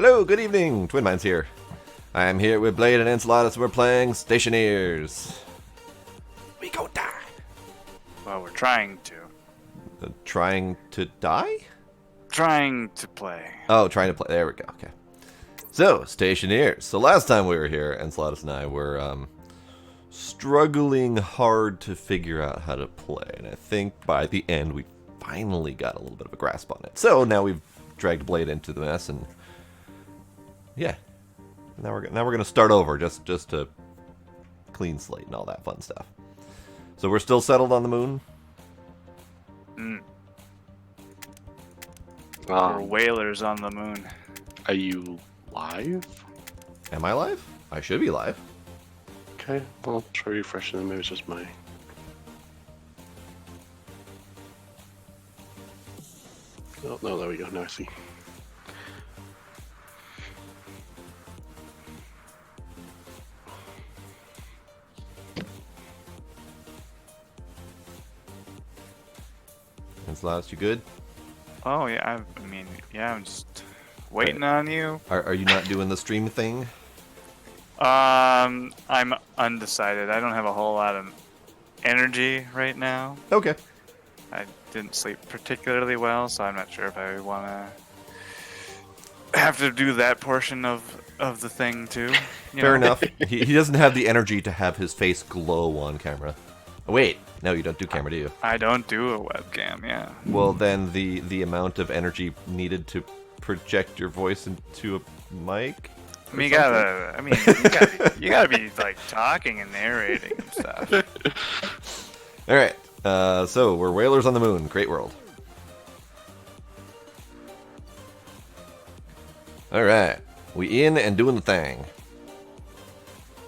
Hello, good evening. Twin Minds here. I am here with Blade and Enceladus. We're playing Stationeers. We go die. Well, we're trying to. Trying to die? Trying to play. Oh, trying to play. There we go. Okay. So, Stationeers. So last time we were here, Enceladus and I were struggling hard to figure out how to play. And I think by the end we finally got a little bit of a grasp on it. So now we've dragged Blade into the mess and... yeah. Now we're gonna start over, just to clean slate and all that fun stuff. So we're still settled on the moon. We're whalers on the moon. Are you live? Am I live? I should be live. Okay, I'll try refreshing them. Maybe it's just my... Oh, no, there we go. Now I see. Enceladus, you good? Oh yeah, I mean, yeah, I'm just waiting on you. Are you not doing the stream thing? I'm undecided. I don't have a whole lot of energy right now. Okay. I didn't sleep particularly well, so I'm not sure if I want to have to do that portion of the thing too. Fair enough. He doesn't have the energy to have his face glow on camera. Oh, wait, no, you don't do camera, do you? I don't do a webcam, yeah. Well, then the amount of energy needed to project your voice into a mic. I mean, you gotta be like talking and narrating and stuff. All right. So we're whalers on the moon. Great world. All right. We in and doing the thing.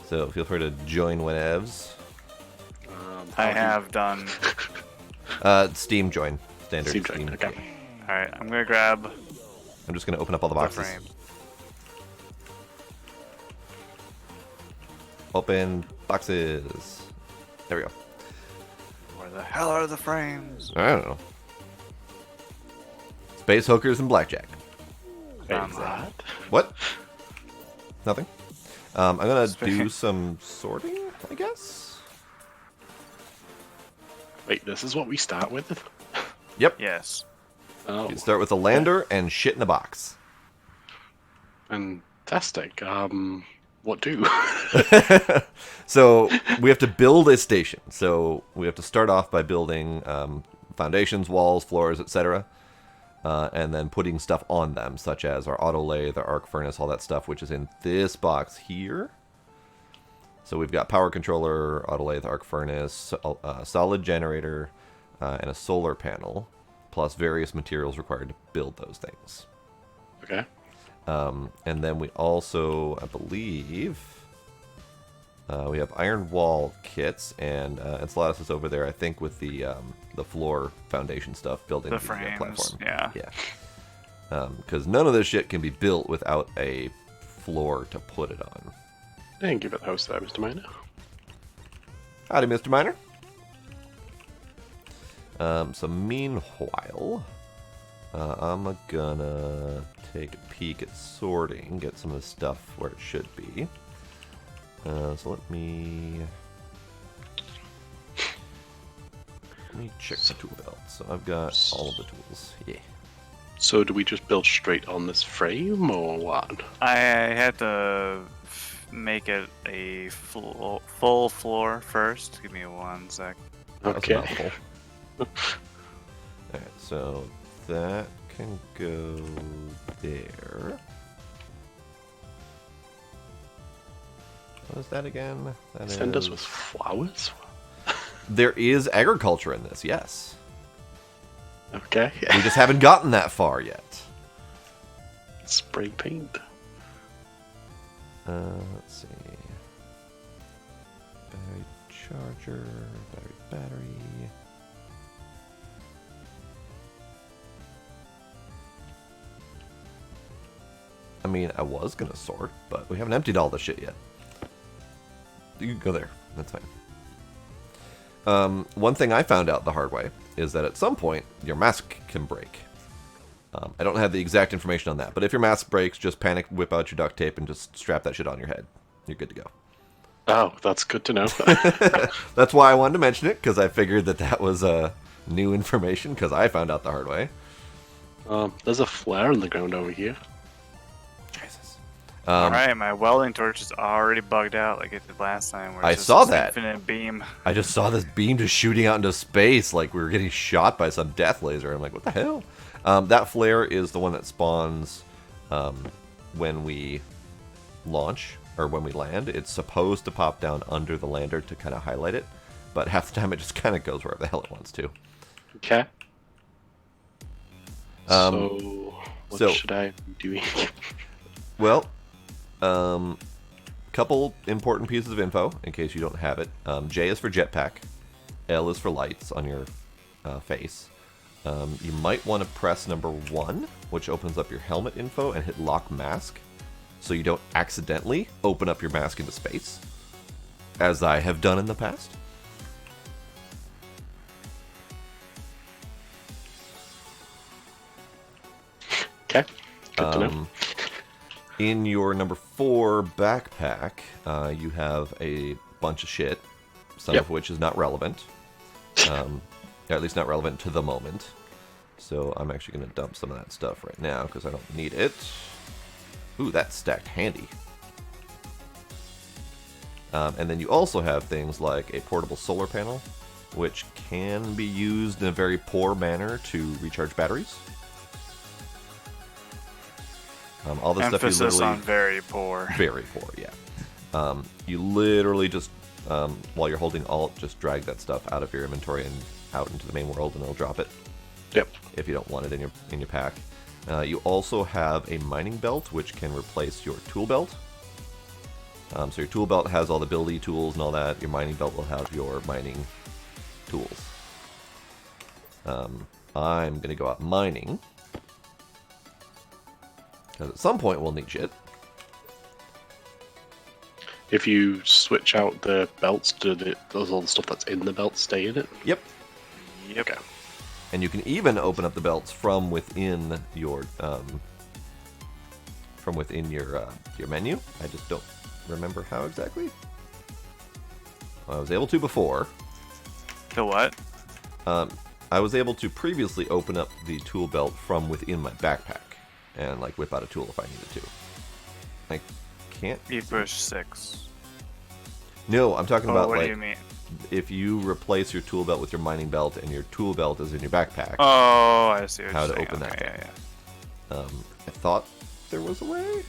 So feel free to join whatevs. I have done. Steam join. Standard Steam Steam. join, okay. Alright, I'm gonna grab I'm just gonna open up all the the boxes. frame. Open boxes. There we go. Where the hell are the frames? I don't know. Space hookers and blackjack. Found What? What? Nothing. I'm gonna Spa- do some sorting, I guess. Wait, this is what we start with? Yep. Yes. Oh, You start with a lander and shit in a box. fantastic. What do? So we have to build a station. So we have to start off by building foundations, walls, floors, etc. And then putting stuff on them, such as our auto lathe, our arc furnace, all that stuff, which is in this box here. So we've got power controller, auto lathe, arc furnace, solid generator, and a solar panel, plus various materials required to build those things. Okay. And then we also, I believe, we have iron wall kits, and Enceladus is over there, I think, with the floor foundation stuff built into The frames, platform. yeah. Because none of this shit can be built without a floor to put it on. And give it the house there, Mr. Miner. Howdy, Mr. Miner. So meanwhile, I'm gonna take a peek at sorting, get some of the stuff where it should be. So let me check the tool belt. So I've got all of the tools. Yeah. So do we just build straight on this frame, or what? I had to make it a full floor first. Give me 1 sec. That was a Okay. mouthful. Alright, so that can go there. What is that again? That Send us is- with flowers? There is agriculture in this, yes. Okay. We just haven't gotten that far yet. Spray paint. Let's see. Battery charger, battery. I mean, I was gonna sort, but we haven't emptied all the shit yet. You can go there. That's fine. One thing I found out the hard way is that at some point your mask can break. I don't have the exact information on that, but if your mask breaks, just panic, whip out your duct tape, and just strap that shit on your head. You're good to go. Oh, that's good to know. That's why I wanted to mention it, because I figured that was new information, because I found out the hard way. There's a flare in the ground over here. Jesus. Alright, my welding torch is already bugged out like it did last time. Where I it's just saw this that. Infinite beam. I just saw this beam just shooting out into space like we were getting shot by some death laser. I'm like, what the hell? That flare is the one that spawns when we launch, or when we land. It's supposed to pop down under the lander to kind of highlight it, but half the time it just kind of goes wherever the hell it wants to. Okay. So, what should I be doing? Well, couple important pieces of info in case you don't have it. J is for jetpack. L is for lights on your face. You might want to press number 1, which opens up your helmet info, and hit lock mask, so you don't accidentally open up your mask into space, as I have done in the past. Okay, good to know. In your number 4 backpack, you have a bunch of shit, some of which is not relevant. At least not relevant to the moment. So I'm actually going to dump some of that stuff right now because I don't need it. Ooh, that's stacked handy. And then you also have things like a portable solar panel, which can be used in a very poor manner to recharge batteries. All the stuff you Emphasis literally... on very poor. Very poor, yeah. You literally just, while you're holding Alt, just drag that stuff out of your inventory and out into the main world, and it'll drop it. Yep. If you don't want it in your pack. You also have a mining belt, which can replace your tool belt. So your tool belt has all the buildy tools and all that. Your mining belt will have your mining tools. I'm going to go out mining, because at some point we'll need shit. If you switch out the belts, does all the stuff that's in the belt stay in it? Yep. Yep. Okay. And you can even open up the belts from within your menu. I just don't remember how exactly. Well, I was able to before. The what? I was able to previously open up the tool belt from within my backpack and like whip out a tool if I needed to. I can't. You push 6. No, I'm talking about What like do you mean? if you replace your tool belt with your mining belt and your tool belt is in your backpack. Oh, I see what How you're to saying. open that Okay, thing. yeah. I thought there was a way.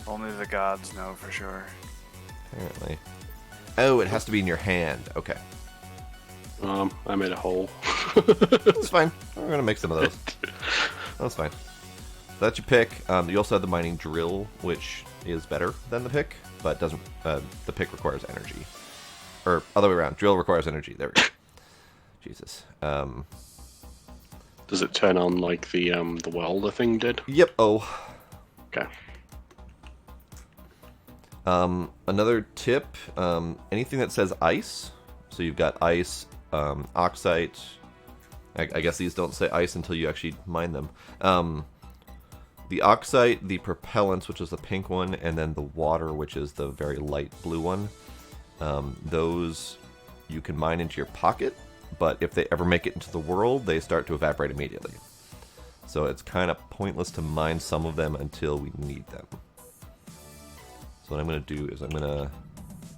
Only the gods know for sure. Apparently. Oh, it has to be in your hand. Okay. I made a hole. That's fine. We're going to make some of those. That's fine. That's your pick. You also have the mining drill, which is better than the pick, but doesn't. The pick requires energy. Or other way around. Drill requires energy. There we go. Jesus. Does it turn on like the welder thing did? Yep. Oh. Okay. Another tip. Anything that says ice. So you've got ice, oxite. I guess these don't say ice until you actually mine them. The oxite, the propellants, which is the pink one, and then the water, which is the very light blue one. Those you can mine into your pocket, but if they ever make it into the world, they start to evaporate immediately. So it's kind of pointless to mine some of them until we need them. So what I'm going to do is I'm going to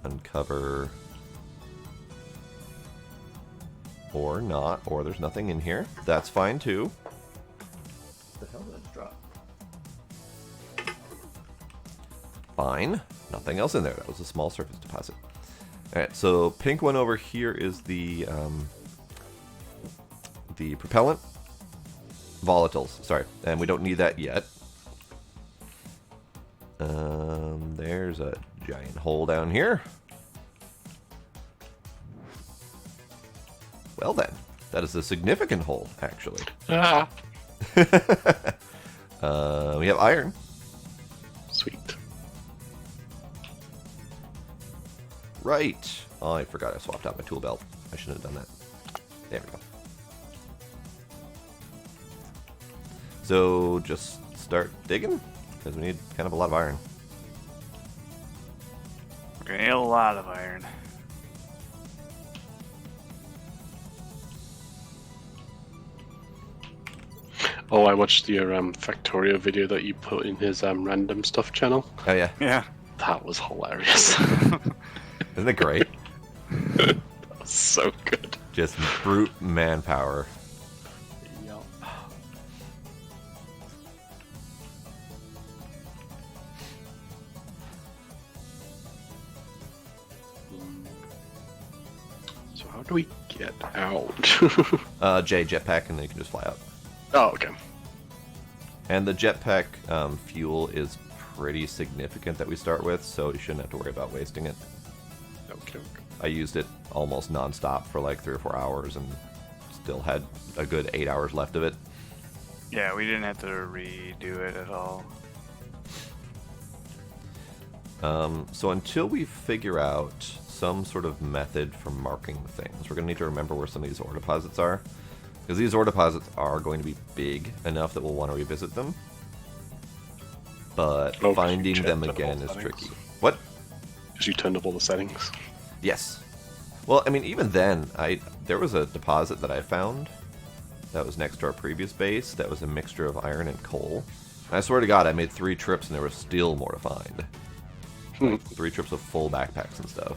uncover... Or not, or there's nothing in here. That's fine too. What the hell did I just drop? Fine. Nothing else in there. That was a small surface deposit. Alright, so pink one over here is the propellant. Volatiles, sorry. And we don't need that yet. There's a giant hole down here. Well then, that is a significant hole, actually. Ah. We have iron. Sweet. Right. Oh, I forgot I swapped out my tool belt. I shouldn't have done that. There we go. So just start digging, because we need kind of a lot of iron. We're gonna need a lot of iron. Oh, I watched your Factorio video that you put in his random stuff channel. Oh yeah, Yeah. That was hilarious. isn't it great? That was so good. Just brute manpower. Yep. So how do we get out? J, jetpack, and then you can just fly out. Oh, okay. And the jetpack fuel is pretty significant that we start with, so you shouldn't have to worry about wasting it. Okay. I used it almost non-stop for like 3 or 4 hours and still had a good 8 hours left of it. Yeah, we didn't have to redo it at all. So until we figure out some sort of method for marking things, we're going to need to remember where some of these ore deposits are. Because these ore deposits are going to be big enough that we'll want to revisit them. But Oh, 'cause you finding checked them all again the is settings. tricky. What? Because you turned up all the settings. Yes. Well, I mean, even then, there was a deposit that I found that was next to our previous base that was a mixture of iron and coal. And I swear to God, I made 3 trips and there was still more to find. Like 3 trips of full backpacks and stuff.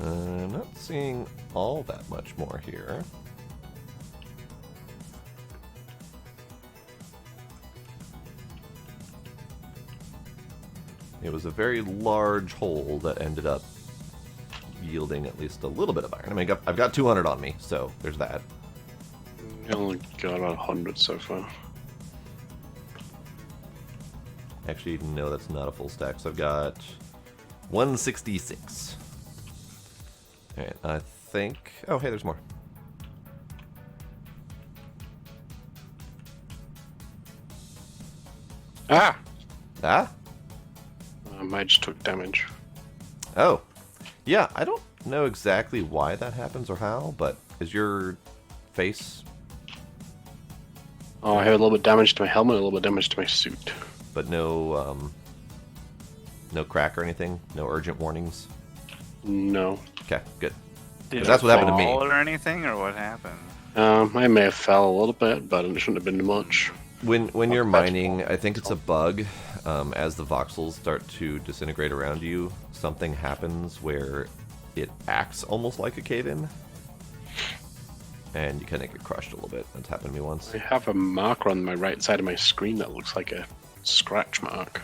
I'm not seeing all that much more here. It was a very large hole that ended up yielding at least a little bit of iron. I mean, I've got 200 on me, so there's that. I only got about 100 so far. Actually, no, that's not a full stack, so I've got 166. Alright, I think... Oh, hey, there's more. Ah! Ah? I just took damage. Oh. Yeah, I don't know exactly why that happens or how, but is your face... Oh, I have a little bit damage to my helmet, a little bit damage to my suit. but no, no crack or anything? No urgent warnings? No. Okay, good. Did That's you what happened to me. fall or anything, or what happened? I may have fell a little bit, but it shouldn't have been much. When you're That's mining, fine. I think it's a bug. As the voxels start to disintegrate around you, something happens where it acts almost like a cave-in, and you kind of get crushed a little bit. That's happened to me once. I have a marker on my right side of my screen that looks like a scratch mark.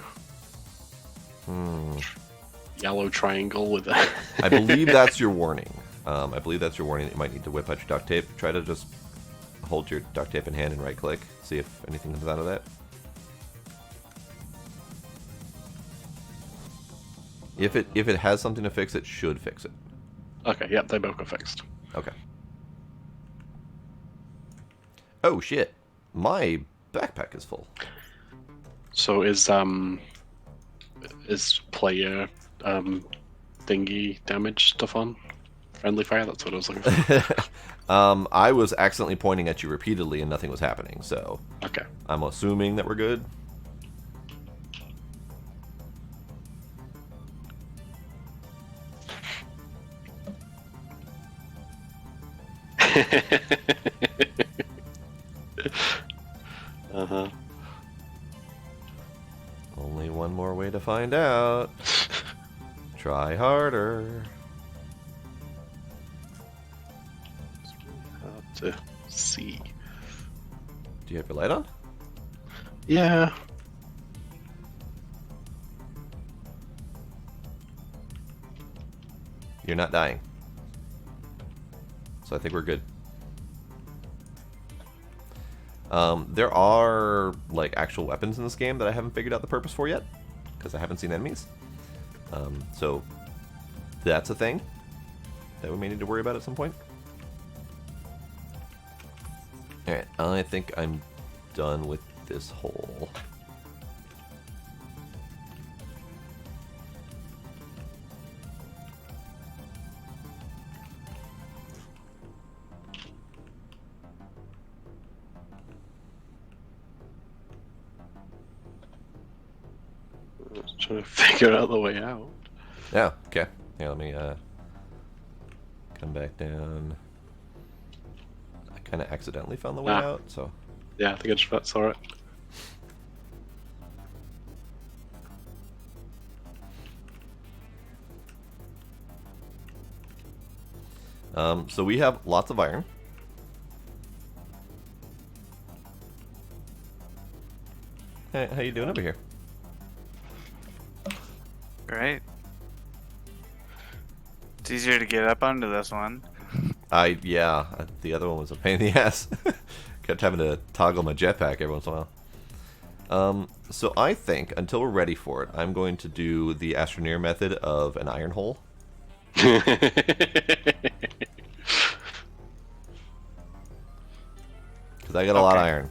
Yellow triangle with a... I believe that's your warning. I believe that's your warning that you might need to whip out your duct tape. Try to just hold your duct tape in hand and right-click. See if anything comes out of that. If it has something to fix, it should fix it. Okay, yep, they both got fixed. Okay. Oh shit! My backpack is full. So is player thingy damage stuff on? Friendly fire, that's what I was looking for. I was accidentally pointing at you repeatedly and nothing was happening, so Okay. I'm assuming that we're good. Uh-huh. Only one more way to find out. Try harder. Hard to see. Do you have your light on? Yeah. You're not dying. So I think we're good. There are like actual weapons in this game that I haven't figured out the purpose for yet, because I haven't seen enemies. So that's a thing that we may need to worry about at some point. Alright, I think I'm done with this hole. Just trying to figure out the way out. Yeah, okay. Yeah, let me come back down. I kind of accidentally found the way out, so... Yeah, I think I just about saw it. So we have lots of iron. Hey, how you doing over here? Right? It's easier to get up onto this one. Yeah, the other one was a pain in the ass. Kept having to toggle my jetpack every once in a while. So I think, until we're ready for it, I'm going to do the Astroneer method of an iron hole. Because I got a lot of iron.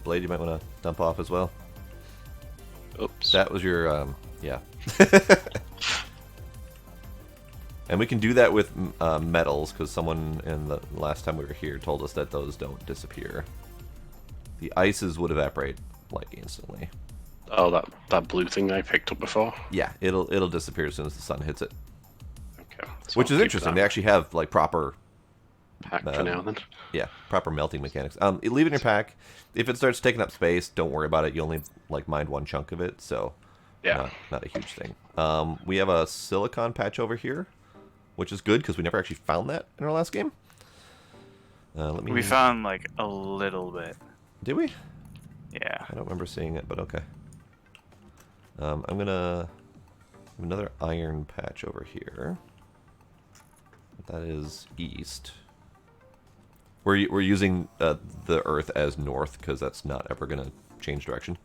Blade, you might want to dump off as well. Oops. That was your, yeah. And we can do that with metals, because someone in the last time we were here told us that those don't disappear. The ices would evaporate, like, instantly. Oh, that blue thing I picked up before? Yeah, it'll disappear as soon as the sun hits it. Okay. So Which I'll is keep interesting. that They actually have, like, proper... pack for now, then. Yeah, proper melting mechanics. Leave it in your pack. If it starts taking up space, don't worry about it. You only, like, mind one chunk of it, so... Yeah. Not a huge thing. We have a silicon patch over here, which is good, because we never actually found that in our last game. We found like a little bit. Did we? Yeah. I don't remember seeing it, but okay. I'm gonna have another iron patch over here. That is east. We're using the Earth as north because that's not ever gonna change direction.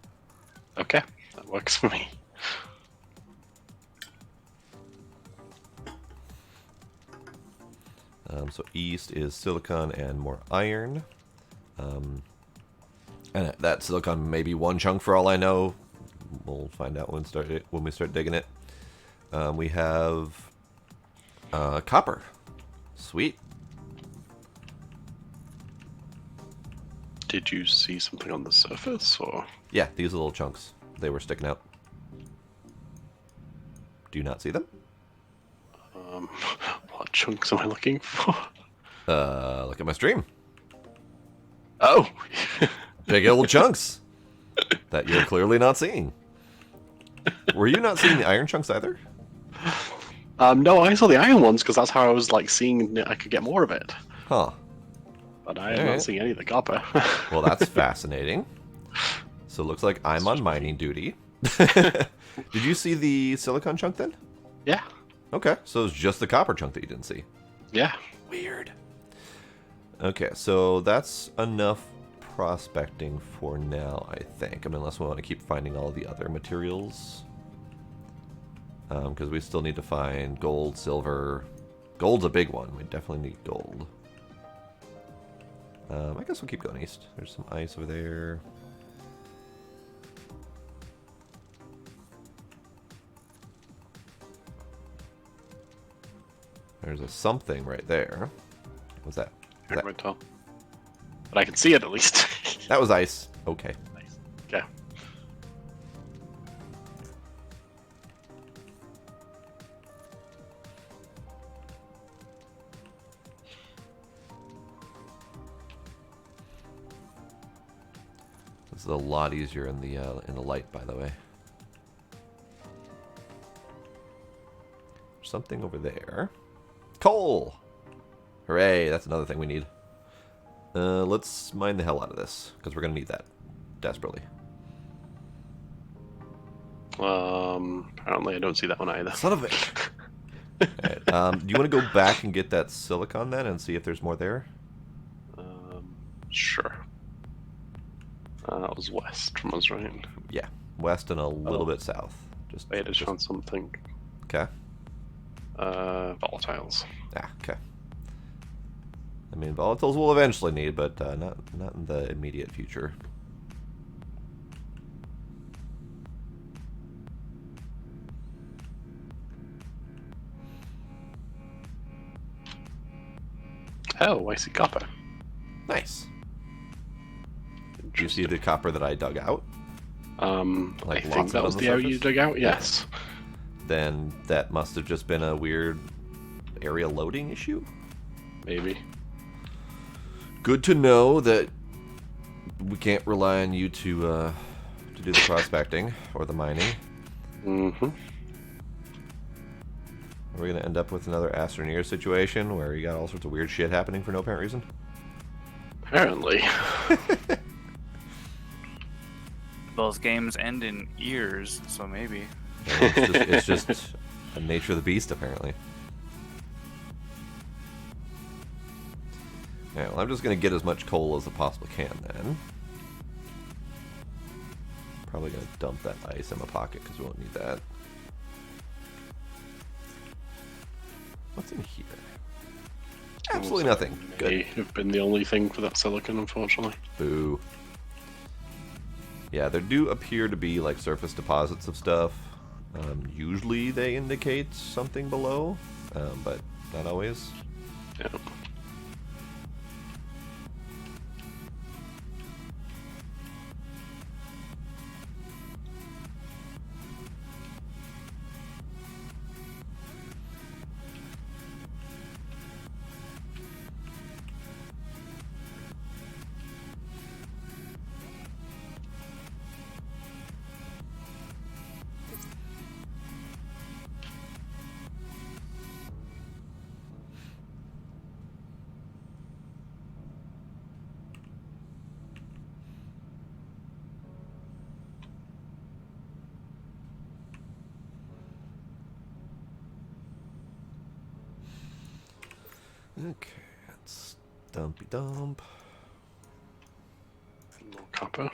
Okay, that works for me. So east is silicon and more iron. And that silicon may be one chunk for all I know. We'll find out when we start digging it. We have copper. Sweet. Did you see something on the surface, or? Yeah, these are little chunks. They were sticking out. Do you not see them? What chunks am I looking for? Look at my stream. Oh! Big old chunks that you're clearly not seeing. Were you not seeing the iron chunks either? No, I saw the iron ones because that's how I was like seeing I could get more of it. Huh. But I am not seeing any of the copper. Well, that's fascinating. So it looks like I'm on mining duty. Did you see the silicon chunk then? Yeah. Okay, so it's just the copper chunk that you didn't see. Yeah. Weird. Okay, so that's enough prospecting for now, I think. I mean, unless we want to keep finding all the other materials. Because we still need to find gold, silver. Gold's a big one. We definitely need gold. I guess we'll keep going east. There's some ice over there. There's a something right there. What's that? I can't tell. But I can see it at least. That was ice. Okay. Nice. Okay. This is a lot easier in the light, by the way. There's something over there. Coal! Hooray, that's another thing we need. Let's mine the hell out of this, because we're going to need that desperately. Apparently I don't see that one either. Son of a... Alright, do you want to go back and get that silicon then and see if there's more there? Sure. That was west from us, right? Yeah, west and a little Oh. bit south. Wait, I just found something. Okay. Volatiles. Ah, okay. I mean, volatiles we'll eventually need, but not in the immediate future. Oh, I see copper. Nice. Do you see the copper that I dug out? Like I lots think of that it was on the the area you surface? dug out, yes. Then that must have just been a weird area loading issue. Maybe. Good to know that we can't rely on you to do the prospecting or the mining. Mm-hmm. Are we going to end up with another Stationeers situation where you got all sorts of weird shit happening for no apparent reason? Apparently. Those games end in ears, so maybe. It's just the nature of the beast, apparently. Yeah, well, I'm just going to get as much coal as I possibly can, then. Probably going to dump that ice in my pocket, because we won't need that. What's in here? Absolutely nothing. May Good. have been the only thing for that silicon, unfortunately. Boo. Yeah, there do appear to be like surface deposits of stuff. Usually they indicate something below, but not always. Yeah. Okay, let's dumpy dump. More copper.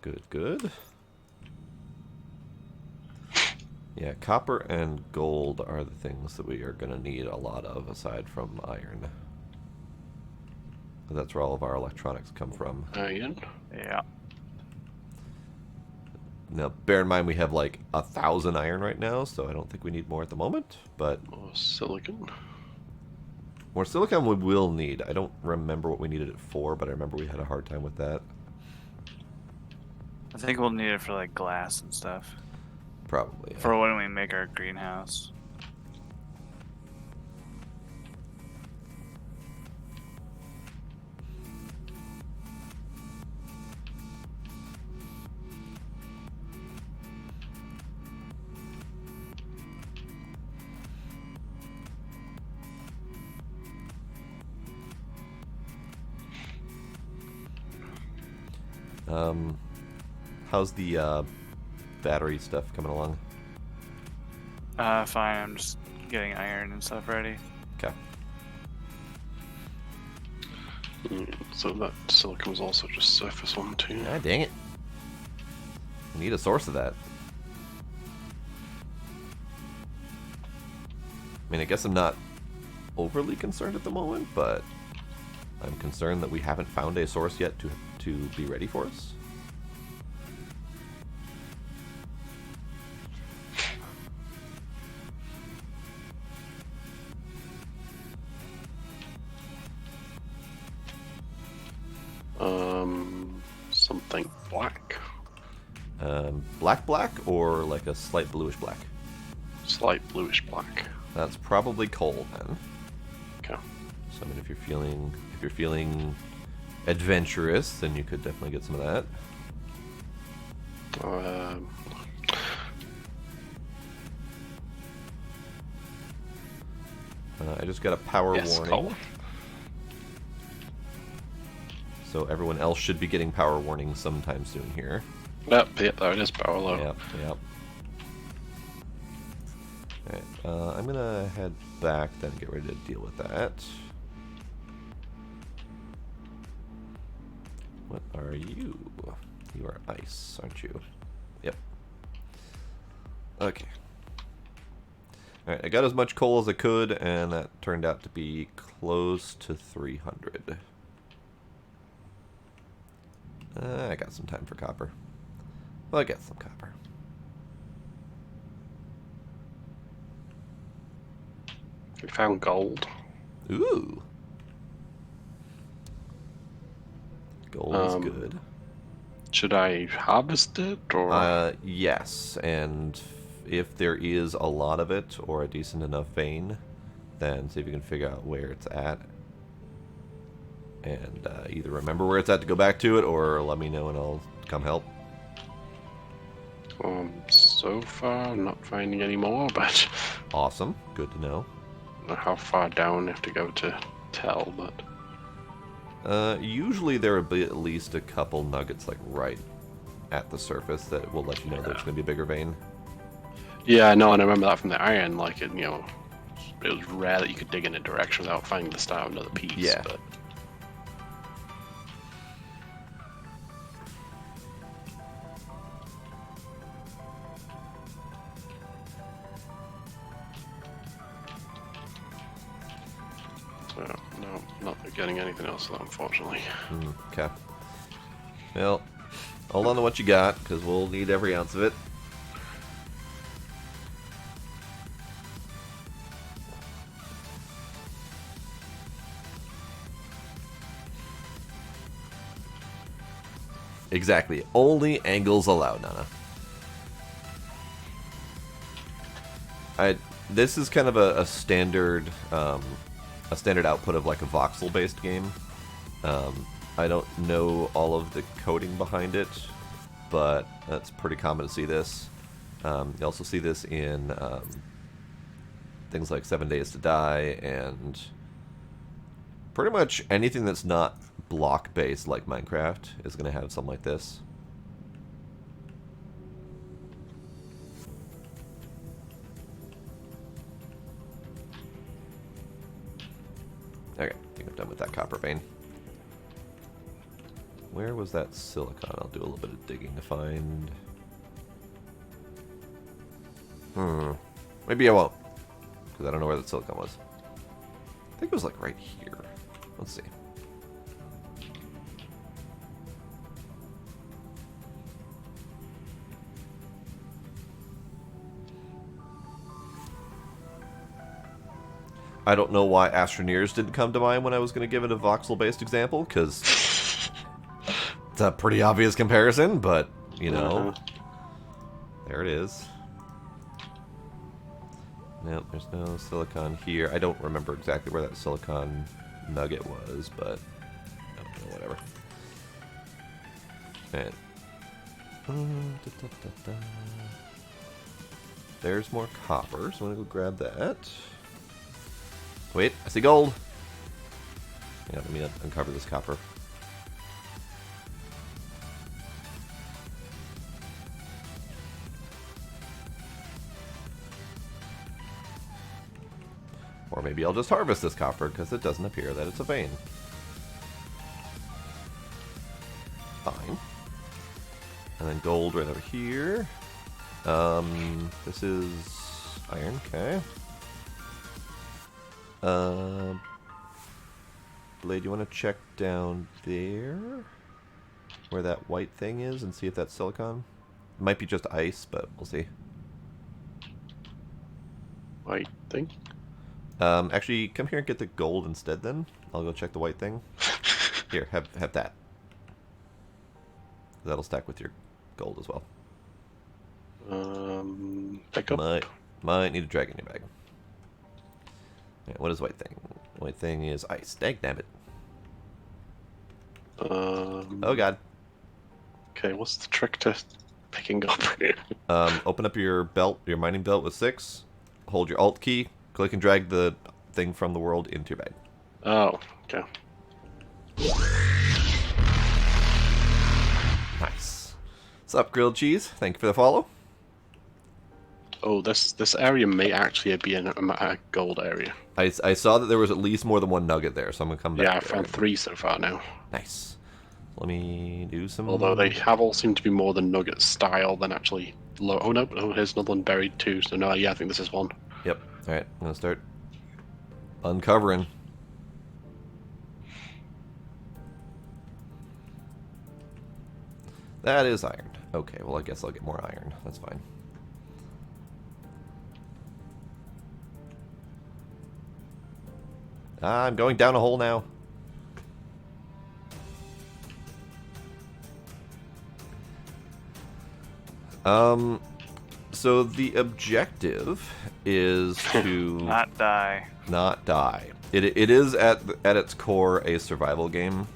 Good, good. Yeah, copper and gold are the things that we are going to need a lot of, aside from iron. That's where all of our electronics come from. Iron. Yeah. Now, bear in mind we have like 1,000 iron right now, so I don't think we need more at the moment, but More silicon. more silicon we will need. I don't remember what we needed it for, but I remember we had a hard time with that. I think we'll need it for like glass and stuff. Probably. Yeah. For when we make our greenhouse. How's the battery stuff coming along? Fine, I'm just getting iron and stuff ready. Okay. So that silicon was also just surface one too. Ah, dang it. We need a source of that. I mean, I guess I'm not overly concerned at the moment, but I'm concerned that we haven't found a source yet to be ready for us. Something black. Black or like a slight bluish black? Slight bluish black. That's probably coal then. Okay. So I mean, if you're feeling adventurous, then you could definitely get some of that. I just got a power Yes, warning. coal. So everyone else should be getting power warnings sometime soon here. Yep, there it is, power low. Yep. Alright, I'm gonna head back then, get ready to deal with that. What are you? You are ice, aren't you? Yep. Okay. Alright, I got as much coal as I could, and that turned out to be close to 300. I got some time for copper. Well, I got some copper. We found gold. Ooh. Gold is good. Should I harvest it, or...? Yes, and if there is a lot of it, or a decent enough vein, then see if you can figure out where it's at. And either remember where it's at to go back to it, or let me know and I'll come help. So far, I'm not finding any more, but... Awesome. Good to know. I don't know how far down I have to go to tell, but... Usually there will be at least a couple nuggets, like, right at the surface that will let you know there's going to be a bigger vein. Yeah, I know, and I remember that from the iron, like, it was rare that you could dig in a direction without finding the start of another piece, Yeah. but... No, not getting anything else, unfortunately. Okay. Well, hold on to what you got, because we'll need every ounce of it. Exactly. Only angles allowed, Nana. This is kind of a standard output of like a voxel-based game. I don't know all of the coding behind it, but that's pretty common to see this. You also see this in things like 7 Days to Die, and pretty much anything that's not block-based like Minecraft is going to have something like this. Okay, I think I'm done with that copper vein. Where was that silicon? I'll do a little bit of digging to find... Maybe I won't, because I don't know where the silicon was. I think it was like right here. Let's see. I don't know why Stationeers didn't come to mind when I was going to give it a voxel-based example, because it's a pretty obvious comparison, but, you know, there it is. Nope, there's no silicon here. I don't remember exactly where that silicon nugget was, but whatever. And there's more copper, so I'm going to go grab that. Wait, I see gold! Yeah, let me uncover this copper. Or maybe I'll just harvest this copper, because it doesn't appear that it's a vein. Fine. And then gold right over here. This is iron, okay. Blade, you want to check down there? Where that white thing is and see if that's silicon? It might be just ice, but we'll see. White thing? Actually, come here and get the gold instead then. I'll go check the white thing. Here, have that. That'll stack with your gold as well. Pick up. Might need a drag in your bag. Yeah, what is white thing? White thing is ice. Dangnabbit. Oh god. Okay, what's the trick to picking up? Open up your belt, your mining belt with 6. Hold your Alt key. Click and drag the thing from the world into your bag. Oh, okay. Nice. What's up, grilled cheese? Thank you for the follow. Oh, this area may actually be a gold area. I saw that there was at least more than one nugget there, so I'm gonna come back. Yeah, I there. found 3 so far now. Nice. Let me do some. Although they have all seemed to be more the nugget style than actually low. Oh no, oh, here's another one buried too. So no, yeah, I think this is one. Yep. All right, I'm gonna start uncovering. That is iron. Okay, well I guess I'll get more iron. That's fine. I'm going down a hole now. So the objective is to Not die. not die. It is at its core a survival game.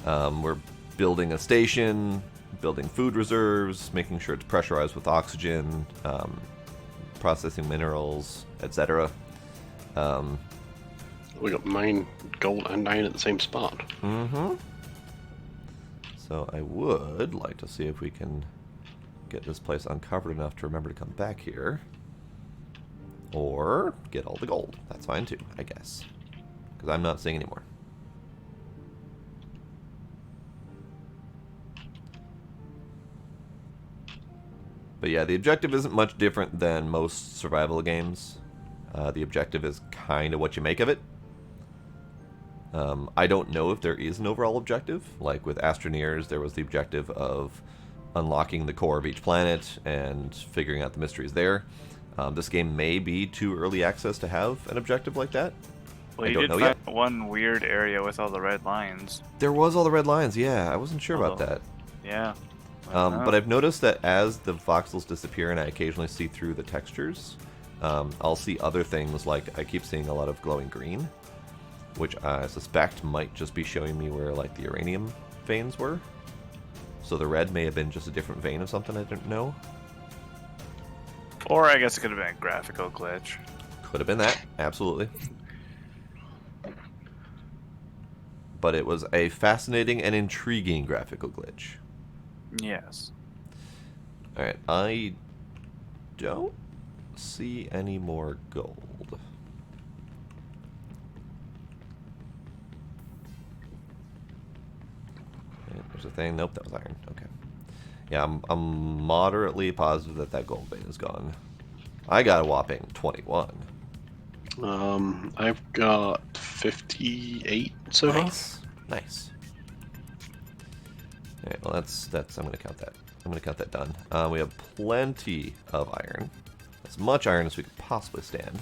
We're building a station, building food reserves, making sure it's pressurized with oxygen, processing minerals, etc. We got mine, gold, and iron at the same spot. Mm-hmm. So I would like to see if we can get this place uncovered enough to remember to come back here. Or get all the gold. That's fine too, I guess. Because I'm not seeing any more. But yeah, the objective isn't much different than most survival games. The objective is kind of what you make of it. I don't know if there is an overall objective. Like with Astroneers, there was the objective of unlocking the core of each planet and figuring out the mysteries there. This game may be too early access to have an objective like that. Well, I you don't did know find yet. one weird area with all the red lines. There was all the red lines, yeah. I wasn't sure about that. Yeah. But I've noticed that as the voxels disappear and I occasionally see through the textures, I'll see other things, like I keep seeing a lot of glowing green, which I suspect might just be showing me where like the uranium veins were. So the red may have been just a different vein of something I didn't know. Or I guess it could have been a graphical glitch. Could have been that, absolutely. But it was a fascinating and intriguing graphical glitch. Yes. Alright, I don't see any more gold. Okay, there's a thing. Nope, that was iron. Okay. Yeah, I'm moderately positive that that gold vein is gone. I got a whopping 21. I've got 58 so far. Nice. Nice. Alright, well that's I'm gonna count that. I'm gonna count that done. We have plenty of iron. As much iron as we could possibly stand.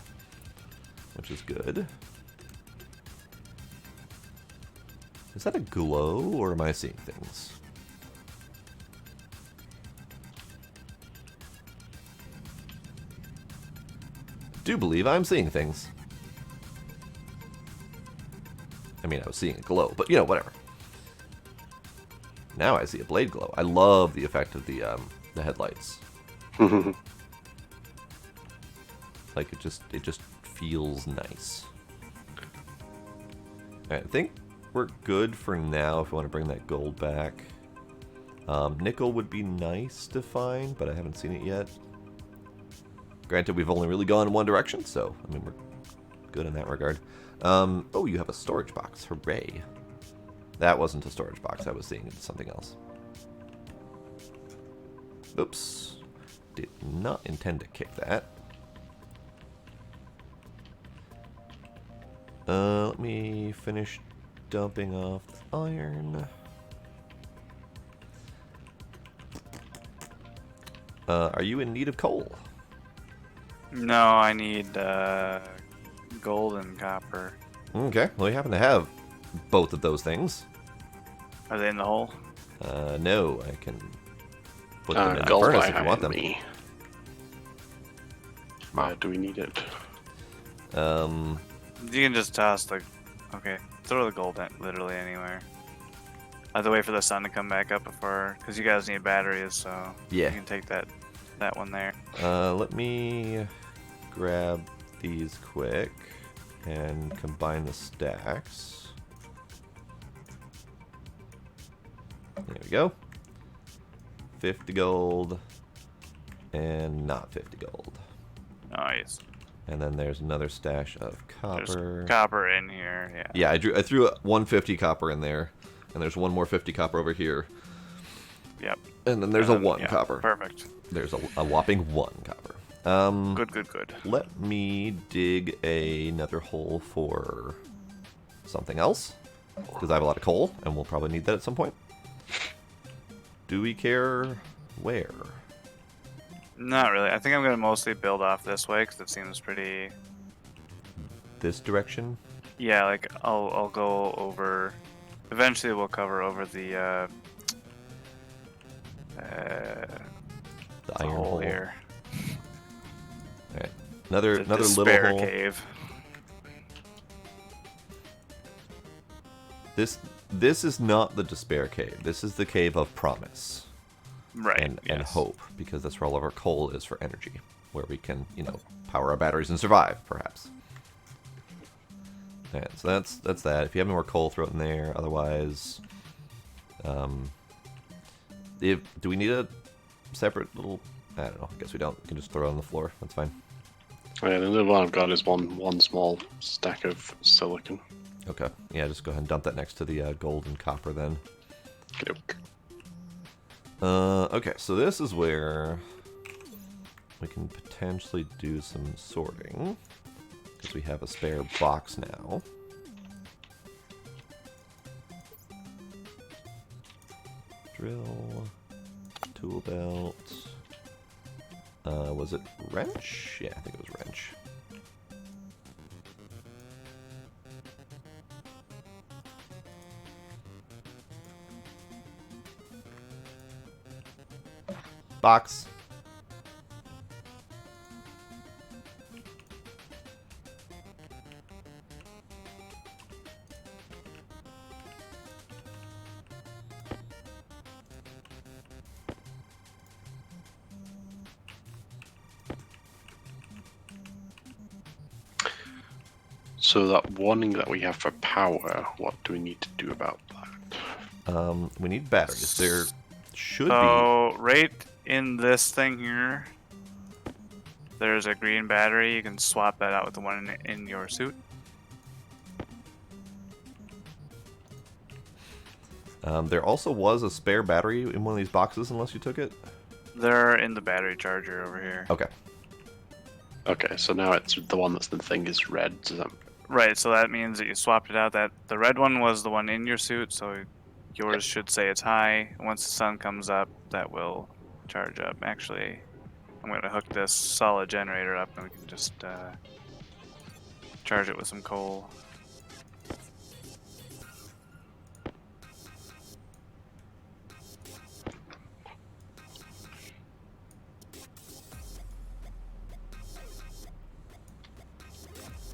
Which is good. Is that a glow or am I seeing things? I do believe I'm seeing things. I mean, I was seeing a glow, but you know, whatever. Now I see a blade glow. I love the effect of the headlights. Like it just feels nice. Alright, I think we're good for now if we want to bring that gold back. Nickel would be nice to find, but I haven't seen it yet. Granted, we've only really gone in one direction, so I mean we're good in that regard. Oh, you have a storage box. Hooray. That wasn't a storage box. I was seeing something else. Oops. Did not intend to kick that. Let me finish dumping off the iron. Are you in need of coal? No, I need gold and copper. Okay, well you happen to have both of those things. Are they in the hole? No, I can put them in the Gold furnace I if you have want them. me. Do we need it? You can just toss the... Okay, throw the gold in literally anywhere. I have to wait for the sun to come back up before... Because you guys need batteries, so... Yeah. You can take that one there. Let me grab these quick and combine the stacks. There we go. 50 gold and not 50 gold. Nice. And then there's another stash of copper. There's copper in here. Yeah. Yeah, I threw a 150 copper in there, and there's one more 50 copper over here. Yep. And then there's a 1 yeah, copper. Perfect. There's a whopping 1 copper. Good. Let me dig another hole for something else, because I have a lot of coal, and we'll probably need that at some point. Do we care where? Not really. I think I'm gonna mostly build off this way because it seems pretty. This direction? Yeah, like I'll go over. Eventually, we'll cover over the The iron hole here. Alright. Another The little despair hole. cave. This is not the despair cave. This is the cave of promise. Right. And yes. hope, because that's where all of our coal is for energy, where we can, power our batteries and survive, perhaps. Alright, so that's that. If you have any more coal, throw it in there. Otherwise, do we need a separate little? I don't know. I guess we don't. We can just throw it on the floor. That's fine. Yeah, the other one I've got is one small stack of silicon. Okay. Yeah, just go ahead and dump that next to the gold and copper then. Okey-doke. Okay, so this is where we can potentially do some sorting, because we have a spare box now. Drill, tool belt. Was it wrench? Yeah, I think it was wrench. Box. So that warning that we have for power, what do we need to do about that? We need batteries. There should be. So right in this thing here, there's a green battery. You can swap that out with the one in your suit. There also was a spare battery in one of these boxes, unless you took it. They're in the battery charger over here. Okay. Okay, so now it's the one that's the thing is red. So that, Right, so that means that you swapped it out. That the red one was the one in your suit, so yours should say it's high. Once the sun comes up, that will charge up. Actually, I'm going to hook this solid generator up and we can just charge it with some coal.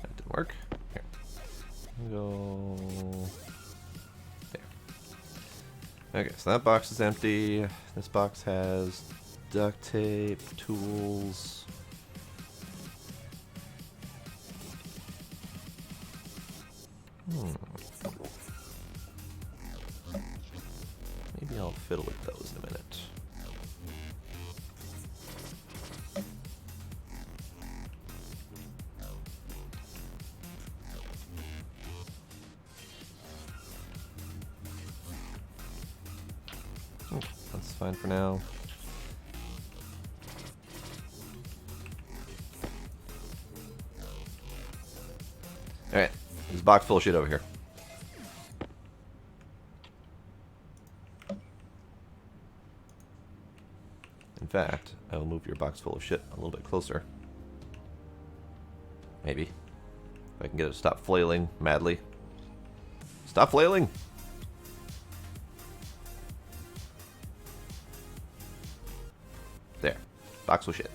That didn't work. Here. Go there. Okay, so that box is empty. This box has duct tape, tools. Maybe I'll fiddle with those in a minute. That's fine for now. Alright, there's a box full of shit over here. In fact, I will move your box full of shit a little bit closer. Maybe. If I can get it to stop flailing madly. Stop flailing! There. Box full of shit.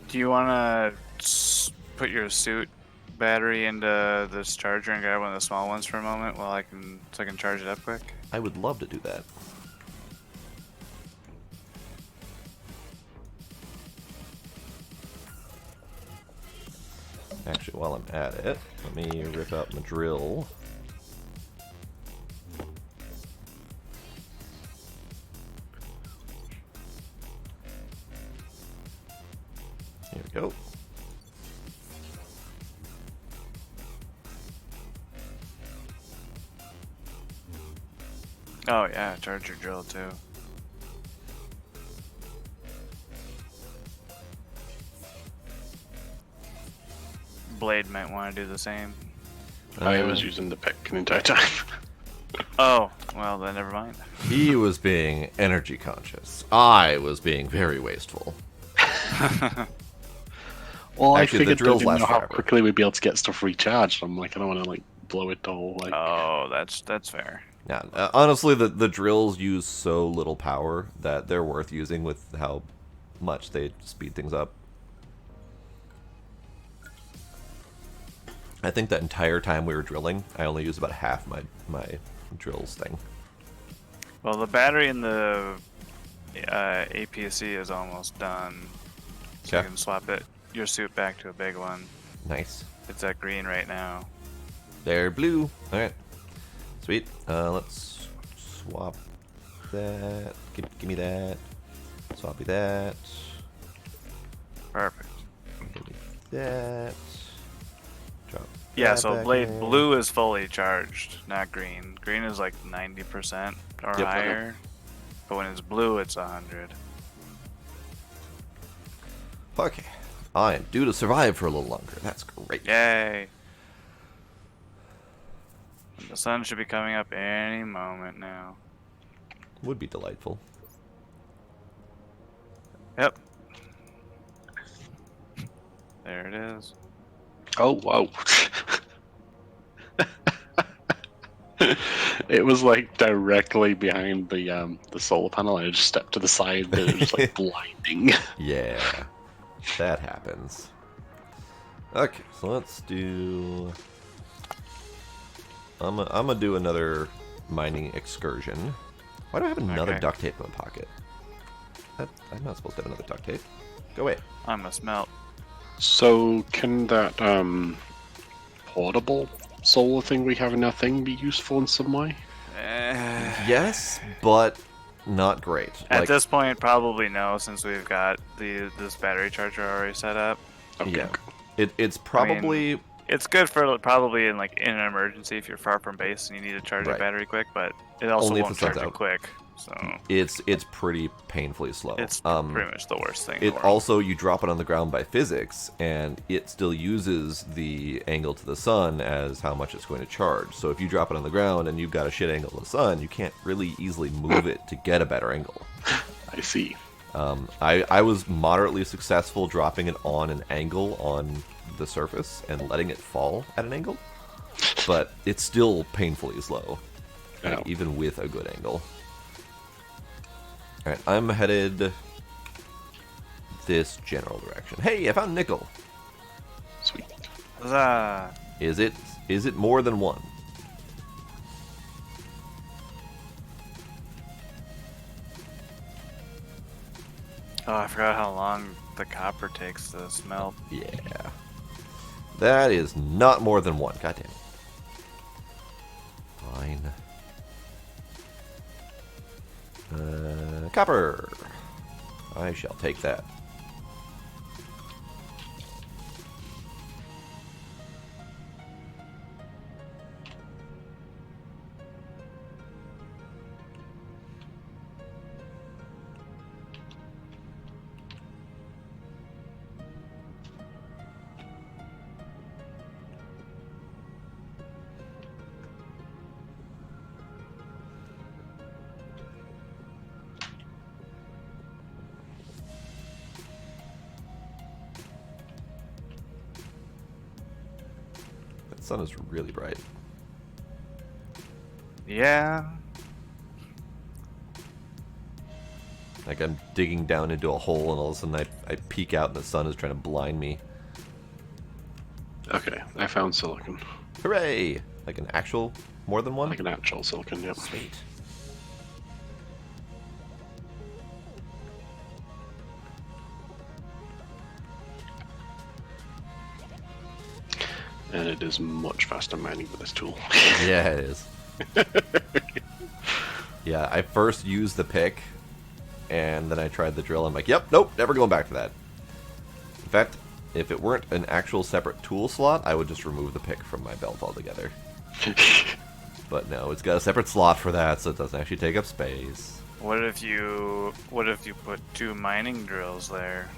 Do you want to put your suit battery into this charger and grab one of the small ones for a moment while I can charge it up quick? I would love to do that. Actually, while I'm at it, let me rip out my drill. Here we go. Oh yeah, charge your drill too. Blade might want to do the same. I was using the pick the entire time. Oh, well then never mind. He was being energy conscious. I was being very wasteful. Well, Actually, I the figured drills I didn't know last how forever. quickly we'd be able to get stuff recharged. I'm like, I don't want to like blow it all. Like, Oh, that's fair. Yeah, honestly, the drills use so little power that they're worth using with how much they speed things up. I think that entire time we were drilling, I only used about half my drills thing. Well, the battery in the APC is almost done. So you Okay. can swap your suit back to a big one. Nice. It's at green right now. They're blue. All right. Sweet. Let's swap that. Give me that. Swap me that. Perfect. Give me that. Drop. Yeah, that so back blade in. blue is fully charged, not green. Green is like 90% or Yep. higher. But when it's blue, it's 100. Okay. I am due to survive for a little longer. That's great. Yay! The sun should be coming up any moment now. Would be delightful. Yep. There it is. oh wow. It was like directly behind the solar panel. I just stepped to the side, and it was just like blinding. Yeah. That happens. Okay, so let's do... I'm gonna do another mining excursion. Why do I have another Okay. duct tape in my pocket? I'm not supposed to have another duct tape. Go away. I must melt. So can that portable solar thing we have in our thing be useful in some way? Yes, but not great. At this point, probably no, since we've got this battery charger already set up. Okay. Yeah. It's probably... It's good for probably in an emergency if you're far from base and you need to charge Right. your battery quick, but it also Only if won't the sun's charge it out. quick. So It's pretty painfully slow. it's pretty much the worst thing. In It the world. also, you drop it on the ground by physics, and it still uses the angle to the sun as how much it's going to charge. So if you drop it on the ground and you've got a shit angle to the sun, you can't really easily move it to get a better angle. I see. I was moderately successful dropping it on an angle on the surface and letting it fall at an angle, but it's still painfully slow, Yeah. even with a good angle. Alright, I'm headed this general direction. Hey, I found nickel. Sweet. Huzzah. Is it more than one? Oh, I forgot how long the copper takes to smelt. Yeah. That is not more than one. God damn it. Fine. Copper. I shall take that. That sun is really bright. Yeah. Like I'm digging down into a hole and all of a sudden I peek out and the sun is trying to blind me. Okay, I found silicon. Hooray! Like an actual more than one? Like an actual silicon, yep. Sweet. And it is much faster mining with this tool. Yeah, it is. Yeah, I first used the pick, and then I tried the drill. I'm like, yep, nope, never going back to that. In fact, if it weren't an actual separate tool slot, I would just remove the pick from my belt altogether. But no, it's got a separate slot for that, so it doesn't actually take up space. What if you put 2 mining drills there?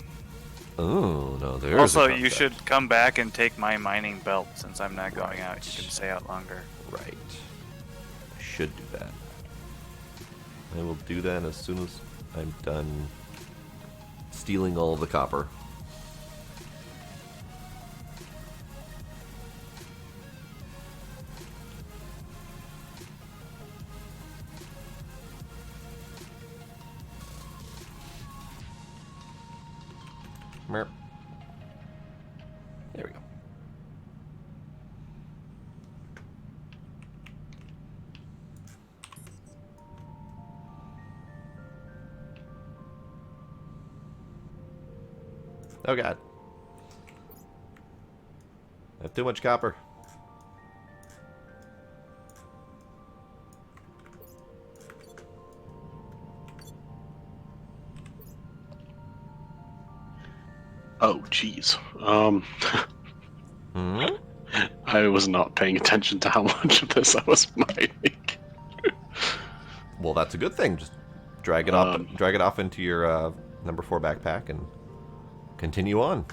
Oh, no, there's Also, a you concept. should come back and take my mining belt since I'm not going out. You can stay out longer. Right. I should do that. I will do that as soon as I'm done stealing all of the copper. Merp. There we go. Oh god. I have too much copper. Oh, jeez. Hmm? I was not paying attention to how much of this I was mining. Well, that's a good thing. Just drag it off into your number 4 backpack and continue on.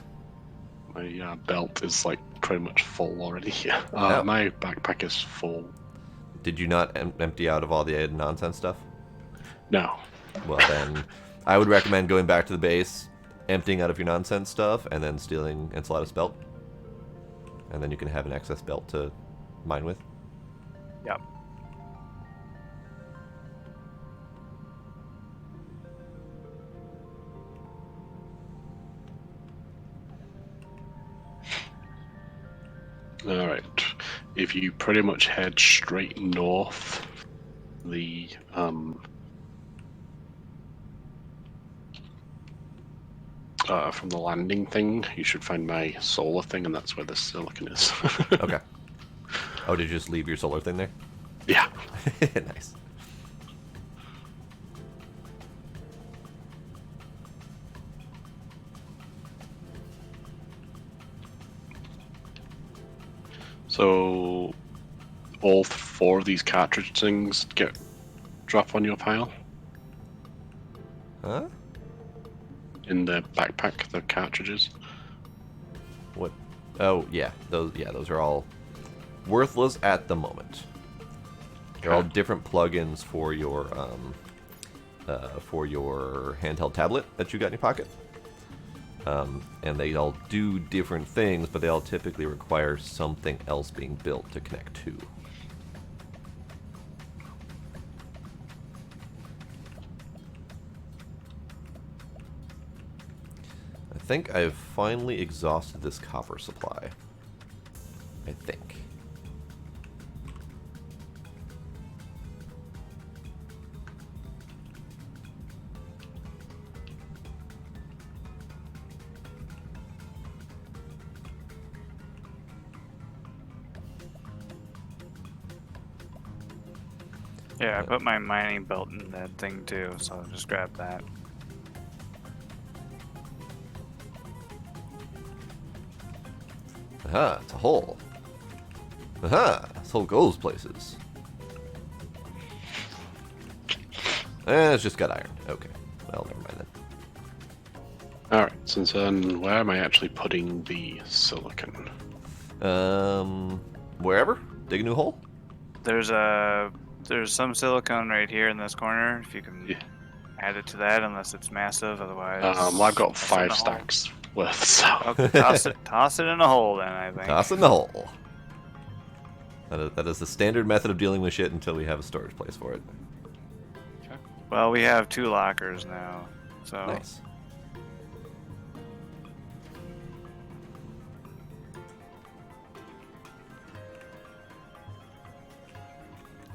My belt is like pretty much full already. Yeah. Oh. My backpack is full. Did you not empty out of all the nonsense stuff? No. Well, then I would recommend going back to the base, emptying out of your nonsense stuff, and then stealing Enceladus belt. And then you can have an excess belt to mine with. Yep. Alright. If you pretty much head straight north, the from the landing thing, you should find my solar thing, and that's where the silicon is. Okay. Oh, did you just leave your solar thing there? Yeah. Nice. So, all 4 of these cartridge things drop on your pile Huh? in the backpack. The cartridges. What? Oh, yeah. Those are all worthless at the moment. They're all different plugins for your handheld tablet that you got in your pocket. And they all do different things, but they all typically require something else being built to connect to. I think I've finally exhausted this copper supply. I think. Yeah, I put my mining belt in that thing too, so I'll just grab that. Aha, it's a hole. Aha, this hole goes places. It's just got iron. Okay. Well, never mind then. Alright, since then, where am I actually putting the silicon? Wherever? Dig a new hole? There's some silicone right here in this corner. If you can add it to that, unless it's massive, otherwise. I've got toss it in 5 the hole. stacks worth, so. Okay, toss it in a hole then. I think. Toss it in the hole. That is the standard method of dealing with shit until we have a storage place for it. Well, we have 2 lockers now, so. Nice.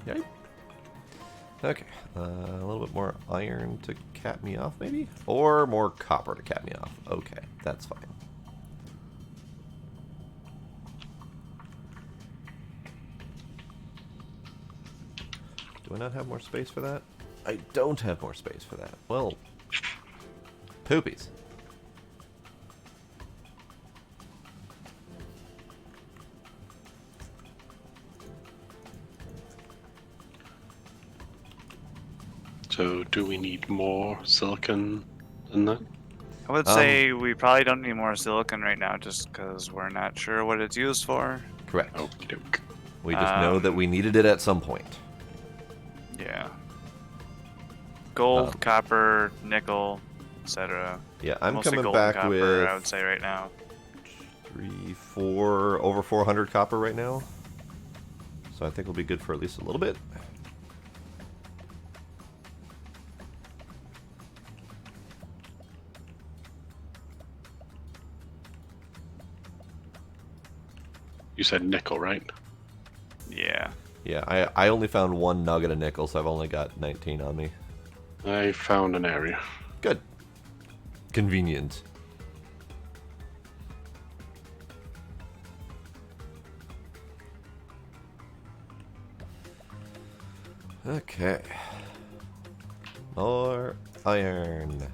Yep. Okay, a little bit more iron to cap me off, maybe? Or more copper to cap me off. Okay, that's fine. Do I not have more space for that? I don't have more space for that. Well, poopies. So, do we need more silicon than that? I would say we probably don't need more silicon right now, just because we're not sure what it's used for. Correct. Okie doke. We just know that we needed it at some point. Yeah. Gold, copper, nickel, etc. Yeah, I'm Mostly coming gold and back copper, with I would say right now. 4 over 400 copper right now. So I think we'll be good for at least a little bit. You said nickel, right? Yeah. Yeah, I only found 1 nugget of nickel, so I've only got 19 on me. I found an area. Good. Convenient. Okay. More iron.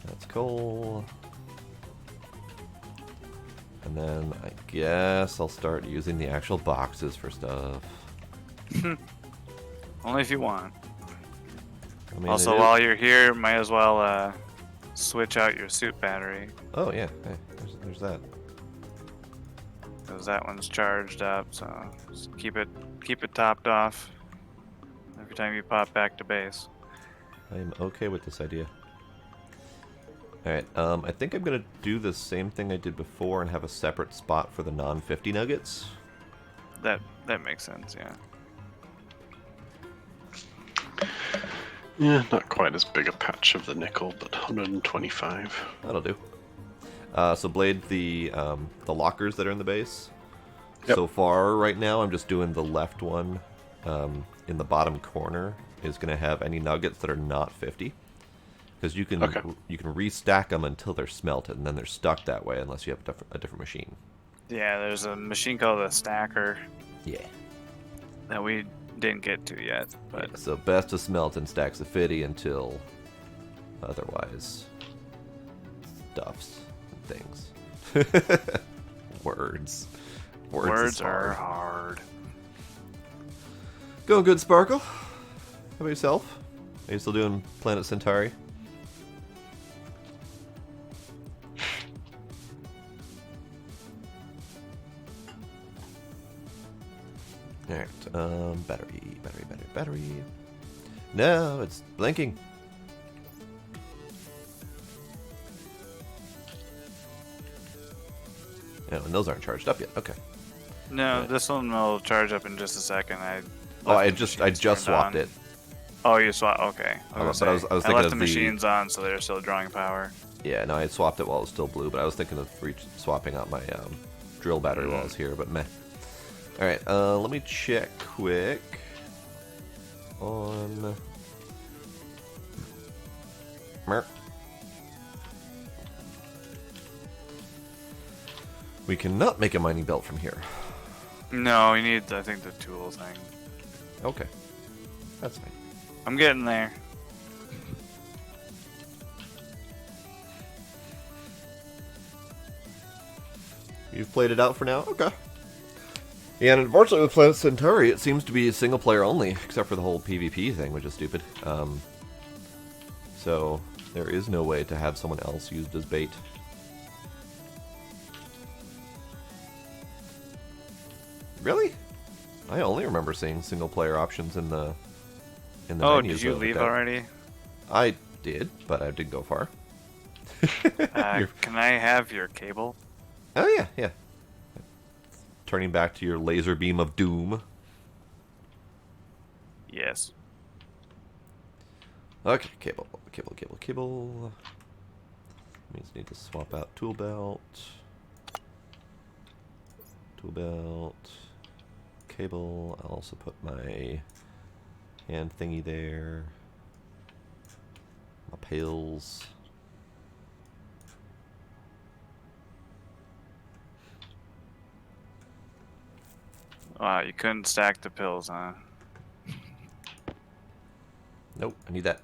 That's coal. And then I guess I'll start using the actual boxes for stuff. Only if you want. I mean, Also, while you're here, might as well switch out your suit battery. Oh yeah, hey, there's that. Because that one's charged up, so just keep it topped off every time you pop back to base. I am okay with this idea. Alright, I think I'm going to do the same thing I did before and have a separate spot for the non-50 nuggets. That makes sense, yeah. Yeah, not quite as big a patch of the nickel, but 125. That'll do. So Blade, the lockers that are in the base. Yep. So far, right now, I'm just doing the left one in the bottom corner is going to have any nuggets that are not 50. Because you can restack them until they're smelted, and then they're stuck that way unless you have a different machine. Yeah, there's a machine called a stacker Yeah. that we didn't get to yet, but Yeah, so best to smelt in stacks of 50 until otherwise stuffs and things. Words. words is are hard. hard. Going good, Sparkle. How about yourself? Are you still doing Planet Centauri? Alright, battery. No, it's blinking. Oh, and those aren't charged up yet. Okay. No, Right. this one will charge up in just a second. I just swapped it. Oh, you swapped? Okay. But I was I thinking left of the machines on, so they're still drawing power. Yeah, no, I had swapped it while it was still blue, but I was thinking of swapping out my drill battery while I was here, but meh. Alright, let me check quick on... Merp. We cannot make a mining belt from here. No, you need, I think, the tool thing. Okay. That's fine. I'm getting there. You've played it out for now? Okay. Yeah, and unfortunately with Planet Centauri, it seems to be single player only, except for the whole PvP thing, which is stupid. So, there is no way to have someone else used as bait. Really? I only remember seeing single player options in the Oh, menus. did you though, leave but that- already? I did, but I didn't go far. Can I have your cable? Oh yeah, yeah. Turning back to your laser beam of doom. Yes. Okay, cable. Means need to swap out tool belt. Cable. I'll also put my hand thingy there. My pills. Wow, you couldn't stack the pills, huh? Nope, I need that.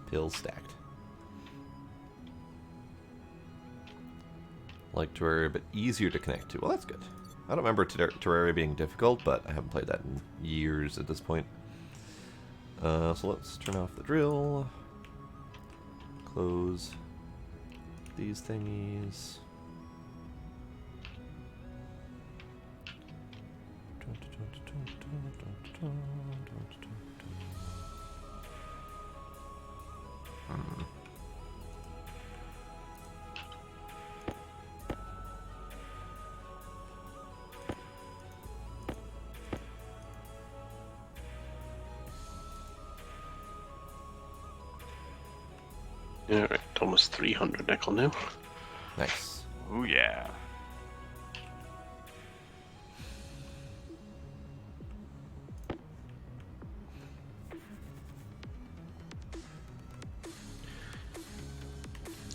Pills stacked. Like to are a bit easier to connect to. Well, that's good. I don't remember Terraria being difficult, but I haven't played that in years at this point. So let's turn off the drill. Close these thingies. Yeah, right, almost 300 nickel now. Nice. Ooh, yeah.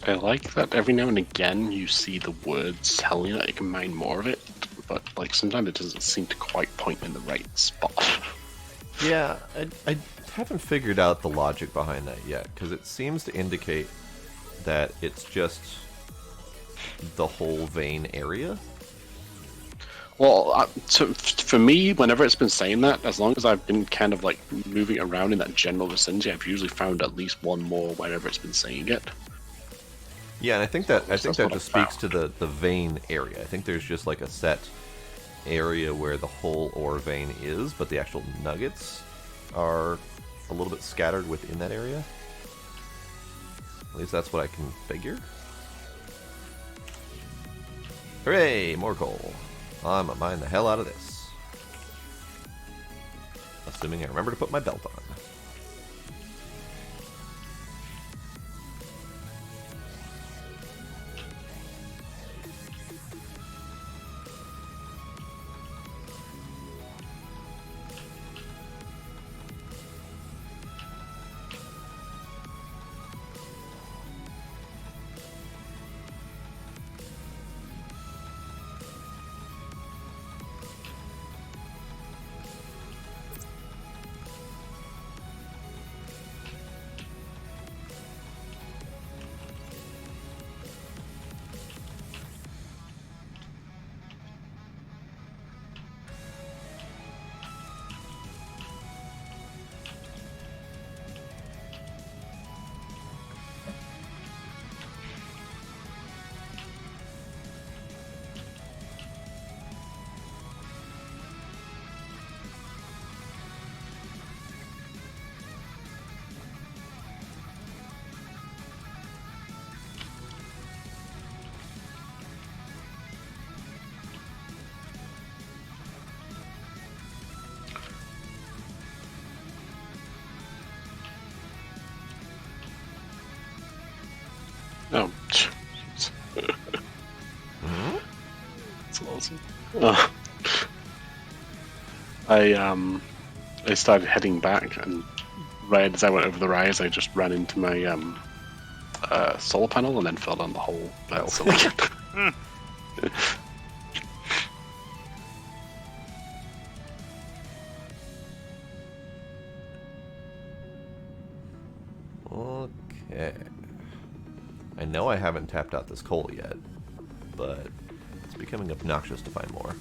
I like that every now and again you see the words telling you that you can mine more of it, but like sometimes it doesn't seem to quite point in the right spot. Yeah, I haven't figured out the logic behind that yet, because it seems to indicate that it's just the whole vein area. Well, for me, whenever it's been saying that, as long as I've been kind of like moving around in that general vicinity, I've usually found at least one more wherever it's been saying it. Yeah, and I think that That's what just I speaks to the vein area. I think there's just like a set area where the whole ore vein is, but the actual nuggets are a little bit scattered within that area. At least that's what I can figure. Hooray! More coal. I'm gonna mine the hell out of this. Assuming I remember to put my belt on. Oh, Hmm? that's awesome. I started heading back, and right as I went over the rise, I just ran into my solar panel and then fell down the hole. Oh. Silicon. Okay. I know I haven't tapped out this coal yet, but it's becoming obnoxious to find more.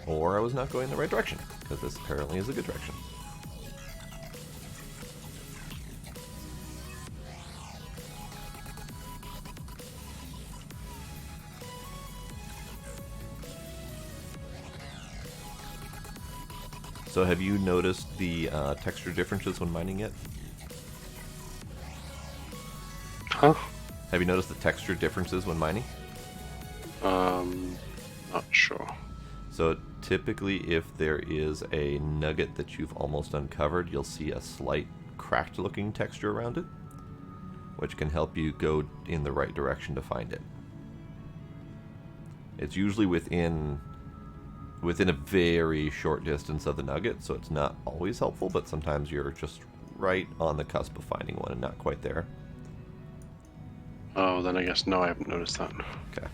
Or I was not going in the right direction, because this apparently is a good direction. So have you noticed the texture differences when mining it? Huh? Have you noticed the texture differences when mining? Not sure. So typically if there is a nugget that you've almost uncovered, you'll see a slight cracked looking texture around it, which can help you go in the right direction to find it. It's usually within a very short distance of the nugget, so it's not always helpful, but sometimes you're just right on the cusp of finding one and not quite there. Oh, then I guess no, I haven't noticed that. Okay.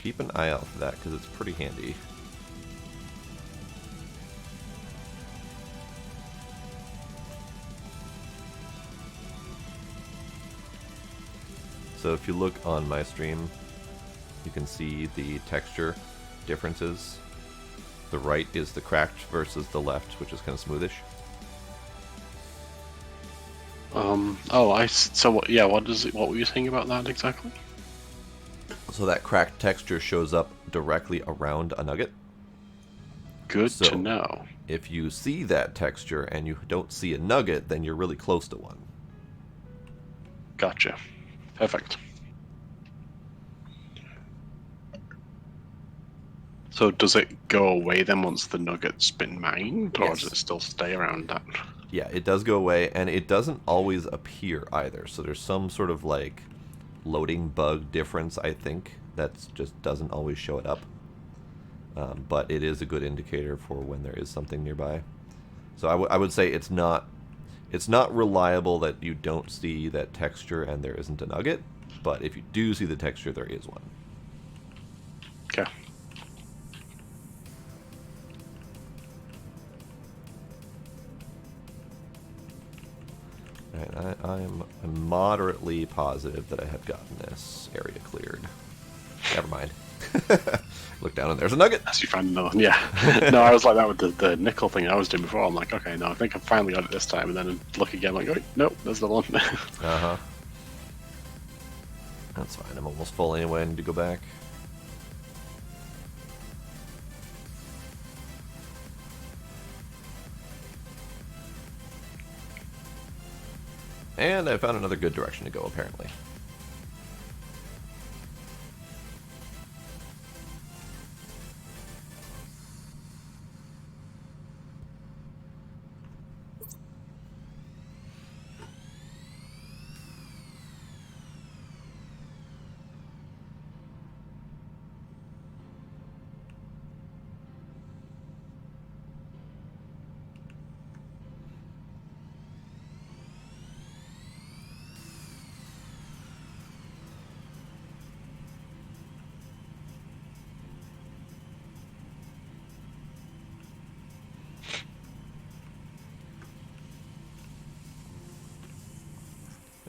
Keep an eye out for that, because it's pretty handy. So if you look on my stream, you can see the texture differences. The right is the cracked versus the left, which is kind of smoothish. So what? Yeah, what were you saying about that exactly? So that cracked texture shows up directly around a nugget. Good So to know. if you see that texture and you don't see a nugget, then you're really close to one. Gotcha. Perfect. So does it go away then once the nugget's been mined, or Yes. does it still stay around that? Yeah, it does go away, and it doesn't always appear either. So there's some sort of like loading bug difference, I think, that just doesn't always show it up. But it is a good indicator for when there is something nearby. So I would say it's not reliable that you don't see that texture and there isn't a nugget, but if you do see the texture, there is one. Okay. Right, I'm moderately positive that I have gotten this area cleared. Never mind. Look down and there's a nugget. As you find another one, yeah. No, I was like that with the nickel thing I was doing before. I'm like, okay, no, I think I finally got it this time, and then look again, like, oh, nope, there's the one. Uh-huh. That's fine. I'm almost full anyway. I need to go back. And I found another good direction to go, apparently.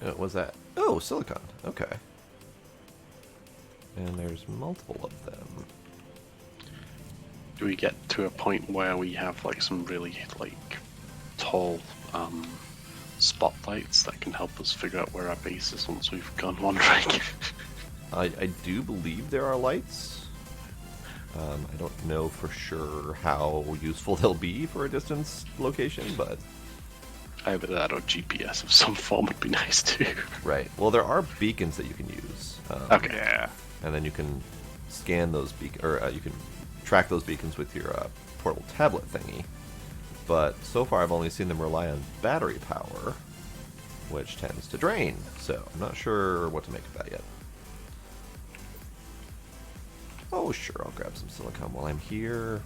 What was that? Oh, silicon. Okay. And there's multiple of them. Do we get to a point where we have like some really like tall spotlights that can help us figure out where our base is once we've gone wandering? I do believe there are lights. I don't know for sure how useful they'll be for a distance location, but... Either that or GPS of some form would be nice too. Right. Well, there are beacons that you can use. Okay. Yeah. And then you can scan those you can track those beacons with your portable tablet thingy. But so far, I've only seen them rely on battery power, which tends to drain. So I'm not sure what to make of that yet. Oh, sure, I'll grab some silicon while I'm here.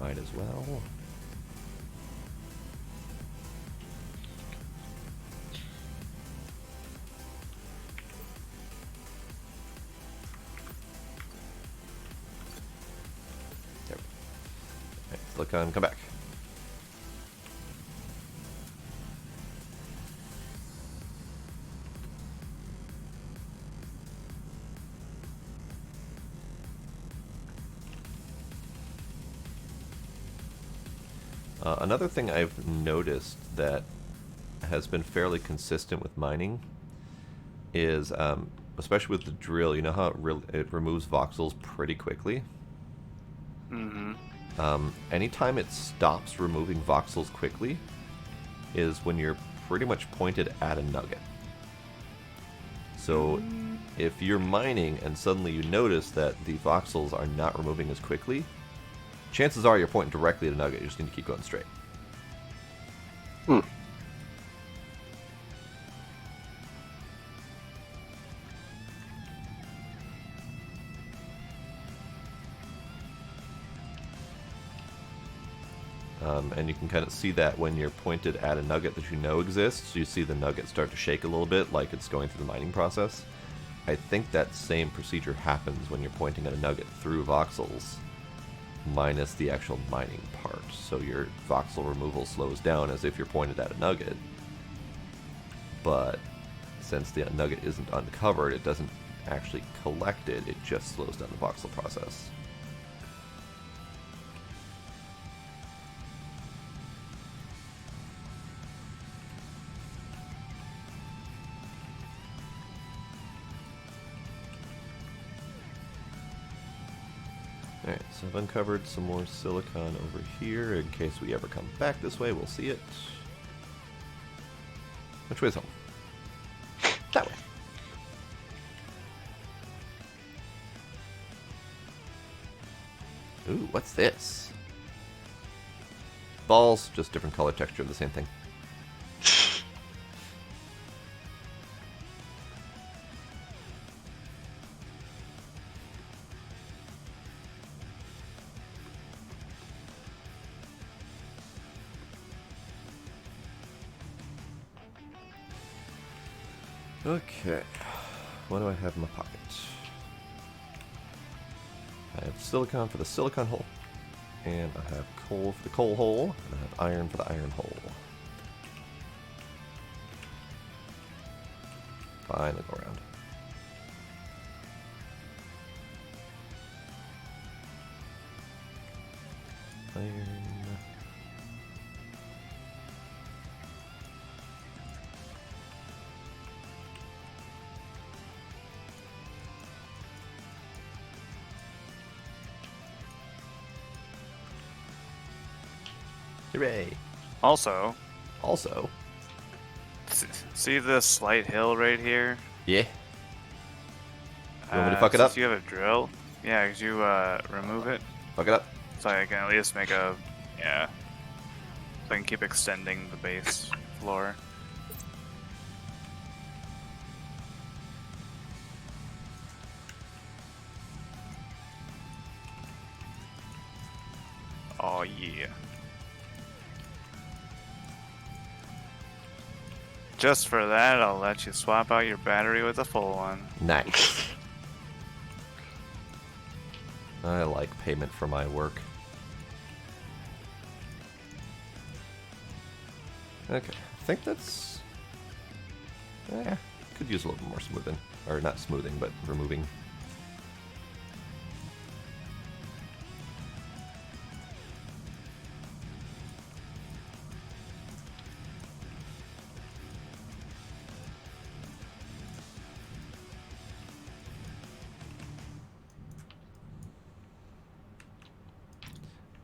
Might as well. There. Right, silicon, come back. Another thing I've noticed that has been fairly consistent with mining is, especially with the drill, you know how it removes voxels pretty quickly? Mm-hmm. Anytime it stops removing voxels quickly is when you're pretty much pointed at a nugget. So if you're mining and suddenly you notice that the voxels are not removing as quickly, chances are you're pointing directly at a nugget. You just need to keep going straight. Hmm. and you can kind of see that when you're pointed at a nugget that you know exists. You see the nugget start to shake a little bit, like it's going through the mining process. I think that same procedure happens when you're pointing at a nugget through voxels, minus the actual mining part. So your voxel removal slows down as if you're pointed at a nugget. But since the nugget isn't uncovered, it doesn't actually collect it, it just slows down the voxel process. Alright, so I've uncovered some more silicon over here. In case we ever come back this way, we'll see it. Which way's home? That way. Ooh, what's this? Balls, just different color texture of the same thing. Okay, what do I have in my pocket? I have silicon for the silicon hole, and I have coal for the coal hole, and I have iron for the iron hole. Fine, I'll go around. Iron. Hooray! Also, see this slight hill right here? Yeah. You want me to fuck it up? Since you have a drill, yeah, could you remove it Fuck it up. so I can at least make a so I can keep extending the base floor. Oh yeah. Just for that, I'll let you swap out your battery with a full one. Nice. I like payment for my work. Okay, I think that's... could use a little bit more smoothing. Or not smoothing, but removing.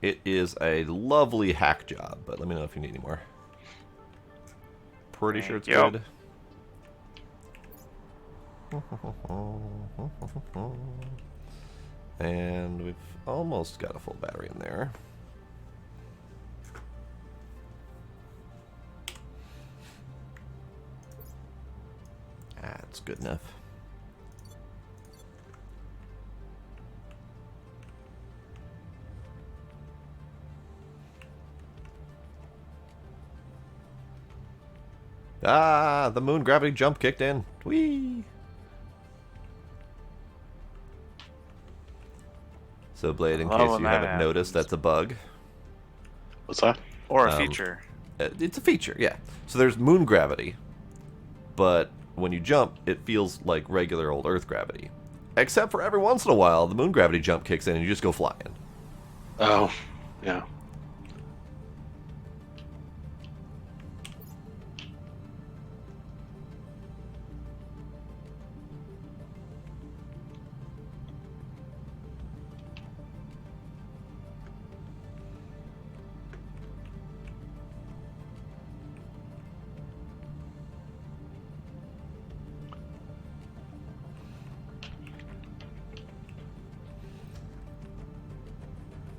It is a lovely hack job, but let me know if you need any more. Pretty sure it's Thank good. And we've almost got a full battery in there. That's good enough. Ah, the moon gravity jump kicked in. Whee! So, Blade, in Love case when you that haven't noticed, happens. that's a bug. What's that? Or a feature. It's a feature, yeah. So there's moon gravity, but when you jump, it feels like regular old Earth gravity. Except for every once in a while, the moon gravity jump kicks in and you just go flying. Oh, yeah.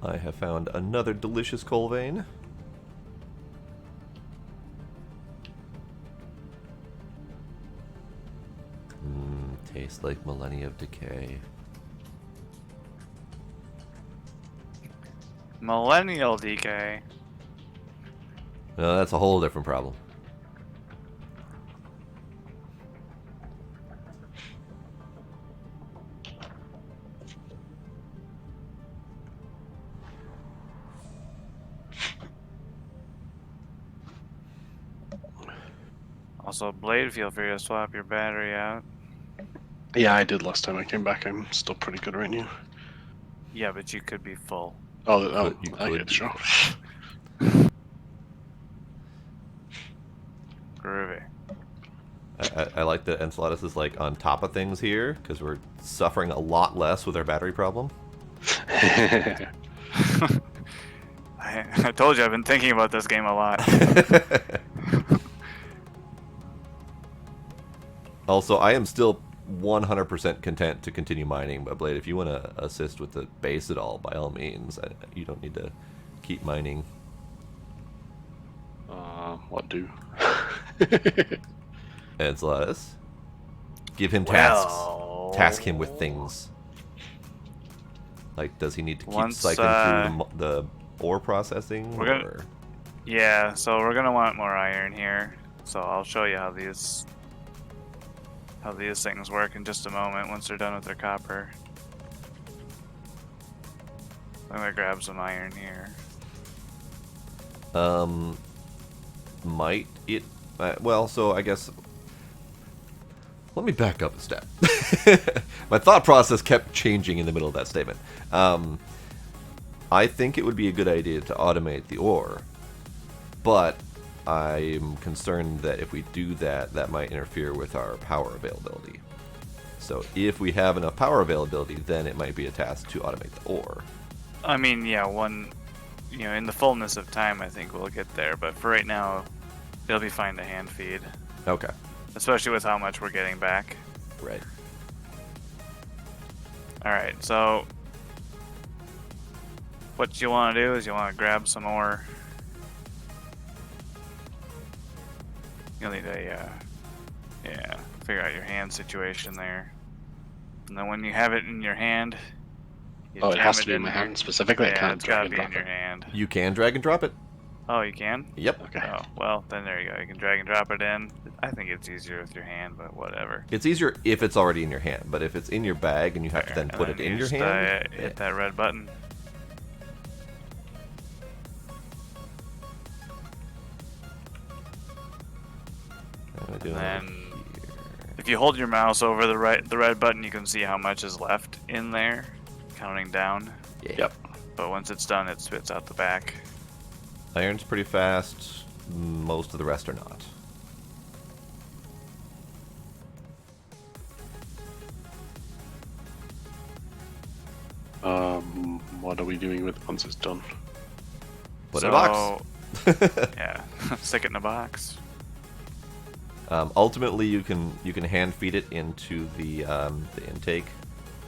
I have found another delicious coal vein. Tastes like millennia of decay. Millennial decay. No, that's a whole different problem. Also, Blade, feel free to swap your battery out. Yeah, I did last time I came back. I'm still pretty good right now. Yeah, but you could be full. You I could get be sure. Groovy. I like that Enceladus is like on top of things here because we're suffering a lot less with our battery problem. I told you I've been thinking about this game a lot. Also, I am still 100% content to continue mining, but Blade, if you want to assist with the base at all, by all means, you don't need to keep mining. What do? Enceladus, give him tasks. Well, Task him with things. Like, does he need to keep Once, siphoning through the ore processing? we're gonna- Or... Yeah, so we're gonna want more iron here. So I'll show you how these things work in just a moment once they're done with their copper. I'm gonna grab some iron here. Might it... well, so I guess... Let me back up a step. My thought process kept changing in the middle of that statement. I think it would be a good idea to automate the ore, but I'm concerned that if we do that, that might interfere with our power availability. So if we have enough power availability, then it might be a task to automate the ore. I mean, yeah, in the fullness of time, I think we'll get there. But for right now, it'll be fine to hand feed, Okay. especially with how much we're getting back. Right. All right, so what you want to do is you want to grab some more. You'll need a, figure out your hand situation there. And then when you have it in your hand, you Oh, it jam has to be in in my your- hand specifically. I Yeah, can't it's drag gotta and be in drop your it. hand. You can drag and drop it? Oh, you can? Yep. Okay. Oh, well, then there you go. You can drag and drop it in. I think it's easier with your hand, but whatever. It's easier if it's already in your hand, but if it's in your bag and you have to then And put it in you your just, hand... hit that red button. What am I doing And over then- here? If you hold your mouse over the red button, you can see how much is left in there, counting down. Yeah. Yep. But once it's done, it spits out the back. Iron's pretty fast. Most of the rest are not. What are we doing with it once it's done? Put it in a box. Yeah, stick it in a box. Ultimately, you can hand feed it into the intake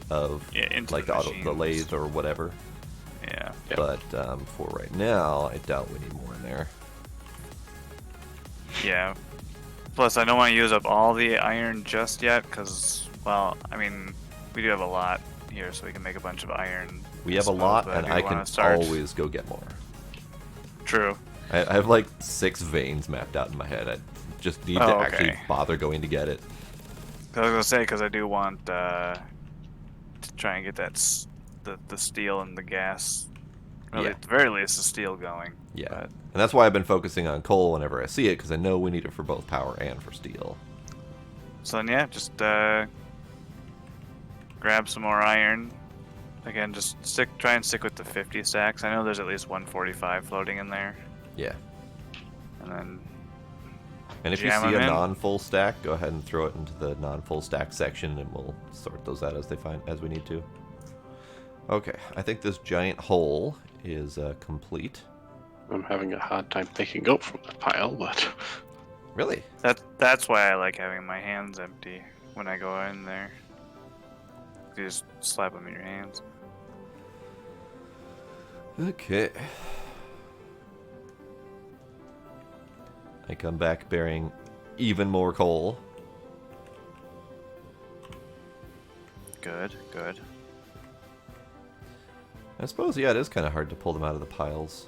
of Into like the the machines. lathe or whatever. Yeah. Yep. But for right now, I doubt we need more in there. Yeah. Plus, I don't want to use up all the iron just yet, because, well, I mean, we do have a lot here, so we can make a bunch of iron. We have a suppose, lot, but and do I wanna can start? always go get more. True. I have like 6 veins mapped out in my head. I just need to Oh, actually okay. bother going to get it. I was gonna say, because I do want to try and get that the steel and the gas. Well, Yeah. at the very least, the steel going. Yeah. But, And that's why I've been focusing on coal whenever I see it, because I know we need it for both power and for steel. so then, yeah, just grab some more iron. Again, just try and stick with the 50 stacks. I know there's at least 145 floating in there. Yeah. And then And if you Jam see 'em a in. non-full stack, go ahead and throw it into the non-full stack section, and we'll sort those out as we need to. Okay, I think this giant hole is complete. I'm having a hard time taking up from that pile, but Really? that's why I like having my hands empty when I go in there. You just slap them in your hands. Okay. I come back bearing even more coal. Good, good. I suppose, yeah, it is kind of hard to pull them out of the piles.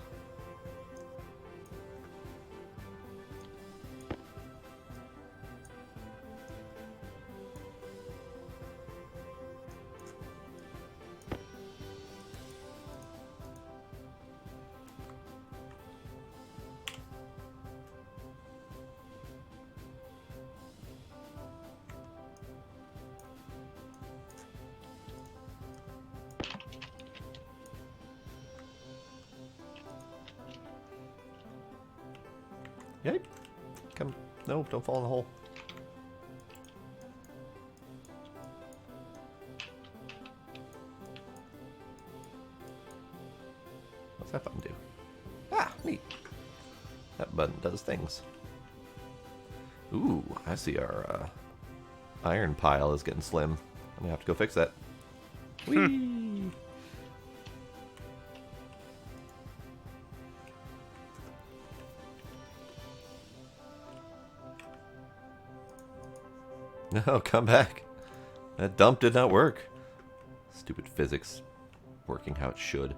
Come. No, don't fall in the hole. What's that button do? Ah, neat. That button does things. Ooh, I see our iron pile is getting slim. I'm gonna have to go fix that. Whee! No, come back. That dump did not work. Stupid physics working how it should.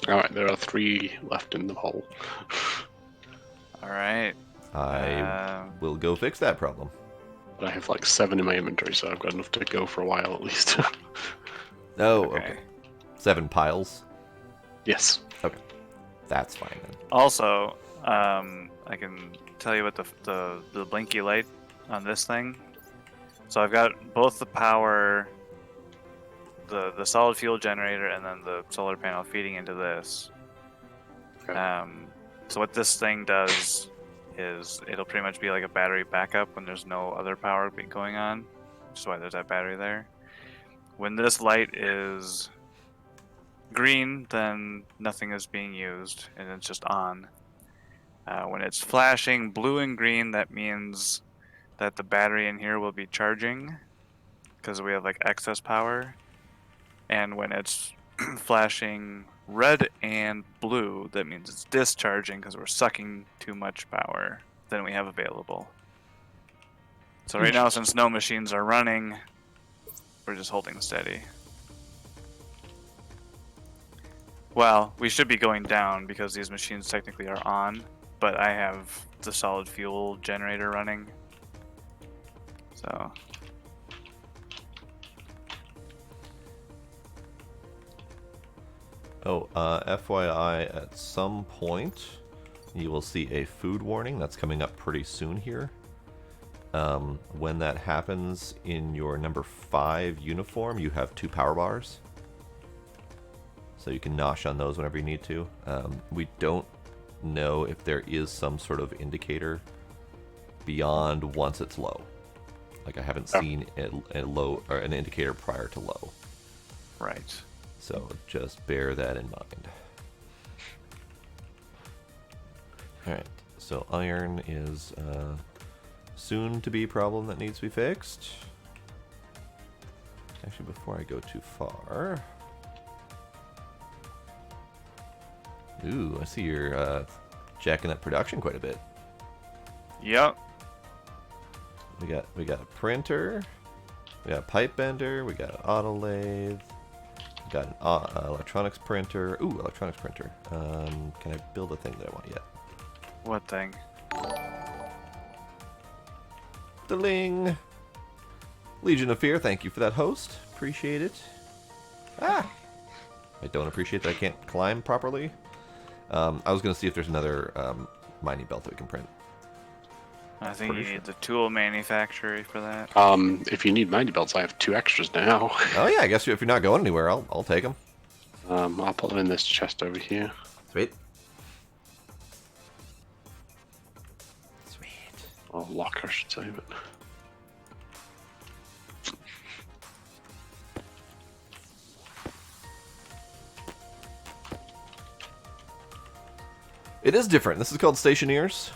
Alright, there are 3 left in the hole. All right. I will go fix that problem. But I have like 7 in my inventory, so I've got enough to go for a while at least. Oh, okay. 7 piles. Yes. Okay, that's fine then. Also, I can tell you what the blinky light on this thing. So I've got both the power, the solid fuel generator, and then the solar panel feeding into this. Okay. So what this thing does is it'll pretty much be like a battery backup when there's no other power going on, which is why there's that battery there. When this light is green, then nothing is being used and it's just on. When it's flashing blue and green, that means that the battery in here will be charging because we have like excess power. And when it's flashing red and blue, that means it's discharging because we're sucking too much power than we have available. So right now, since no machines are running, we're just holding steady. Well, we should be going down because these machines technically are on, but I have the solid fuel generator running. So Oh, FYI, at some point you will see a food warning that's coming up pretty soon here. When that happens, in your number 5 uniform, you have 2 power bars. So you can nosh on those whenever you need to. We don't know if there is some sort of indicator beyond once it's low. Like I haven't seen a low or an indicator prior to low. right. So just bear that in mind. Alright, so iron is soon to be a problem that needs to be fixed. Actually, before I go too far... Ooh, I see you're jacking up production quite a bit. Yep. We got a printer, we got a pipe bender, we got an auto lathe, we got an electronics printer. Ooh, electronics printer. Can I build a thing that I want yet? What thing? Ding! Legion of Fear, thank you for that host. Appreciate it. Ah! I don't appreciate that I can't climb properly. I was going to see if there's another mining belt that we can print. I think you Pretty need the tool manufacturer for that. If you need mighty belts, I have 2 extras now. Oh yeah, I guess if you're not going anywhere, I'll take them. I'll put them in this chest over here. Sweet. Sweet. Or lock, I should say. But... It is different. This is called Stationeers.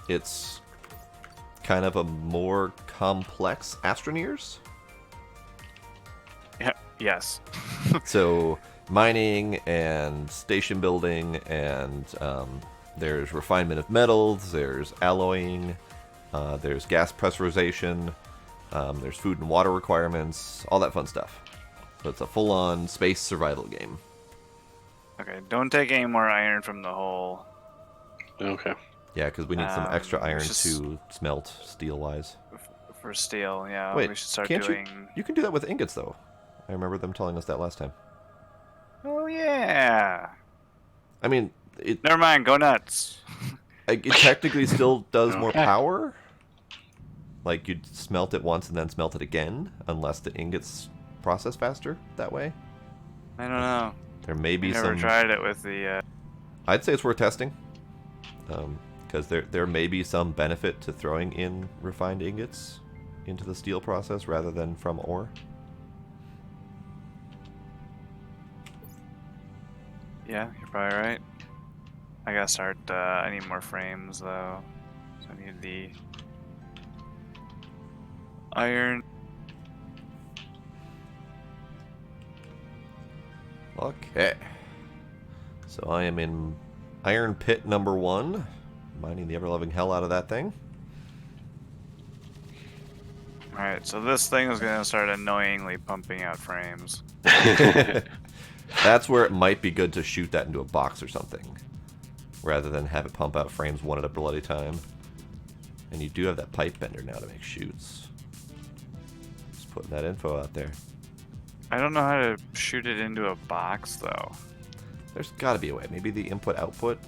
It's kind of a more complex Astroneers. Yeah. Yes. So mining and station building, and there's refinement of metals, there's alloying, there's gas pressurization, there's food and water requirements, all that fun stuff. So it's a full-on space survival game. Okay. Don't take any more iron from the hole. Okay. Yeah, because we need some extra iron just- to smelt steel-wise. For steel, yeah. Wait, we should start can't doing. you can do that with ingots, though. I remember them telling us that last time. Oh yeah. I mean, it Never mind. Go nuts. it technically still does more Okay. power. Like, you'd smelt it once and then smelt it again, unless the ingots process faster that way. I don't know. There may We be never some... tried it with the. I'd say it's worth testing. because there may be some benefit to throwing in refined ingots into the steel process rather than from ore. Yeah, you're probably right. I gotta start. I need more frames though. So I need the iron. Okay. So I am in iron pit number 1, mining the ever-loving hell out of that thing. Alright, so this thing is gonna start annoyingly pumping out frames. That's where it might be good to shoot that into a box or something, rather than have it pump out frames one at a bloody time. And you do have that pipe bender now to make chutes. Just putting that info out there. I don't know how to shoot it into a box though. There's got to be a way. Maybe the input-output?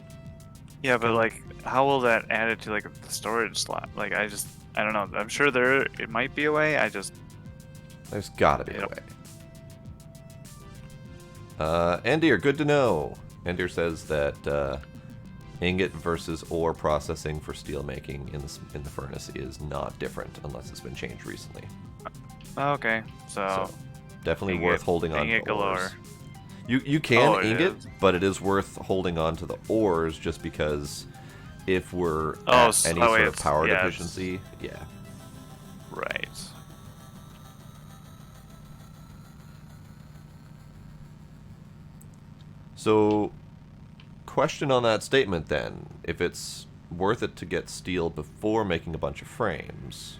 Yeah, but like, how will that add it to like the storage slot? Like, I don't know. I'm sure it might be a way. There's got to be a way. Endir, good to know. Endir says that ingot versus ore processing for steel making in the furnace is not different unless it's been changed recently. Okay, so definitely ingot, worth holding on ingot to ores. galore. You can ingot, is. but it is worth holding on to the ores just because if we're at any sort of power deficiency, yeah. Right. So, question on that statement then. If it's worth it to get steel before making a bunch of frames,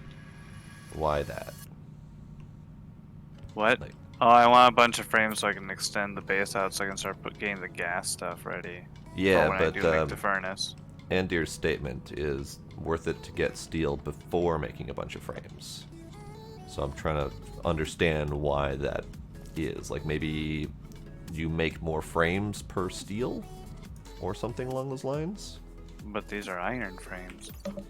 why that? What? Oh, I want a bunch of frames so I can extend the base out so I can start getting the gas stuff ready. Yeah, when I do make the furnace. Andir's statement is worth it to get steel before making a bunch of frames. So I'm trying to understand why that is. Like maybe you make more frames per steel or something along those lines? But these are iron frames. Right.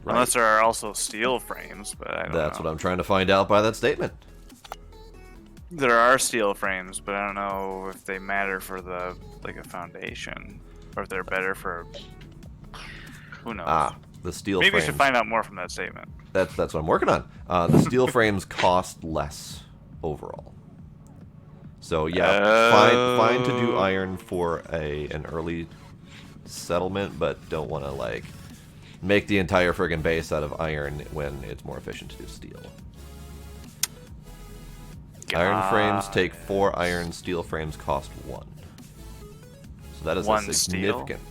Unless there are also steel frames, but I don't know. That's what I'm trying to find out by that statement. There are steel frames, but I don't know if they matter for a foundation, or if they're better for. Who knows? The steel Maybe frames. we should find out more from that statement. That's what I'm working on. The steel frames cost less overall. So yeah, fine to do iron for an early settlement, but don't want to make the entire friggin' base out of iron when it's more efficient to do steel. Iron frames take 4 iron, steel frames cost 1. So that is a significant.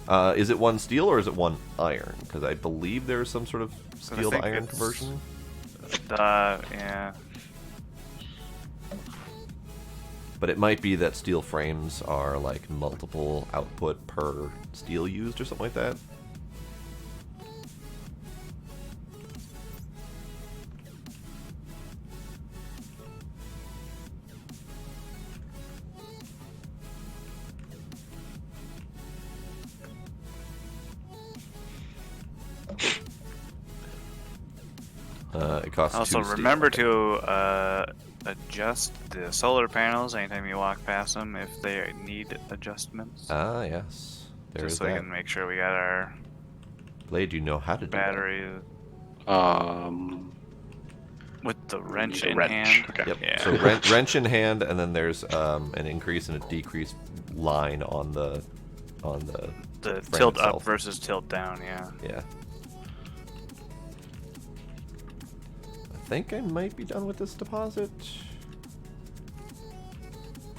Is it 1 steel or is it 1 iron? Because I believe there is some sort of steel to iron conversion. Yeah. But it might be that steel frames are like multiple output per steel used or something like that. It costs Also, 2 steel, remember to adjust the solar panels anytime you walk past them if they need adjustments. Ah, yes. There Just is so we that. can make sure we got our Blade, you know how to do battery with the wrench in hand. Okay. Yep. Yeah. So wrench in hand, and then there's an increase and a decrease line on the The frame tilt itself. up versus tilt down. Yeah. Yeah. I think I might be done with this deposit.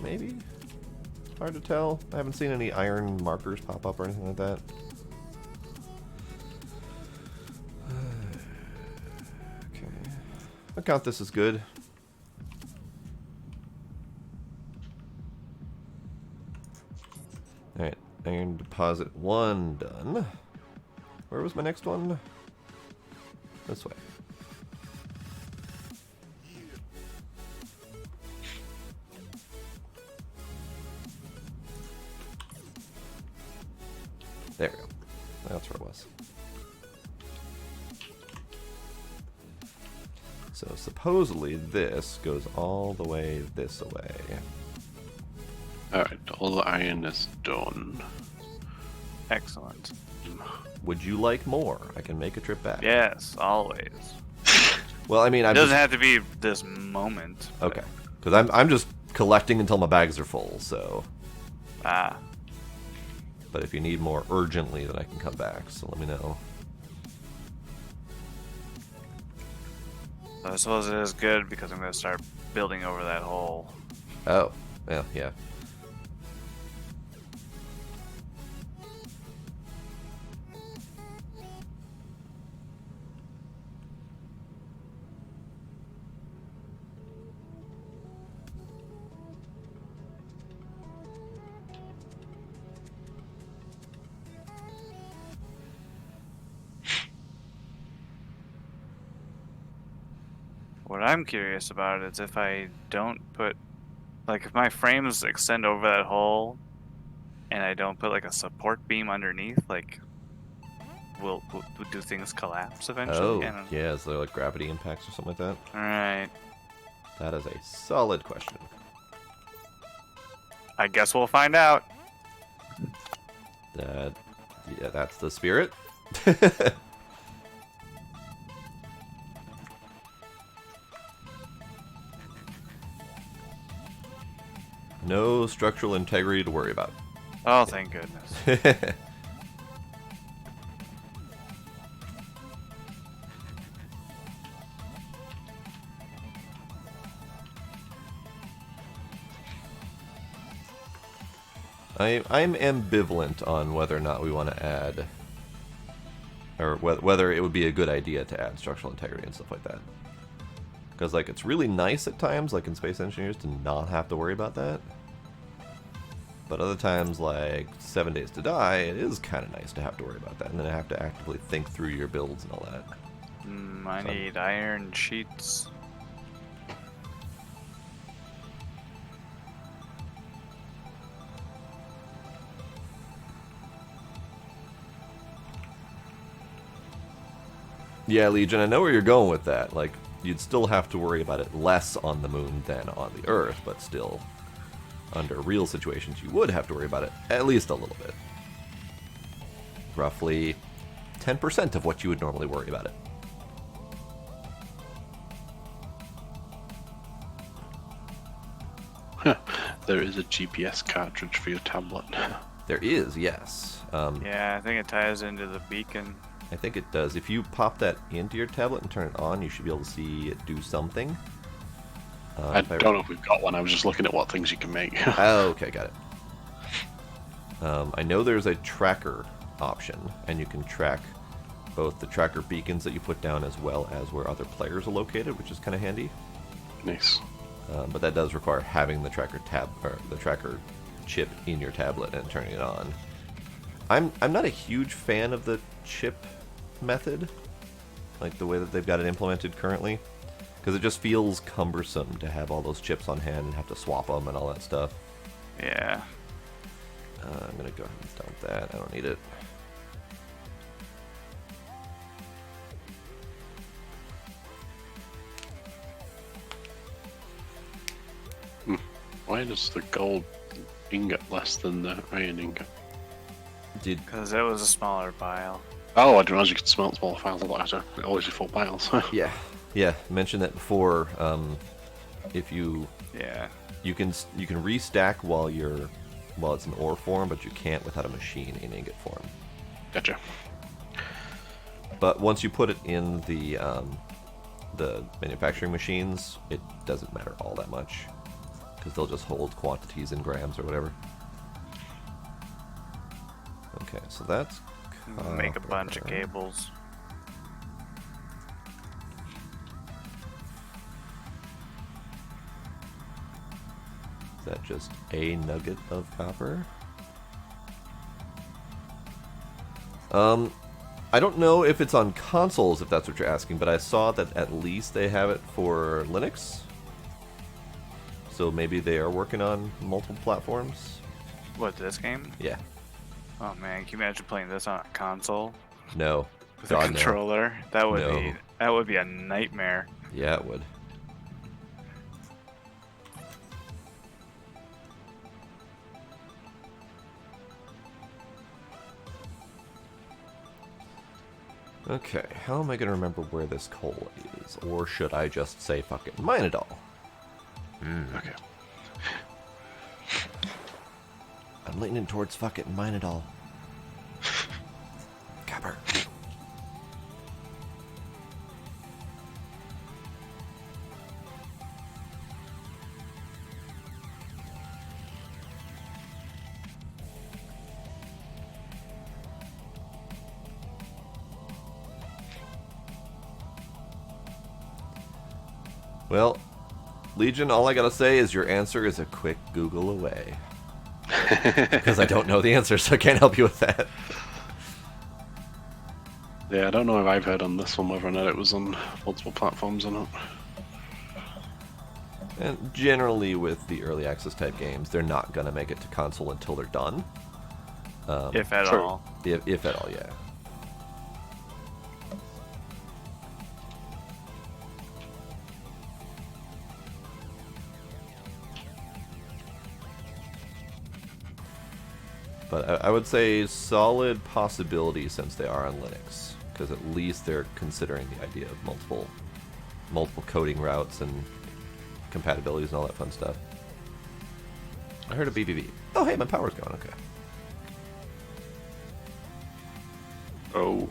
Maybe? Hard to tell. I haven't seen any iron markers pop up or anything like that. Okay. I'll count this as good. Alright, iron deposit 1 done. Where was my next one? This way. There we go. That's where it was. So supposedly this goes all the way this way. Alright, all the iron is done. Excellent. Would you like more? I can make a trip back. Yes, always. Well, I mean, It I'm doesn't just have to be this moment. but- okay because I'm just collecting until my bags are full. So, Ah, but if you need more urgently, then I can come back. So let me know. I suppose it is good because I'm gonna start building over that hole. Oh, yeah, yeah. What I'm curious about is if I don't put, like, if my frames extend over that hole, and I don't put like a support beam underneath, like, will do things collapse eventually? Oh, I don't. yeah. Is there like gravity impacts or something like that? All right. That is a solid question. I guess we'll find out. That, yeah, that's the spirit. No structural integrity to worry about. Oh, thank goodness. I'm ambivalent on whether or not we want to add, or whether it would be a good idea to add structural integrity and stuff like that. Because like it's really nice at times, like in Space Engineers, to not have to worry about that. But other times, like 7 Days to Die, it is kind of nice to have to worry about that, and then I have to actively think through your builds and all that. I need iron sheets. Yeah, Legion, I know where you're going with that. Like, you'd still have to worry about it less on the moon than on the Earth, but still, under real situations, you would have to worry about it at least a little bit. Roughly 10% of what you would normally worry about it. There is a GPS cartridge for your tablet. There is, yes. Yeah, I think it ties into the beacon. I think it does. If you pop that into your tablet and turn it on, you should be able to see it do something. I don't know if we've got one. I was just looking at what things you can make. Oh, okay, got it. I know there's a tracker option, and you can track both the tracker beacons that you put down as well as where other players are located, which is kind of handy. Nice. But that does require having the tracker or the tracker chip in your tablet and turning it on. I'm not a huge fan of the chip method, like the way that they've got it implemented currently, because it just feels cumbersome to have all those chips on hand and have to swap them and all that stuff. Yeah. I'm gonna go ahead and dump that. I don't need it. Why does the gold ingot less than the iron ingot? Did Because it was a smaller pile. Oh, I didn't realize you could smelt smaller files. I thought I had to always be full piles. yeah, mentioned that before. If you Yeah. you can restack while it's in ore form, but you can't without a machine in ingot form. Gotcha. But once you put it in the manufacturing machines, it doesn't matter all that much, because they'll just hold quantities in grams or whatever. Okay, so that's Make a bunch of copper. cables. Is that just a nugget of copper? I don't know if it's on consoles, if that's what you're asking, but I saw that at least they have it for Linux. So maybe they are working on multiple platforms. What, this game? Yeah. Oh man, can you imagine playing this on a console No. with God, a no. controller? That No. would be a nightmare. Yeah, it would. Okay, how am I gonna remember where this coal is? Or should I just say fuck it, mine it all? Okay. I'm leaning towards fuck it and mine it all. Copper. Well, Legion, all I gotta say is your answer is a quick Google away. Because I don't know the answer, so I can't help you with that. Yeah, I don't know if I've heard on this one whether or not it was on multiple platforms or not. And generally with the early access type games, they're not gonna make it to console until they're done. If at True. all. If at all, yeah. But I would say solid possibility since they are on Linux, because at least they're considering the idea of multiple coding routes and compatibilities and all that fun stuff. I heard a BBB. Oh, hey, my power's gone. Okay. Oh.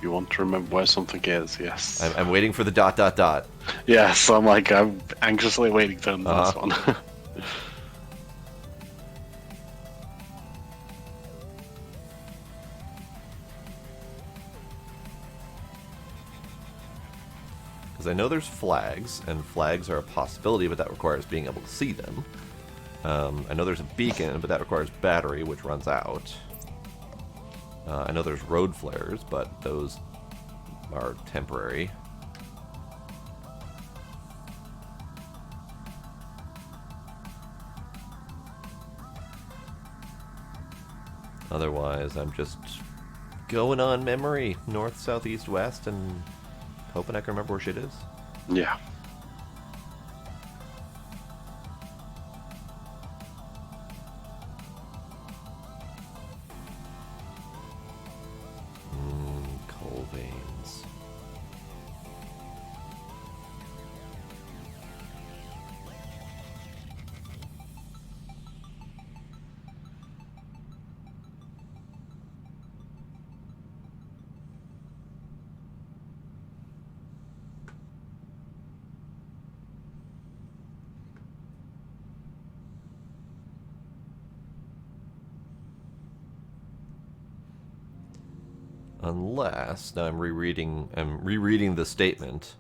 You want to remember where something is, yes. I'm waiting for the dot dot dot. Yes, I'm anxiously waiting for this one. Because I know there's flags, and flags are a possibility, but that requires being able to see them. I know there's a beacon, but that requires battery, which runs out. I know there's road flares, but those are temporary. Otherwise, I'm just going on memory, north, south, east, west, and hoping I can remember where shit is. Yeah. Coal veins. Unless now I'm rereading the statement,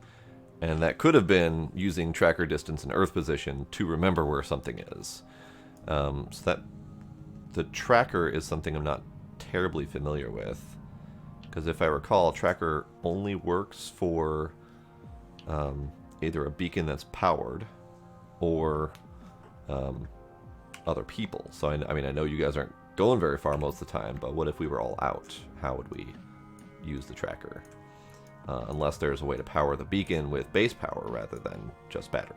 and that could have been using tracker distance and earth position to remember where something is. So that the tracker is something I'm not terribly familiar with, because if I recall, tracker only works for either a beacon that's powered or other people. So I mean, I know you guys aren't going very far most of the time, but what if we were all out? How would we use the tracker? Unless there's a way to power the beacon with base power rather than just battery.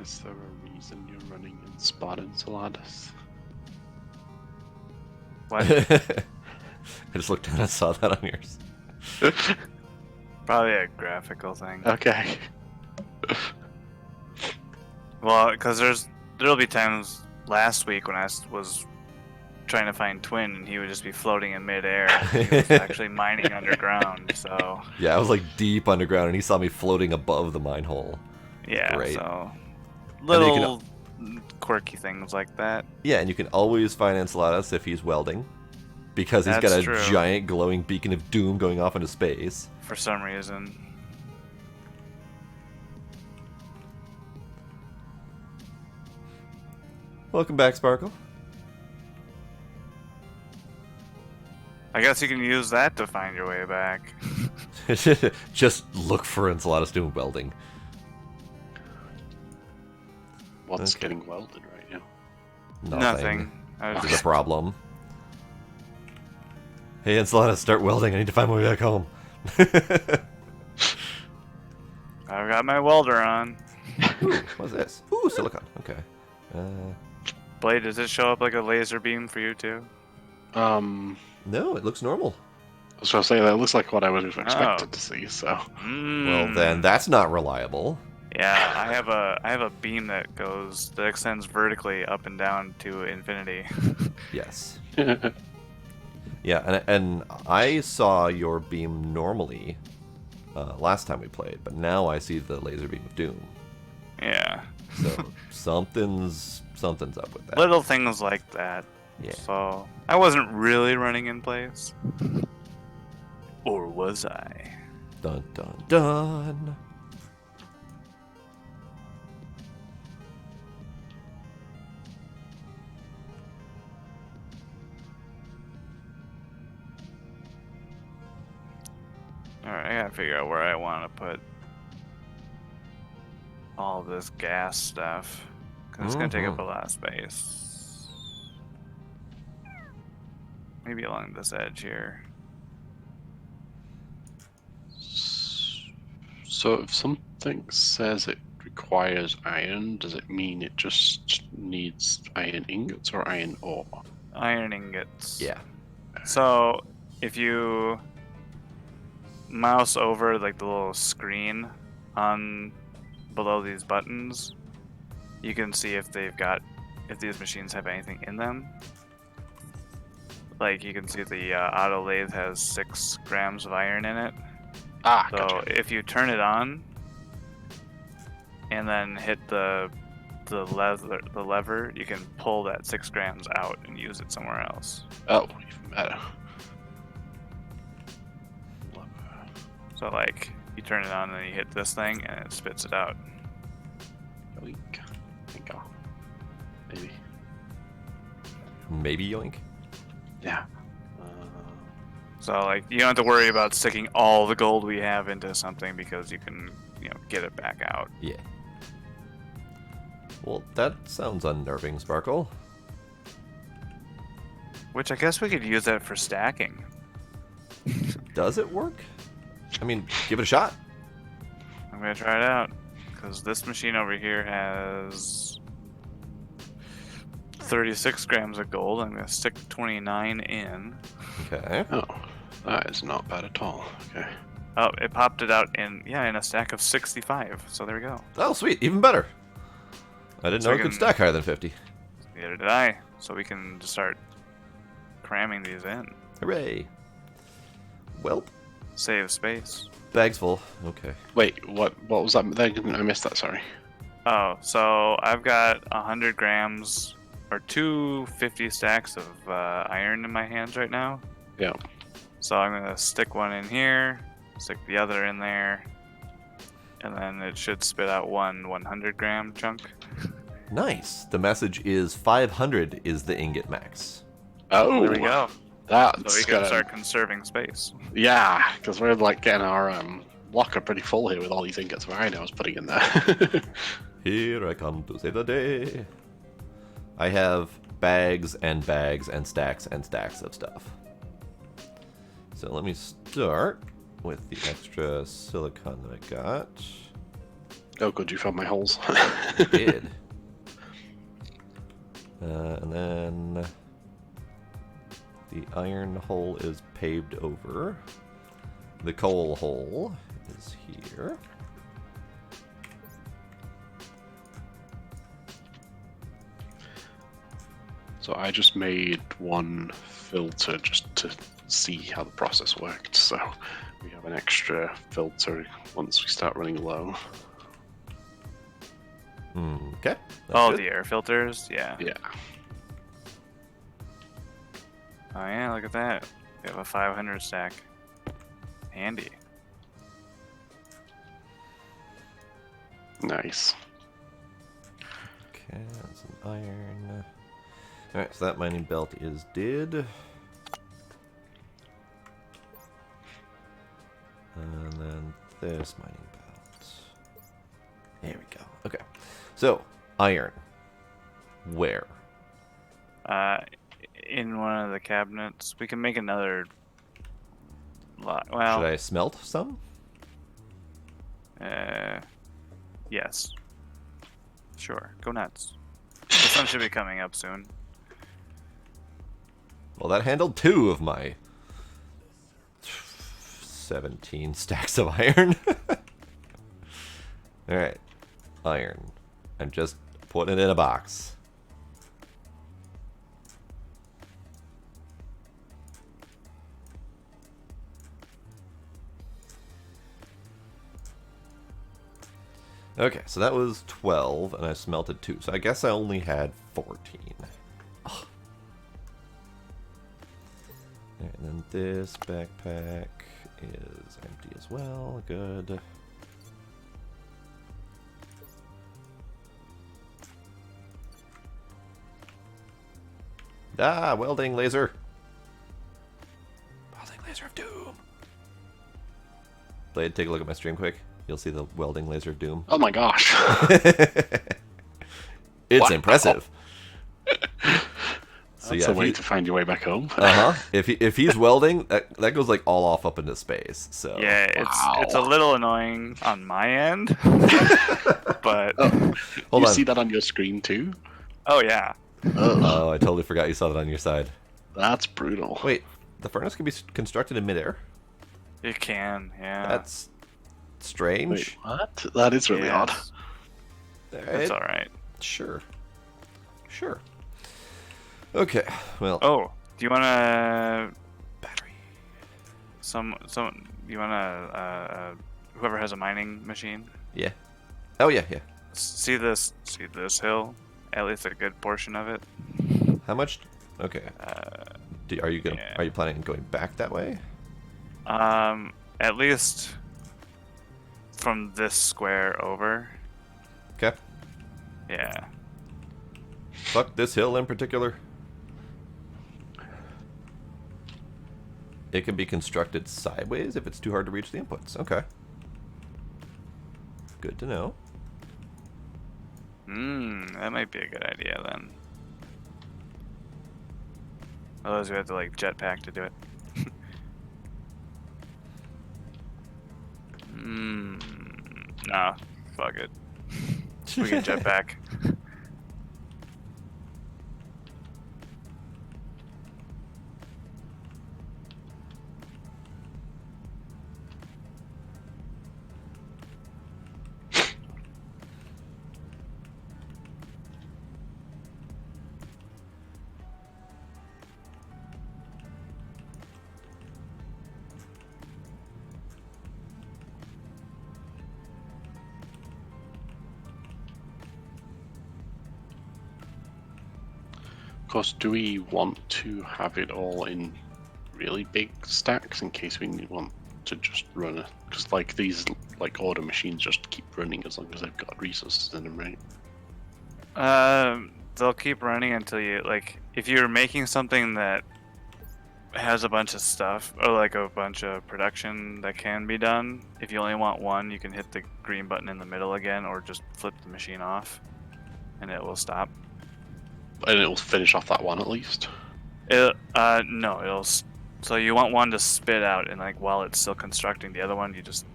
Is there a reason you're running in Spot Enceladus? What? I just looked down and saw that on yours. Probably a graphical thing. Okay. Well, because there'll be times last week when I was trying to find Twin and he would just be floating in midair. He was actually mining underground, so Yeah, I was like deep underground, and he saw me floating above the mine hole. yeah. Great. So then you can- little quirky things like that. Yeah, and you can always find Enceladus if he's welding, because he's got That's a true. giant glowing beacon of doom going off into space. For some reason. Welcome back, Sparkle. I guess you can use that to find your way back. Just look for Enceladus doing welding. What's Okay. getting welded right now? Nothing. I was This is just, a problem. Hey, Enceladus, start welding. I need to find my way back home. I've got my welder on. Ooh, what's this? Ooh, silicon. Okay. Blade, does it show up like a laser beam for you too? No, it looks normal. I was going to say that looks like what I would have Oh. expected to see. So Well, then that's not reliable. Yeah, I have a beam that extends vertically up and down to infinity. Yes. Yeah, and I saw your beam normally last time we played, but now I see the laser beam of doom. Yeah. So something's up with that. Little things like that. Yeah. So I wasn't really running in place. Or was I? Dun dun dun. Alright, I gotta figure out where I want to put all this gas stuff. Because it's gonna take up a lot of space. Maybe along this edge here. So if something says it requires iron, does it mean it just needs iron ingots or iron ore? Iron ingots. Yeah. So if you mouse over like the little screen on below these buttons, you can see if these machines have anything in them. Like you can see the auto lathe has 6 grams of iron in it. Ah, So gotcha. if you turn it on and then hit the lever, you can pull that 6 grams out and use it somewhere else. Oh, even better. So like you turn it on and then you hit this thing and it spits it out. Yoink. Thank God. Maybe. Maybe yoink. Yeah. So like you don't have to worry about sticking all the gold we have into something because you can, get it back out. Yeah. Well, that sounds unnerving, Sparkle. Which I guess we could use that for stacking. Does it work? I mean, give it a shot. I'm gonna try it out because this machine over here has 36 grams of gold. I'm gonna stick 29 in. Okay. Oh, that is not bad at all. Okay. Oh, it popped it out in a stack of 65. So there we go. Oh, sweet. Even better. I didn't So know we it could can- stack higher than 50. Neither did I. So we can just start cramming these in. Hooray. Welp. Save space. Bags full. Okay. Wait, what was that? I missed that, sorry. Oh, so I've got 100 grams or 250 stacks of iron in my hands right now. Yeah. So I'm gonna stick one in here, stick the other in there, and then it should spit out one 100 gram chunk. Nice. The message is 500 is the ingot max. Oh, There we go. That's So we can gonna, start conserving space. yeah, because we're like getting our locker pretty full here with all these ingots of iron I was putting in there. Here I come to save the day. I have bags and bags and stacks of stuff. So let me start with the extra silicon that I got. Oh, good, you found my holes. I did. And then the iron hole is paved over. The coal hole is here. So I just made one filter just to see how the process worked. So we have an extra filter once we start running low. Okay. Oh, good. the air filters? Yeah. Yeah. Oh yeah, look at that. We have a 500 stack. Handy. Nice. Okay, that's an iron. Alright, so that mining belt is did. And then this mining belt. There we go. Okay. So, iron. Where? In one of the cabinets. We can make another lot. Well, Should I smelt some? Yes. Sure. Go nuts. The sun should be coming up soon. Well, that handled 2 of my 17 stacks of iron. Alright. Iron. I'm just putting it in a box. Okay, so that was 12, and I smelted 2. So I guess I only had 14. Ugh. And then this backpack is empty as well. Good. Ah, welding laser. Welding laser of doom. Blade, take a look at my stream quick. You'll see the welding laser of doom. Oh my gosh. It's Wow. impressive. So That's yeah, a way to find your way back home. If he's welding, that goes like all off up into space. So Yeah, it's a little annoying on my end, but hold you on. see that on your screen too? oh yeah, Oh, I totally forgot you saw that on your side. That's brutal. Wait, the furnace can be constructed in midair? you can. Yeah, That's strange. Wait, what? That is really odd. Yes. It- That's all right. Sure. Sure. Okay. Well, Oh, do you wanna battery. you wanna whoever has a mining machine? Yeah. Oh yeah, yeah. See this hill? At least a good portion of it. How much? Okay. Are you yeah. Are you planning on going back that way? At least from this square over. Okay. Yeah. Fuck this hill in particular. It can be constructed sideways if it's too hard to reach the inputs. Okay. Good to know. That might be a good idea then. Otherwise we have to like jetpack to do it. Nah, fuck it. We can jetpack. Of course, do we want to have it all in really big stacks in case we want to just run it? Because like these like order machines just keep running as long as they've got resources in them, right? They'll keep running until you like. If you're making something that has a bunch of stuff or like a bunch of production that can be done, if you only want one, you can hit the green button in the middle again, or just flip the machine off, and it will stop. And it'll finish off that one at least. No, so you want one to spit out, and like while it's still constructing the other one, you just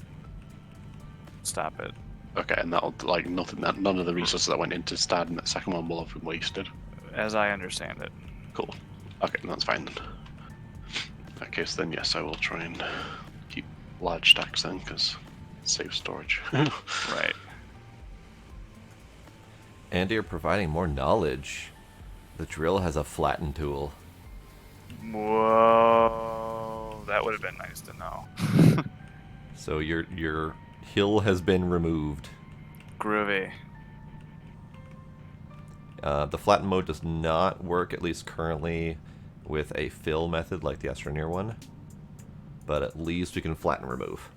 stop it. Okay, and that'll like none of the resources that went into starting that second one will have been wasted. As I understand it. Cool. Okay, that's fine then. In that case, then yes, I will try and keep large stacks then, because save storage. Right. And you're providing more knowledge. The drill has a flatten tool. Whoa, that would have been nice to know. So your hill has been removed. Groovy. The flatten mode does not work, at least currently, with a fill method like the Astroneer one. But at least we can flatten remove.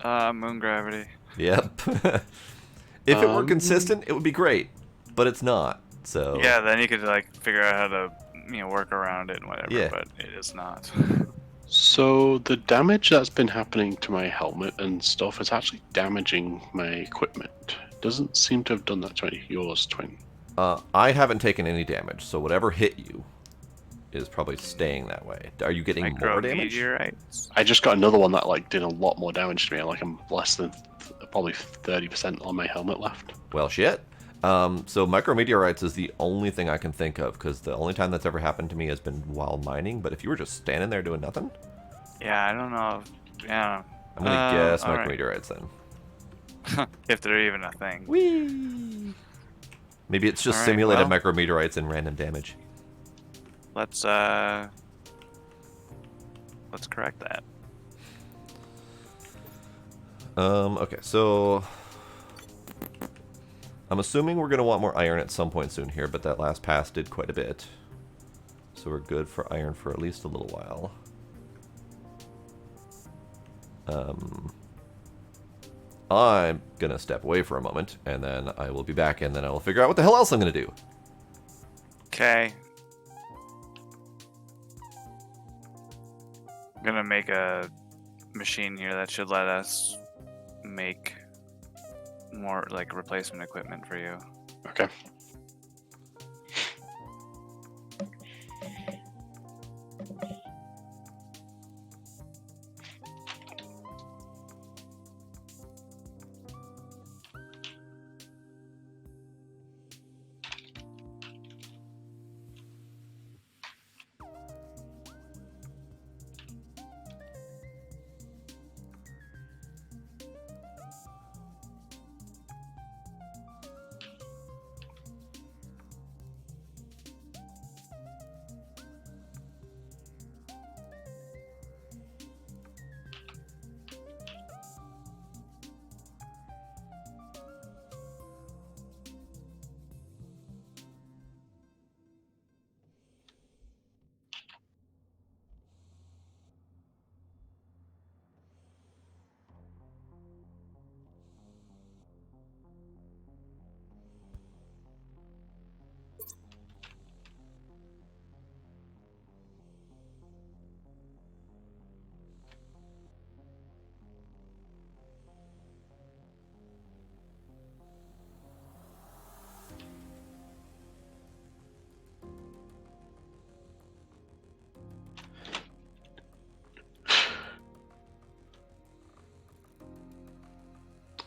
Moon gravity. Yep. If it were consistent, it would be great. But it's not. So Yeah, then you could like figure out how to work around it and whatever. Yeah. But it is not. So the damage that's been happening to my helmet and stuff is actually damaging my equipment. Doesn't seem to have done that to yours, Twin. I haven't taken any damage, so whatever hit you is probably staying that way. Are you getting more damage? Micrometeorites. I just got another one that like did a lot more damage to me. Like I'm less than probably 30% on my helmet left. Well, shit. So micrometeorites is the only thing I can think of, because the only time that's ever happened to me has been while mining. But if you were just standing there doing nothing, Yeah, I don't know. Yeah. I'm gonna guess all right. micrometeorites then. If they're even a thing. Whee! Maybe it's just All right, simulated well. micrometeorites and random damage. Let's correct that. Okay, so I'm assuming we're gonna want more iron at some point soon here, but that last pass did quite a bit. So we're good for iron for at least a little while. I'm gonna step away for a moment, and then I will be back, and then I will figure out what the hell else I'm gonna do. Okay. I'm gonna make a machine here that should let us make more like replacement equipment for you. Okay.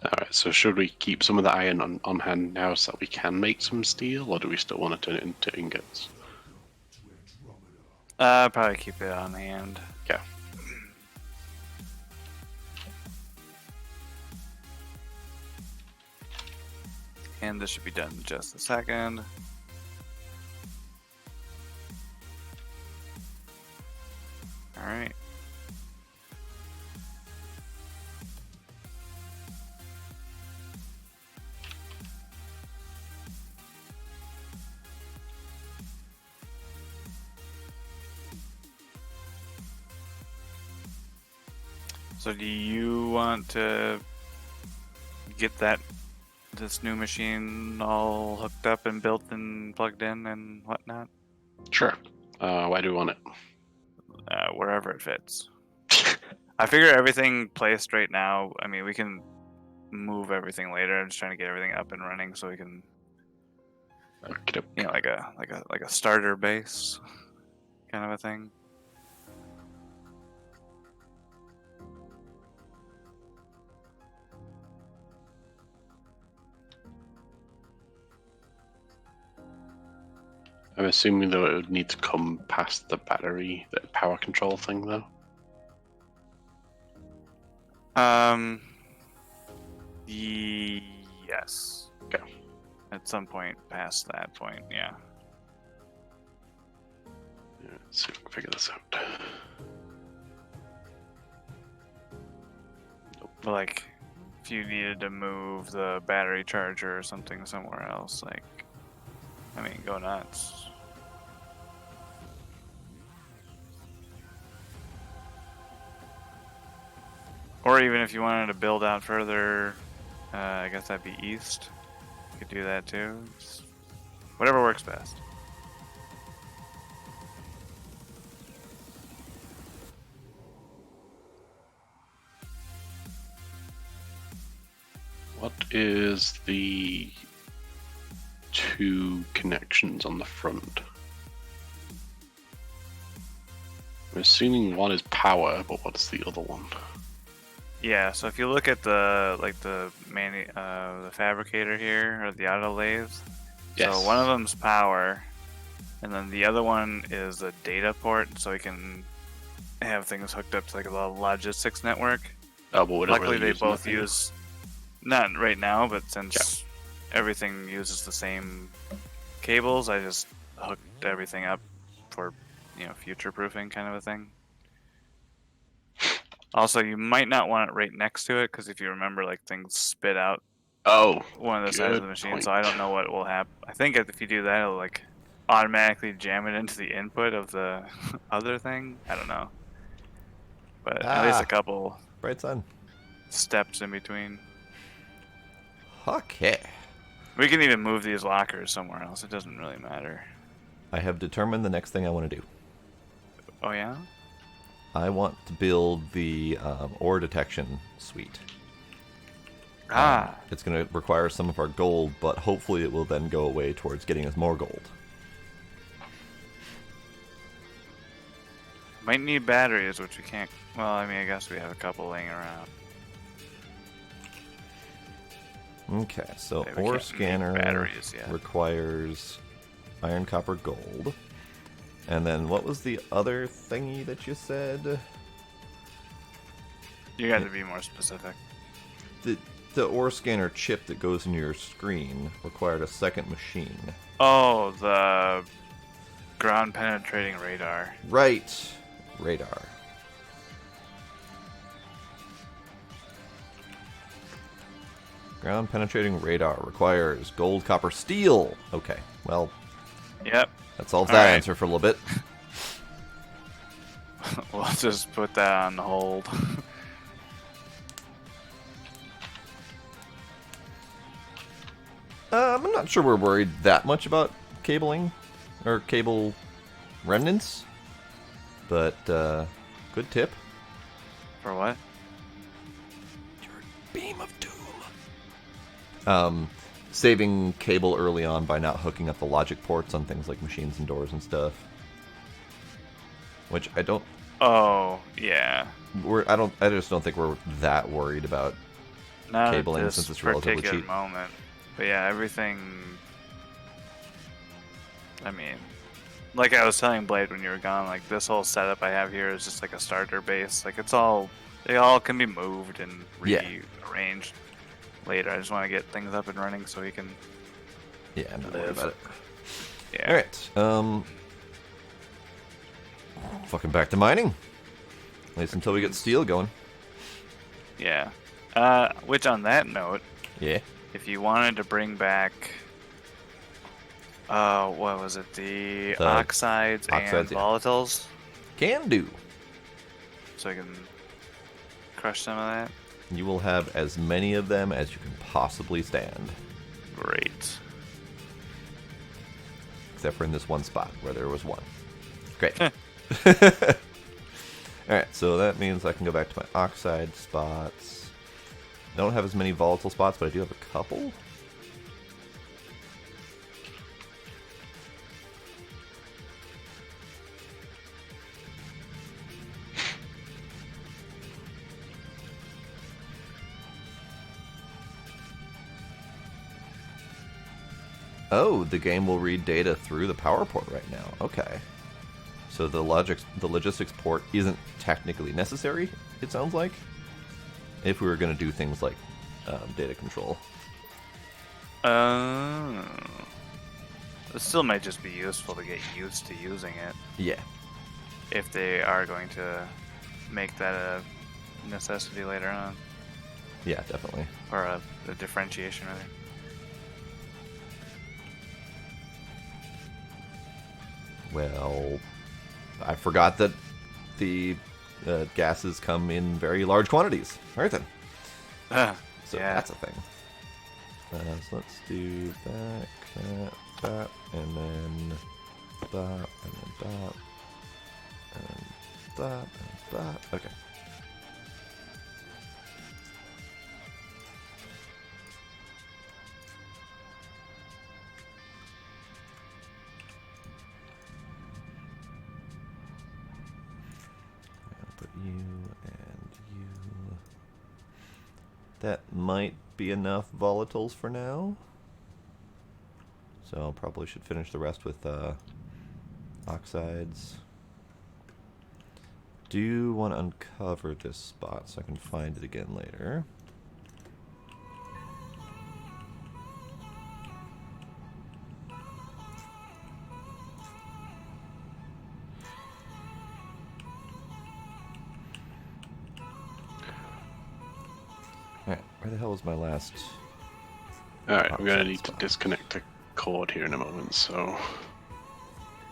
Alright, so should we keep some of the iron on hand now so that we can make some steel, or do we still want to turn it into ingots? Probably keep it on hand. Yeah. And this should be done in just a second. Alright. So do you want to get this new machine all hooked up and built and plugged in and whatnot? Sure. Why do we want it? Wherever it fits. I figure everything placed right now. I mean, we can move everything later. I'm just trying to get everything up and running so we can, Okay. you know, like a starter base kind of a thing. I'm assuming though it would need to come past the battery, the power control thing though. Yes. Okay. At some point past that point, yeah. Yeah, let's see if we can figure this out. But like, if you needed to move the battery charger or something somewhere else, like, I mean, go nuts. Or even if you wanted to build out further, I guess that'd be east. You could do that too. Just whatever works best. What is the 2 connections on the front? I'm assuming one is power, but what's the other one? Yeah, so if you look at the the fabricator here or the auto lathes, Yes. so one of them's power, and then the other one is a data port, so we can have things hooked up to like a logistics network. Oh, but we're not Luckily, really they using both that, yeah. use not right now, but since everything uses the same cables, I just hooked everything up for future proofing kind of a thing. Also, you might not want it right next to it because if you remember, like things spit out Oh, one of the sides of good the machine. point. So I don't know what will happen. I think if you do that, it'll like automatically jam it into the input of the other thing. I don't know, but at least a Ah, couple bright sun. steps in between. Okay. We can even move these lockers somewhere else. It doesn't really matter. I have determined the next thing I want to do. Oh yeah. I want to build the ore detection suite. Ah, It's going to require some of our gold, but hopefully it will then go away towards getting us more gold. might need batteries, which we can't. Well, I mean, I guess we have a couple laying around. Okay, so Okay, we ore can't make scanner batteries yet. requires iron, copper, gold. And then what was the other thingy that you said? You got to be more specific. The ore scanner chip that goes in your screen required a second machine. Oh, the ground penetrating radar. Right. Radar. Ground penetrating radar requires gold, copper, steel. Okay, well, Yep. that solves All that right. answer for a little bit. We'll just put that on hold. I'm not sure we're worried that much about cabling or cable remnants, but good tip. For what? Your beam of doom. Saving cable early on by not hooking up the logic ports on things like machines and doors and stuff. Which I don't. Oh, yeah. I just don't think we're that worried about Not cabling at this since it's relatively particular cheap. moment. But yeah, everything. I mean, like I was telling Blade when you were gone, like this whole setup I have here is just like a starter base. Like they all can be moved and Yeah. rearranged later. I just want to get things up and running so we can. Yeah, I'm not worried Live. about it. Yeah. All right. Fucking back to mining. At least until we get steel going. Yeah. Which on that note, Yeah. if you wanted to bring back, what was it? The oxides and oxides, yeah. volatiles, Can do. so I can crush some of that. You will have as many of them as you can possibly stand. Great. Except for in this one spot where there was one. Great. Alright, so that means I can go back to my oxide spots. I don't have as many volatile spots, but I do have a couple. Oh, the game will read data through the power port right now. Okay. So the logistics port isn't technically necessary, it sounds like, if we were going to do things like data control. It still might just be useful to get used to using it Yeah. if they are going to make that a necessity later on, Yeah, definitely. or a differentiation rather. Well, I forgot that the gases come in very large quantities. All right, then. So Yeah. that's a thing. So let's do that, and then that, and then that, and that, and that. Okay. That might be enough volatiles for now. So probably should finish the rest with oxides. Do want to uncover this spot so I can find it again later. Alright, where the hell was my last... Alright, I'm gonna oxide need to spot? disconnect the cord here in a moment, so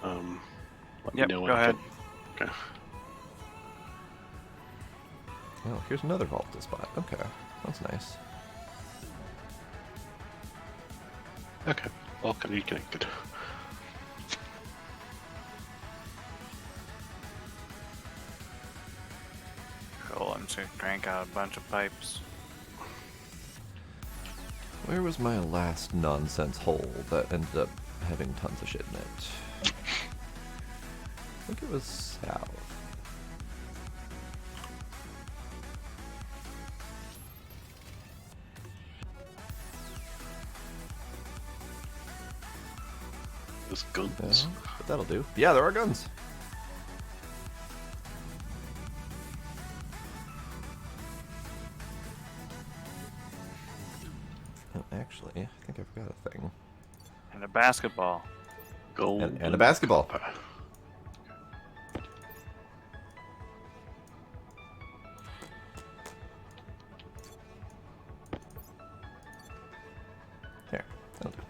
let me Yep, know when go I ahead. can. Okay. Oh, here's another volatile spot. Okay, that's nice. Okay, all reconnected. Cool, I'm just gonna crank out a bunch of pipes. Where was my last nonsense hole that ended up having tons of shit in it? I think it was south. There's guns. But that'll do. Yeah, there are guns. Oh, actually, I think I forgot a thing. And a basketball. Gold And a basketball. copper. There, that'll do. Okay.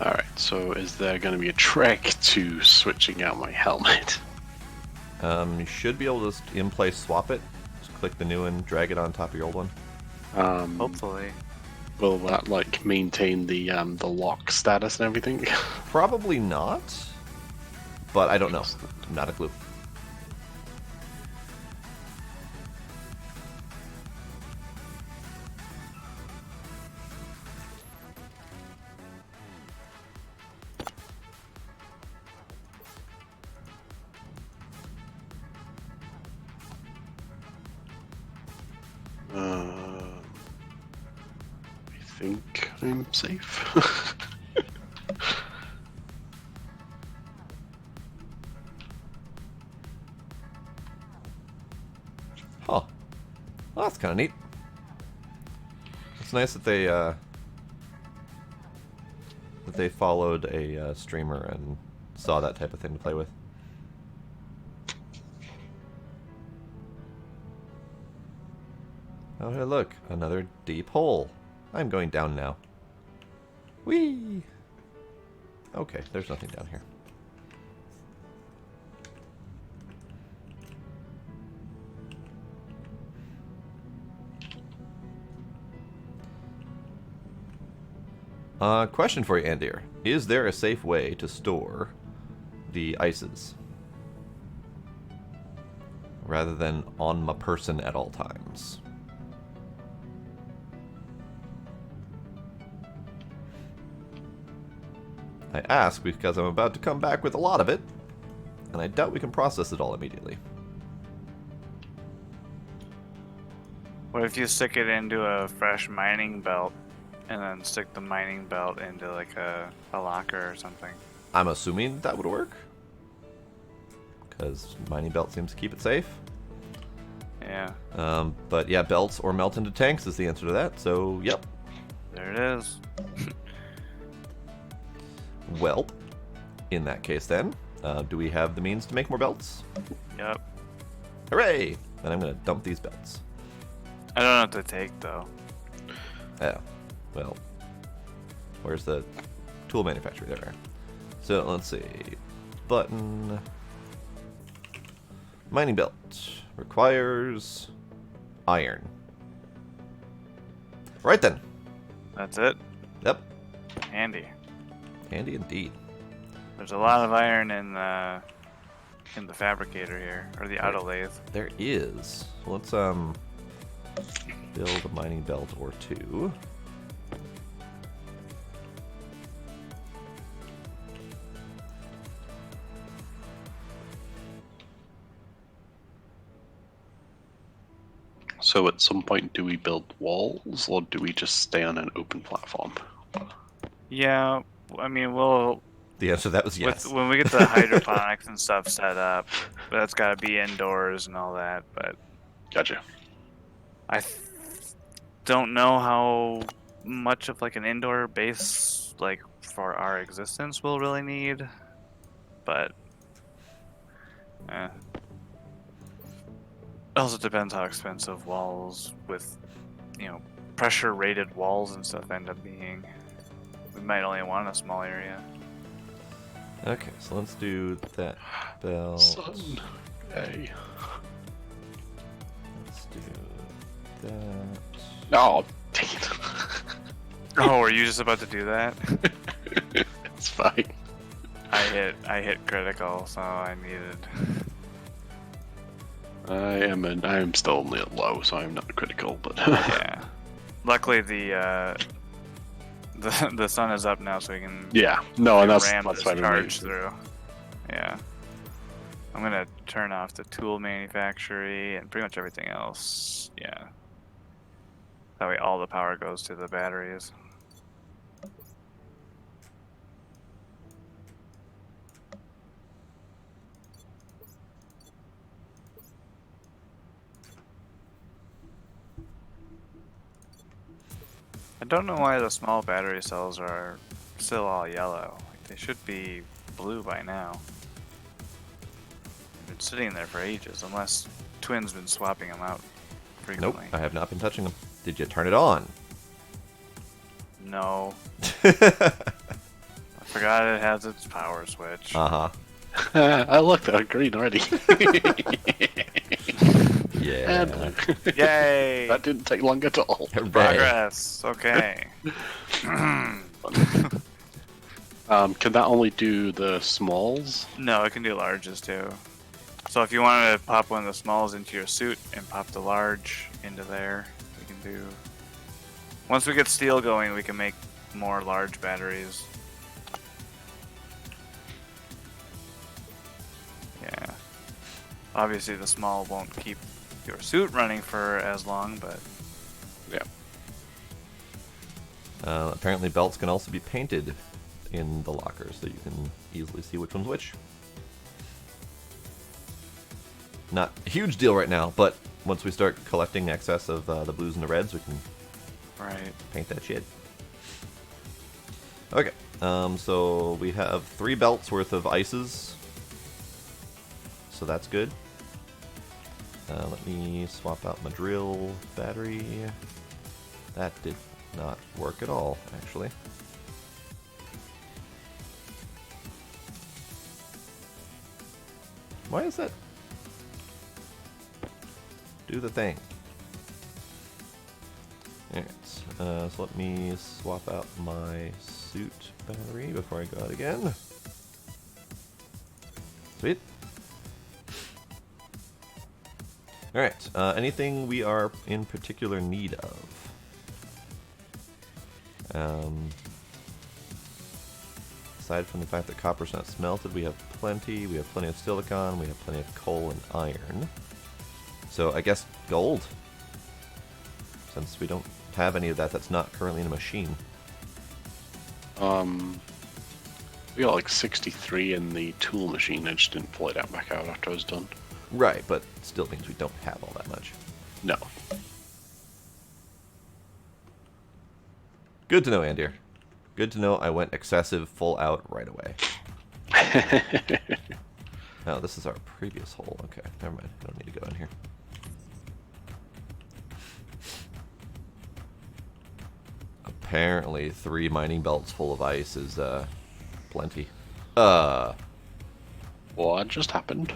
Alright, so is there going to be a trick to switching out my helmet? You should be able to just in place swap it. Just click the new one, drag it on top of your old one. Hopefully. Will that like maintain the lock status and everything? Probably not, but I don't know. Not a clue. I think I'm safe. Huh. Well, that's kind of neat. It's nice that they followed a streamer and saw that type of thing to play with. Oh, hey, look, another deep hole. I'm going down now. Whee! Okay, there's nothing down here. Question for you, Andir. Is there a safe way to store the ices? Rather than on my person at all times. I ask because I'm about to come back with a lot of it, and I doubt we can process it all immediately. What if you stick it into a fresh mining belt and then stick the mining belt into like a locker or something? I'm assuming that would work, because mining belt seems to keep it safe. Yeah, But yeah, belts or melt into tanks is the answer to that, so yep. there it is. Well, in that case then, do we have the means to make more belts? Yep. Hooray! And I'm going to dump these belts. I don't know what to take though. Oh, well, where's the tool manufacturer? There. So let's see. Button. Mining belt requires iron. Right then. That's it. Yep. Handy. Handy indeed. There's a lot of iron in the fabricator here, or the Right. auto lathe. There is. Let's build a mining belt or two. So at some point, do we build walls or do we just stay on an open platform? Yeah, I mean, The answer to that was yes. when we get the hydroponics and stuff set up, that's got to be indoors and all that. But Gotcha. I don't know how much of like an indoor base like for our existence we'll really need. But it also depends how expensive walls with, pressure rated walls and stuff end up being. We might only want a small area. Okay, so let's do that belt. Sun. Hey. Let's do that. Oh, dang it. Oh, were you just about to do that? It's fine. I hit critical, so I needed. I am still only at low, so I'm not critical, but Yeah. Luckily, the sun is up now, so we can yeah, no, and ram that's this fine with charge me. through. Yeah. I'm gonna turn off the tool manufactory and pretty much everything else. Yeah. That way, all the power goes to the batteries. I don't know why the small battery cells are still all yellow. Like, they should be blue by now. They've been sitting there for ages, unless Twin's been swapping them out Nope, frequently. I have not been touching them. Did you turn it on? No. I forgot it has its power switch. Uh-huh. I looked at green already. Yeah. And blue. Yay! That didn't take long at all. Hooray. Progress. Okay. Can that only do the smalls? No, it can do larges too. So if you wanted to pop one of the smalls into your suit and pop the large into there, we can do. Once we get steel going, we can make more large batteries. Yeah. Obviously, the small won't keep your suit running for as long, but Yeah. Apparently belts can also be painted in the lockers, so you can easily see which one's which. Not a huge deal right now, but once we start collecting excess of the blues and the reds, we can right. paint that shit. Okay, so we have 3 belts worth of ices, so that's good. Let me swap out my drill battery. That did not work at all, actually. Why is that? Do the thing. Alright, so let me swap out my suit battery before I go out again. Sweet. Alright, anything we are in particular need of? Aside from the fact that copper's not smelted, we have plenty. We have plenty of silicon, we have plenty of coal and iron. So I guess gold. Since we don't have any of that that's not currently in a machine. We got like 63 in the tool machine. I just didn't pull it out back out after I was done. Right, but still means we don't have all that much. No. Good to know, Andir. Good to know I went excessive full out right away. Oh, this is our previous hole. Okay, never mind. I don't need to go in here. Apparently, 3 mining belts full of ice is, plenty. What just happened?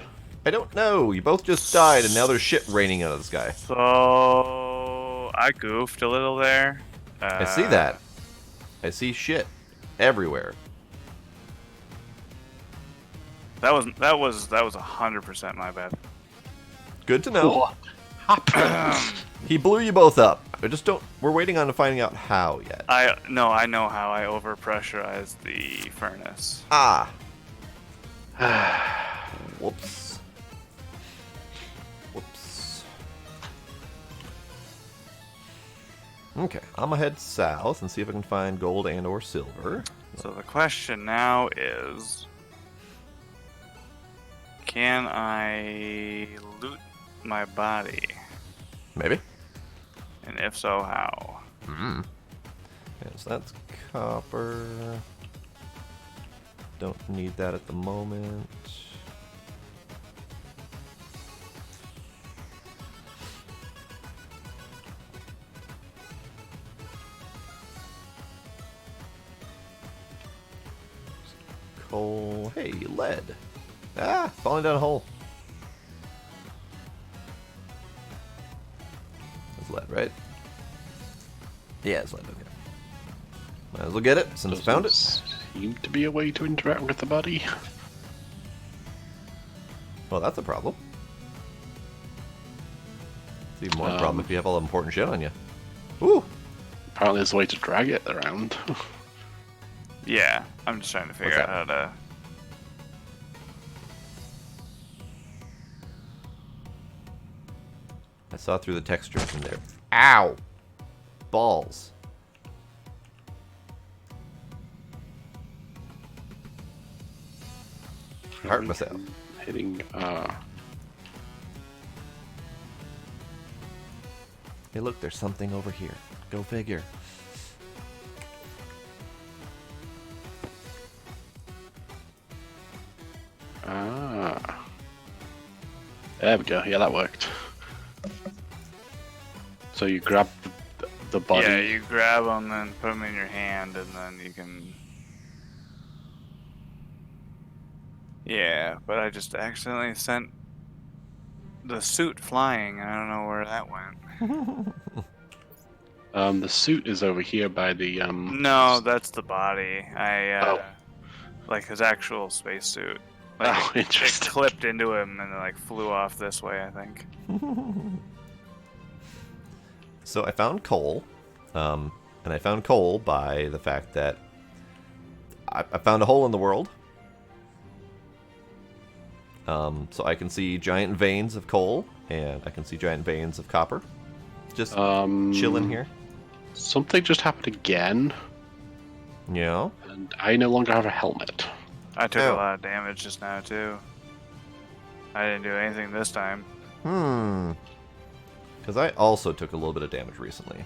I don't know. You both just died, and now there's shit raining out of the sky. So I goofed a little there. I see that. I see shit everywhere. That was 100% my bad. Good to know. What happened? He blew you both up. I just don't. We're waiting on finding out how yet. I know how I overpressurized the furnace. Ah. Whoops. Whoops. Okay, I'm gonna head south and see if I can find gold and or silver. So the question now is, can I loot my body? Maybe. And if so, how? Yes, that's copper. Don't need that at the moment. Coal. Hey, lead. Ah, falling down a hole. That's lead, right? Yeah, it's lead. Okay. Might as well get it since I found it. Seem to be a way to interact with the body. Well, that's a problem. It's even more of a problem if you have all the important shit on you. Ooh! Apparently there's a way to drag it around. Yeah, I'm just trying to figure What's out how to. I saw through the textures in there. Ow! Balls. Hurt myself. Hitting, Hey, look, there's something over here. Go figure. There we go. Yeah, that worked. So you grab the body. Yeah, you grab them and put them in your hand, and then you can. Yeah, but I just accidentally sent the suit flying, and I don't know where that went. The suit is over here by the No, that's the body. Oh. Like his actual spacesuit. Oh, Like it interesting. clipped into him and then like flew off this way, I think. So I found coal, and I found coal by the fact that I found a hole in the world. So I can see giant veins of coal, and I can see giant veins of copper. Just chilling here. Something just happened again, Yeah. and I no longer have a helmet. I took Oh. a lot of damage just now too. I didn't do anything this time. Because I also took a little bit of damage recently.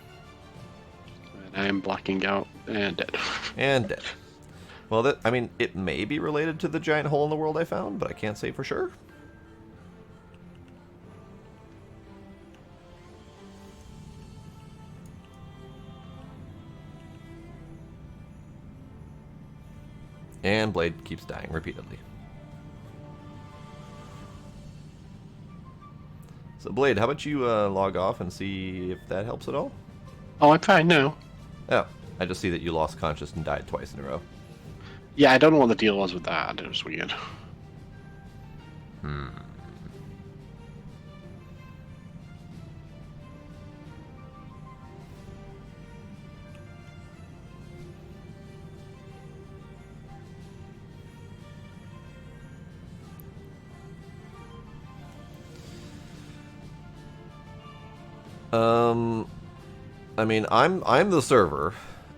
And I am blacking out and dead. And dead. Well, that, I mean, it may be related to the giant hole in the world I found, but I can't say for sure. And Blade keeps dying repeatedly. So, Blade, how about you log off and see if that helps at all? Oh, I'm fine now. Oh, I just see that you lost conscious and died twice in a row. Yeah, I don't know what the deal was with that. It was weird. I mean, I'm the server,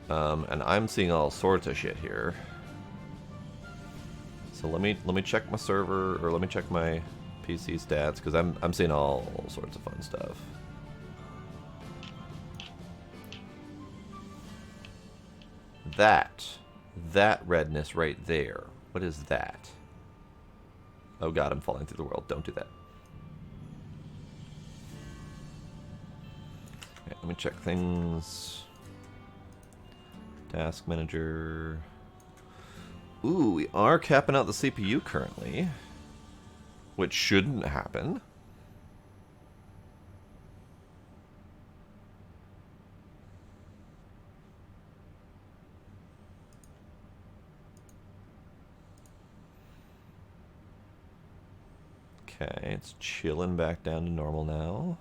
and I'm seeing all sorts of shit here. So let me check my server, or let me check my PC stats, because I'm seeing all sorts of fun stuff. That redness right there. What is that? Oh god, I'm falling through the world. Don't do that. Okay, let me check things. Task manager. Ooh, we are capping out the CPU currently, which shouldn't happen. Okay, it's chilling back down to normal now.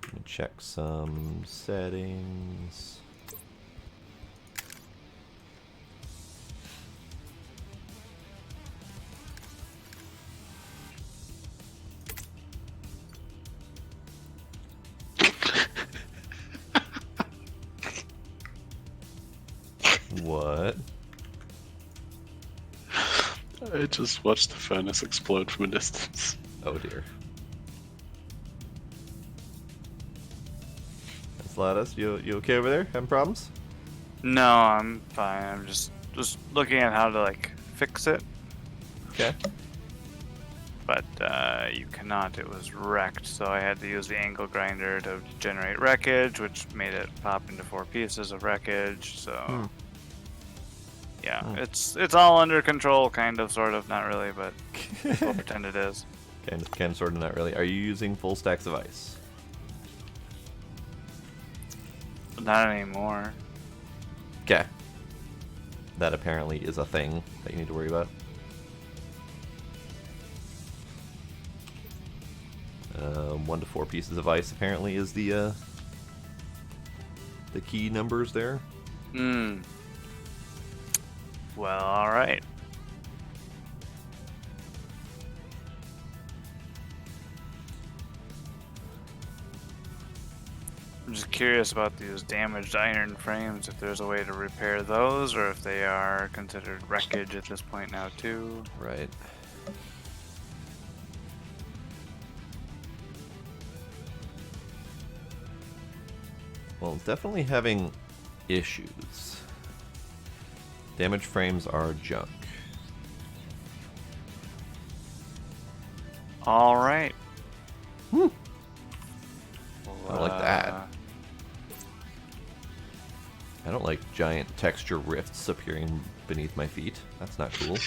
Let me check some settings. What? I just watched the furnace explode from a distance. Oh dear. Slatus, you okay over there? Having problems? No, I'm fine. I'm just looking at how to like fix it, Okay. but you cannot. It was wrecked, so I had to use the angle grinder to generate wreckage, which made it pop into 4 pieces of wreckage. So yeah, it's all under control, kind of, sort of, not really, but we'll pretend it is. Kind of, sort of, not really. Are you using full stacks of ice? Not anymore. Okay. That apparently is a thing that you need to worry about. 1 to 4 pieces of ice apparently is the key numbers there. Well, all right. I'm just curious about these damaged iron frames, if there's a way to repair those, or if they are considered wreckage at this point now too. Right. Well, it's definitely having issues. Damaged frames are junk. All right. I like that. I don't like giant texture rifts appearing beneath my feet. That's not cool.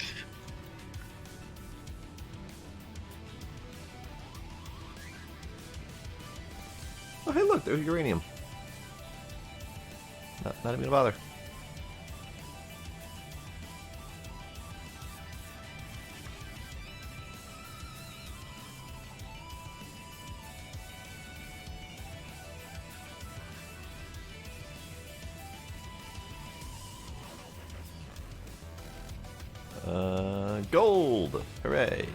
Oh, hey, look, there's uranium. Not even a bother. Gold! Hooray!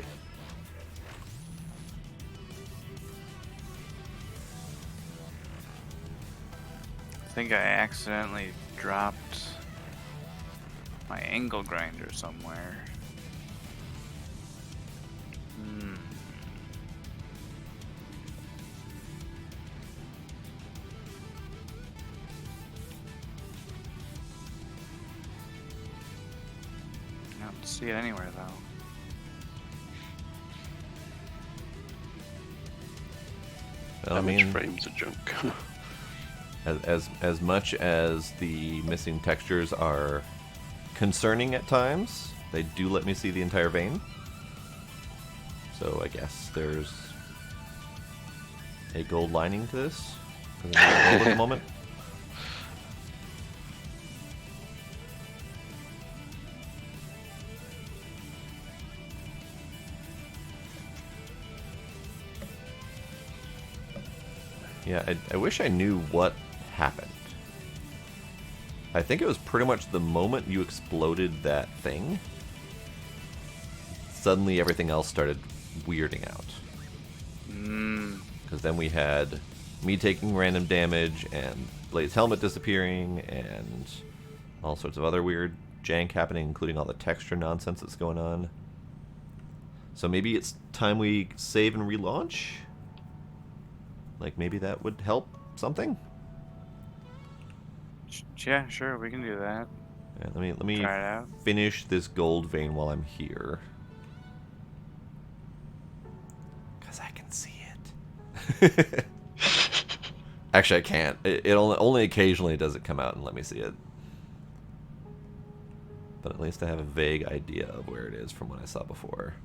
I think I accidentally dropped my angle grinder somewhere. I don't see it anywhere though. Well, I Damaged mean, frames are junk. as much as the missing textures are concerning at times, they do let me see the entire vein. So I guess there's a gold lining to this. 'Cause I'm not gold at the moment. Yeah, I wish I knew what happened. I think it was pretty much the moment you exploded that thing, suddenly everything else started weirding out. Because then we had me taking random damage, and Blade's helmet disappearing, and all sorts of other weird jank happening, including all the texture nonsense that's going on. So maybe it's time we save and relaunch? Like, maybe that would help something? Yeah, sure, we can do that. Yeah, let me Try it out. finish this gold vein while I'm here. Because I can see it. Actually, I can't. It only occasionally does it come out and let me see it. But at least I have a vague idea of where it is from what I saw before.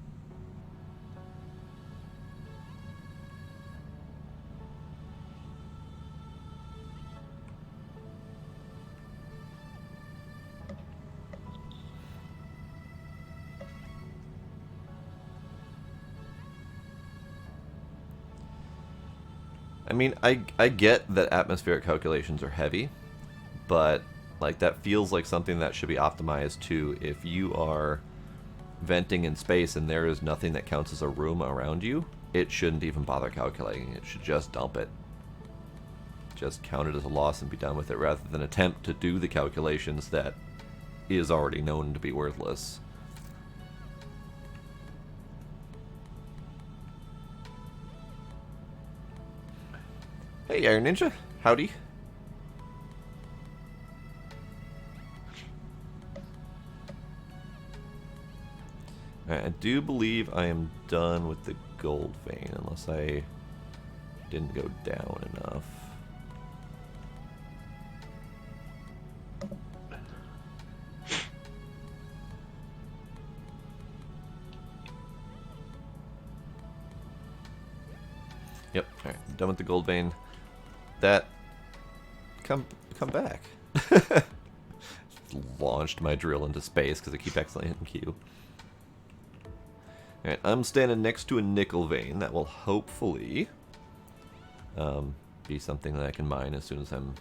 I mean, I get that atmospheric calculations are heavy, but like that feels like something that should be optimized to if you are venting in space and there is nothing that counts as a room around you, it shouldn't even bother calculating. It should just dump it. Just count it as a loss and be done with it rather than attempt to do the calculations that is already known to be worthless. Hey, Iron Ninja. Howdy. Alright, I do believe I am done with the gold vein, unless I didn't go down enough. Yep, alright, done with the gold vein. That... Come back. Launched my drill into space because I keep accidentally hitting Q. Alright, I'm standing next to a nickel vein that will hopefully be something that I can mine as soon as I'm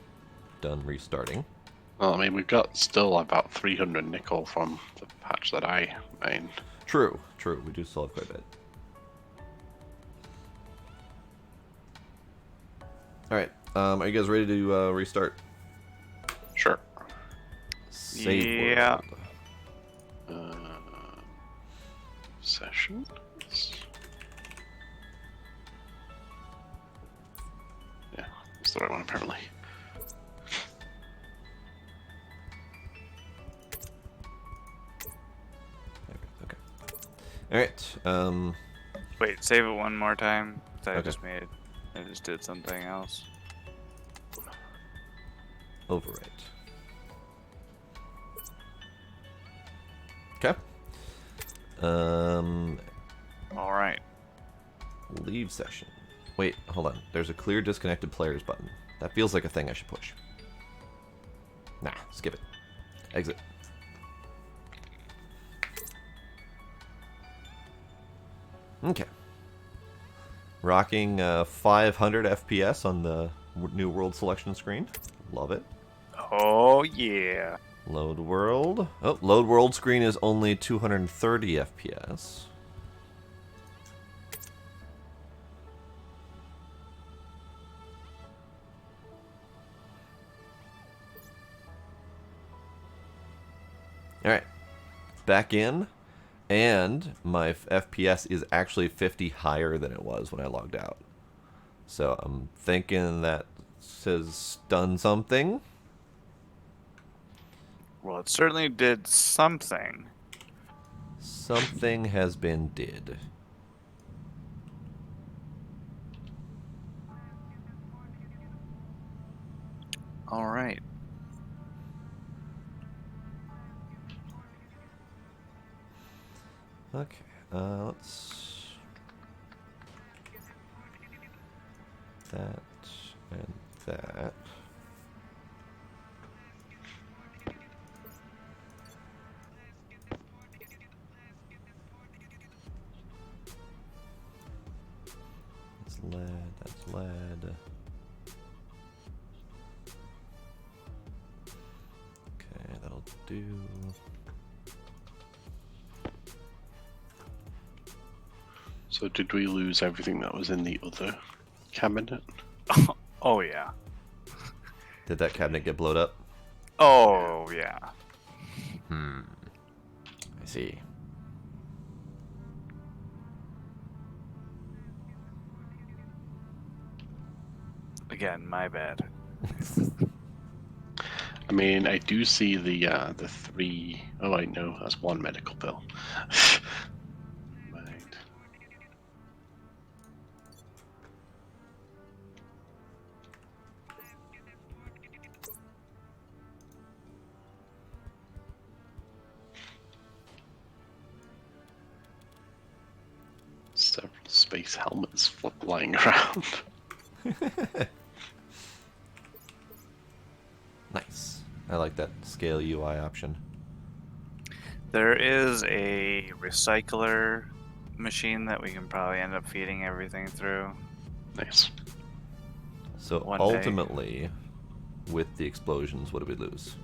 done restarting. Well, I mean, we've got still about 300 nickel from the patch that I mined. True. We do still have quite a bit. Alright, are you guys ready to restart? Sure. Save Yeah. world. Sessions? Yeah, that's the right one apparently. Okay. Alright, Wait, save it one more time. I Okay. just did something else. overwrite. Okay. All right. Leave session. Wait, hold on. There's a clear disconnected players button. That feels like a thing I should push. Nah, skip it. Exit. Okay. Rocking 500 FPS on the new world selection screen. Love it. Oh yeah. Load world. Oh, load world screen is only 230 FPS. Alright. Back in. And my FPS is actually 50 higher than it was when I logged out. So I'm thinking that has done something. Well, it certainly did something. Something has been did. All right. Okay, let's... That and that. That's lead, that's lead. Okay, that'll do. So did we lose everything that was in the other cabinet? Oh yeah. Did that cabinet get blowed up? Oh yeah. I see. Again, my bad. I mean, I do see the three. Oh, I know that's one medical bill. Right. Several space helmets flying around. Nice. I like that scale UI option. There is a recycler machine that we can probably end up feeding everything through. Nice. So One day. ultimately, with the explosions, what did we lose?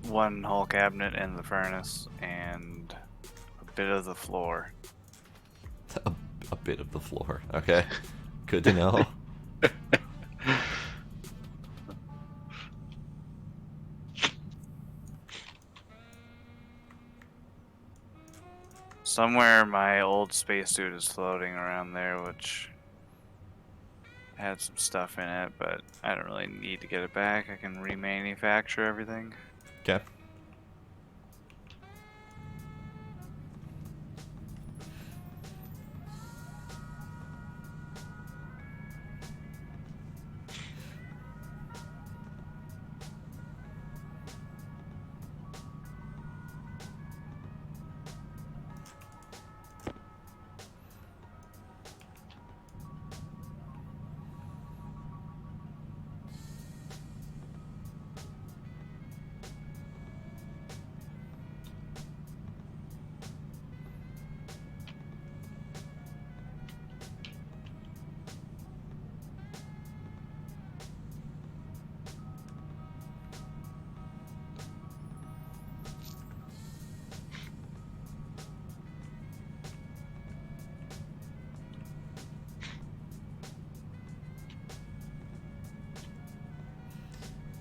One whole cabinet in the furnace and a bit of the floor. A bit of the floor. Okay. Good to know. Somewhere my old spacesuit is floating around there, which had some stuff in it, but I don't really need to get it back. I can remanufacture everything. Okay.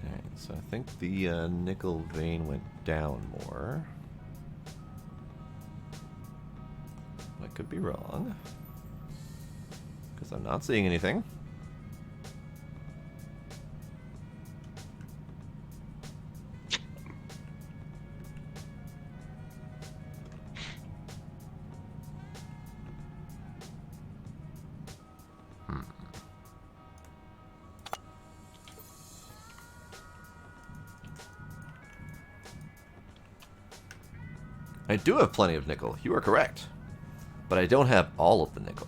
Alright, so I think the nickel vein went down more. I could be wrong. Because I'm not seeing anything. I do have plenty of nickel. You are correct. But I don't have all of the nickel.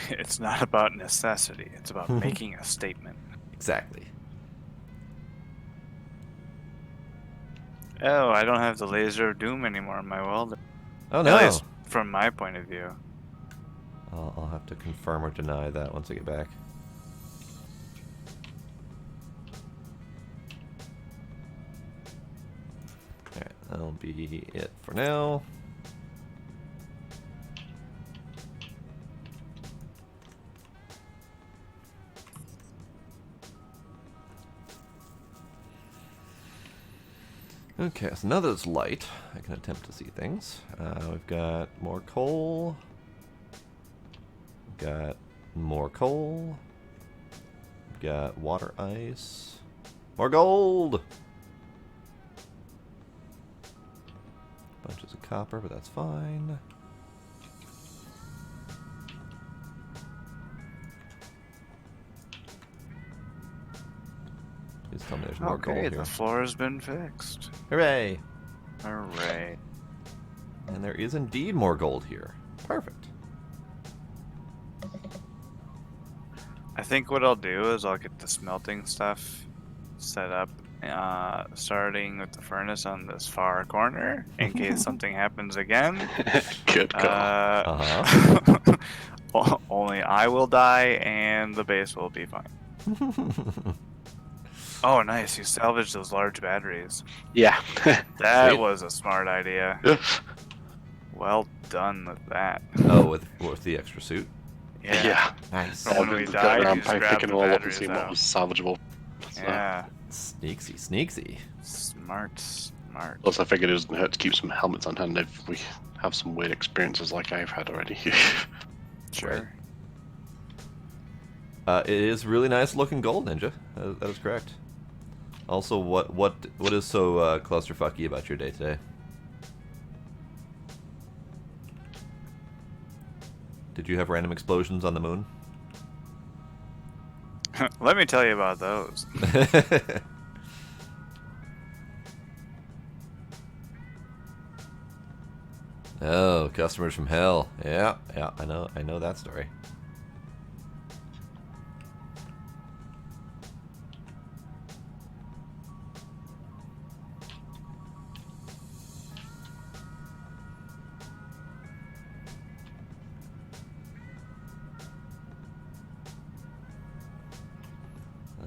It's not about necessity, it's about making a statement. Exactly. Oh, I don't have the laser of doom anymore in my welder. Oh At no! least from my point of view. I'll have to confirm or deny that once I get back. Alright, that'll be it for now. Okay, so now that it's light, I can attempt to see things. We've got more coal. We've got more coal. We've got water ice. More gold! Bunches of copper, but that's fine. Please tell me there's more gold Okay, here. the floor has been fixed. Hooray! Hooray. And there is indeed more gold here. Perfect. I think what I'll do is I'll get the smelting stuff set up, starting with the furnace on this far corner, in case something happens again. Good call. Only I will die, and the base will be fine. Oh, nice. You salvaged those large batteries. Yeah. That Sweet. was a smart idea. Well done with that. Oh, with the extra suit? Yeah. Nice. From when we Just died, going you around just grabbed picking the them all up and batteries seeing what out. was salvageable. So, Yeah. Sneaksy, sneaksy. Smart, smart. Plus, I figured it doesn't hurt to keep some helmets on hand if we have some weird experiences like I've had already. Sure. It is really nice looking gold, Ninja. That is correct. Also, what is so clusterfucky about your day today? Did you have random explosions on the moon? Let me tell you about those. Oh, customers from hell. Yeah, I know that story.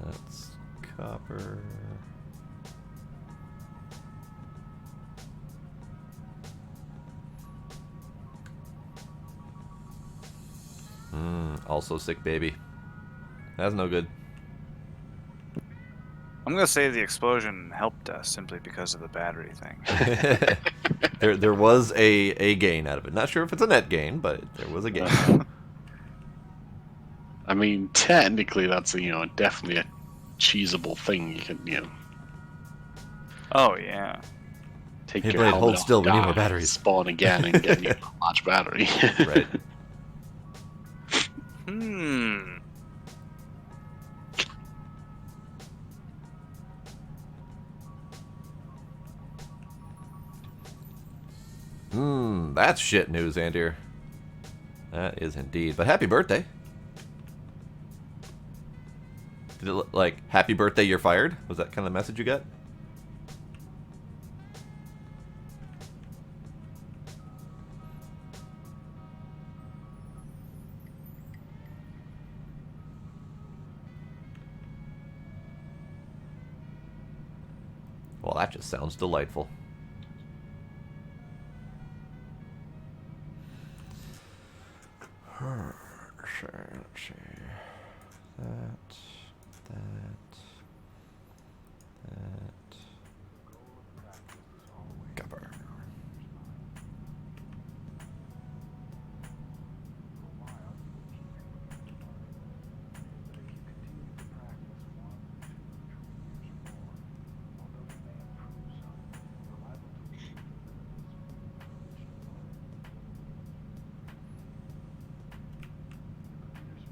That's copper. Also sick baby. That's no good. I'm gonna say the explosion helped us simply because of the battery thing. There was a gain out of it. Not sure if it's a net gain, but there was a gain. I mean, technically, that's definitely a cheesable thing. You can Oh yeah. take Hey, your Blade, helmet hold off, still, we need more die, batteries. spawn again, and get a large battery. Right. Hmm. That's shit news, Andir. That is indeed. But happy birthday. Did it look like happy birthday, you're fired? Was that kind of the message you got? Well, that just sounds delightful. Let's see. That. Copper.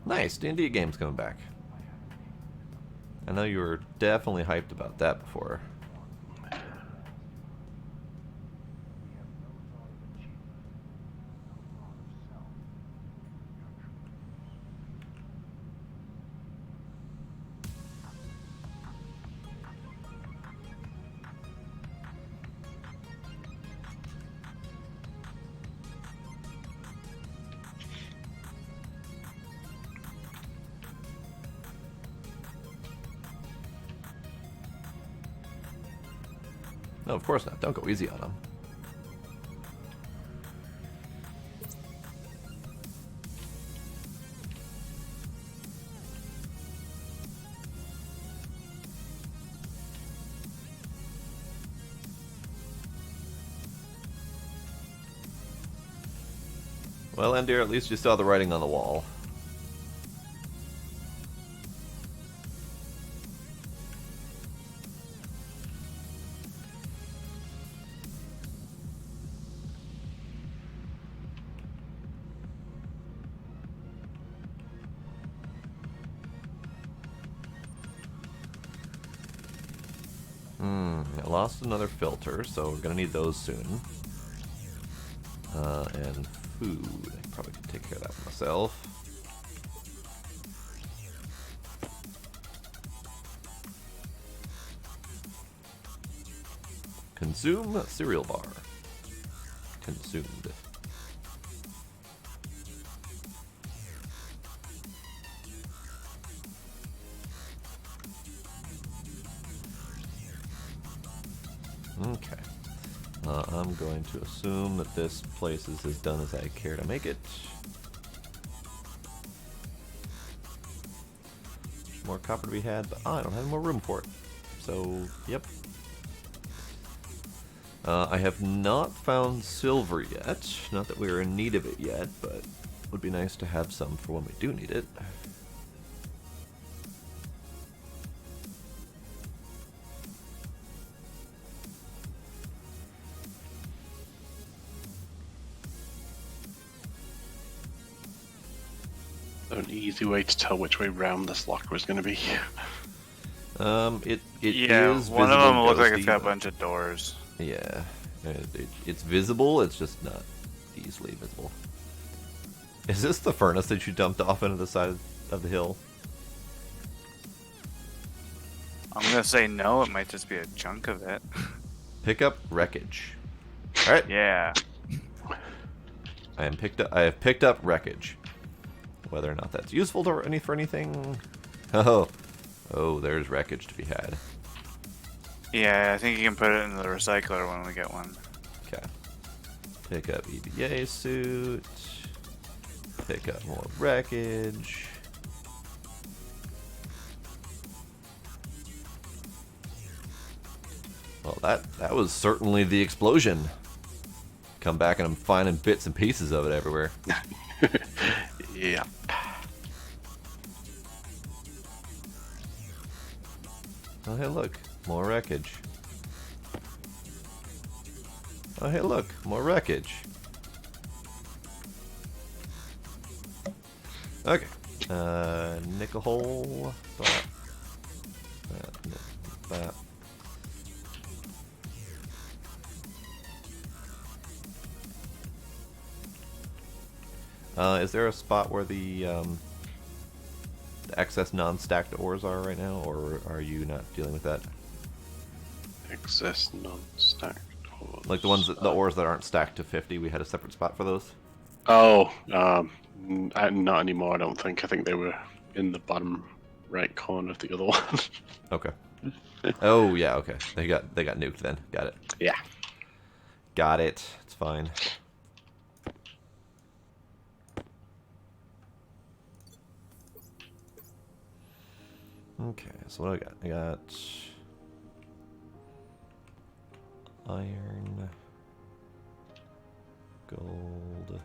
Nice, D&D game's coming back. I know you were definitely hyped about that before. No, of course not. Don't go easy on them. Well, Endir, at least you saw the writing on the wall. I lost another filter, so we're gonna need those soon. And food. I probably could take care of that myself. Consume cereal bar. Consumed. Okay. I'm going to assume that this place is as done as I care to make it. More copper to be had, but I don't have more room for it. So, yep. I have not found silver yet. Not that we're in need of it yet, but it would be nice to have some for when we do need it. An easy way to tell which way round this locker is going to be. It Yeah, is one of visible them looks like it's ghosty, got a but- bunch of doors. Yeah, it's visible. It's just not easily visible. Is this the furnace that you dumped off into the side of the hill? I'm gonna say no. It might just be a chunk of it. Pick up wreckage. All right, Yeah. I have picked up wreckage. Whether or not that's useful for anything. Oh, Oh, there's wreckage to be had. Yeah, I think you can put it in the recycler when we get one. Okay. Pick up EVA suit. Pick up more wreckage. Well, that was certainly the explosion. Come back and I'm finding bits and pieces of it everywhere. Yeah. Oh, hey, look. More wreckage. Oh, hey, look. More wreckage. Okay. Nickel hole. That. Is there a spot where the excess non-stacked ores are right now, or are you not dealing with that? Excess non-stacked ores. Like the ores that aren't stacked to 50, we had a separate spot for those? Oh, not anymore, I don't think. I think they were in the bottom right corner of the other one. Okay. Oh, yeah, okay. They got nuked then. Got it. Yeah. Got it. It's fine. Okay, so what do I got? I got iron, gold.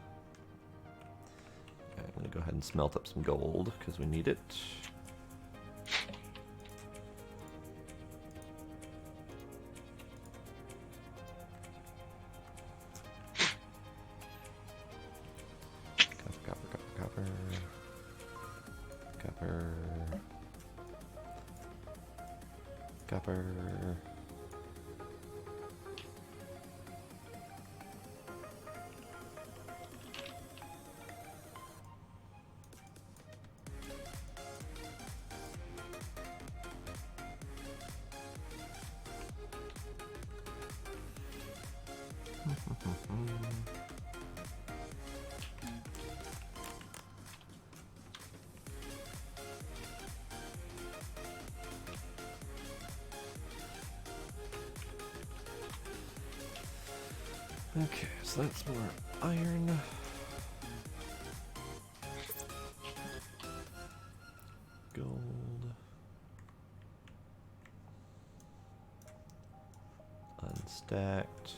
Okay, I'm gonna go ahead and smelt up some gold because we need it. Copper. Okay, so that's more iron. Gold. Unstacked.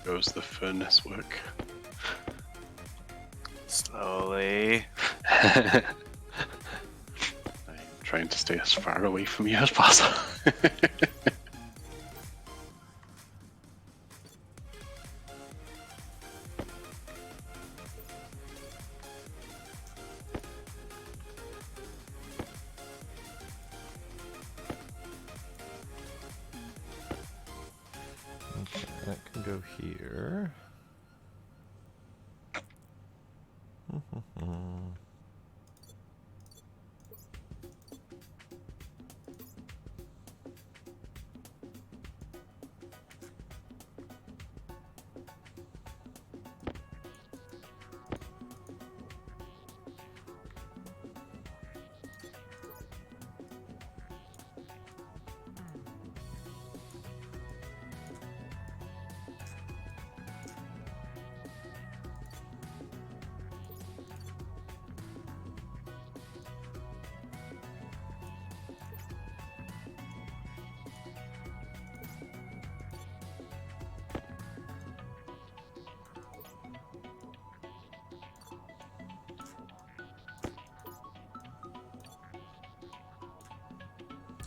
There goes the furnace work. Slowly. I'm trying to stay as far away from you as possible. Okay, that can go here.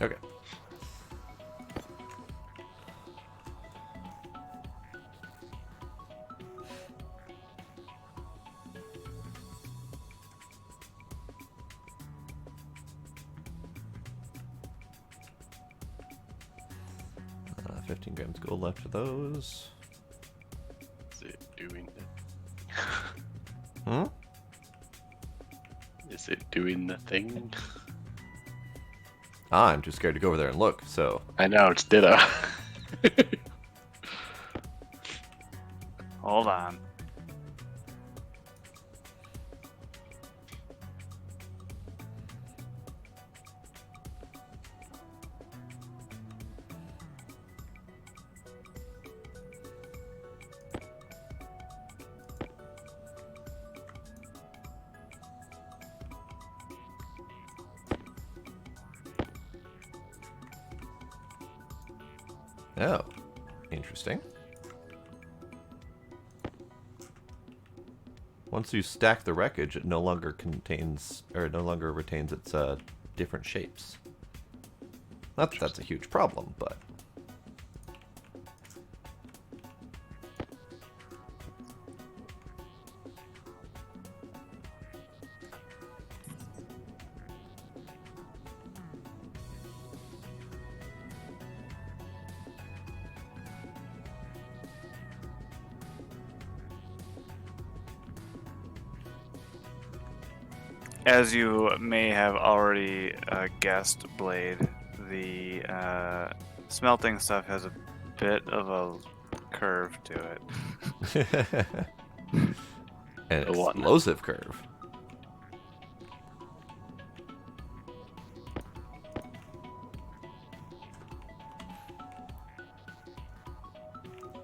Okay. 15 grams gold left for those. Is it doing it? Hmm? Is it doing the thing? I'm too scared to go over there and look, so... I know, it's ditto. Hold on. Oh, interesting. Once you stack the wreckage, it no longer contains, or no longer retains its different shapes. Not that that's a huge problem, but... As you may have already guessed, Blade, the smelting stuff has a bit of a curve to it. An The one. explosive curve.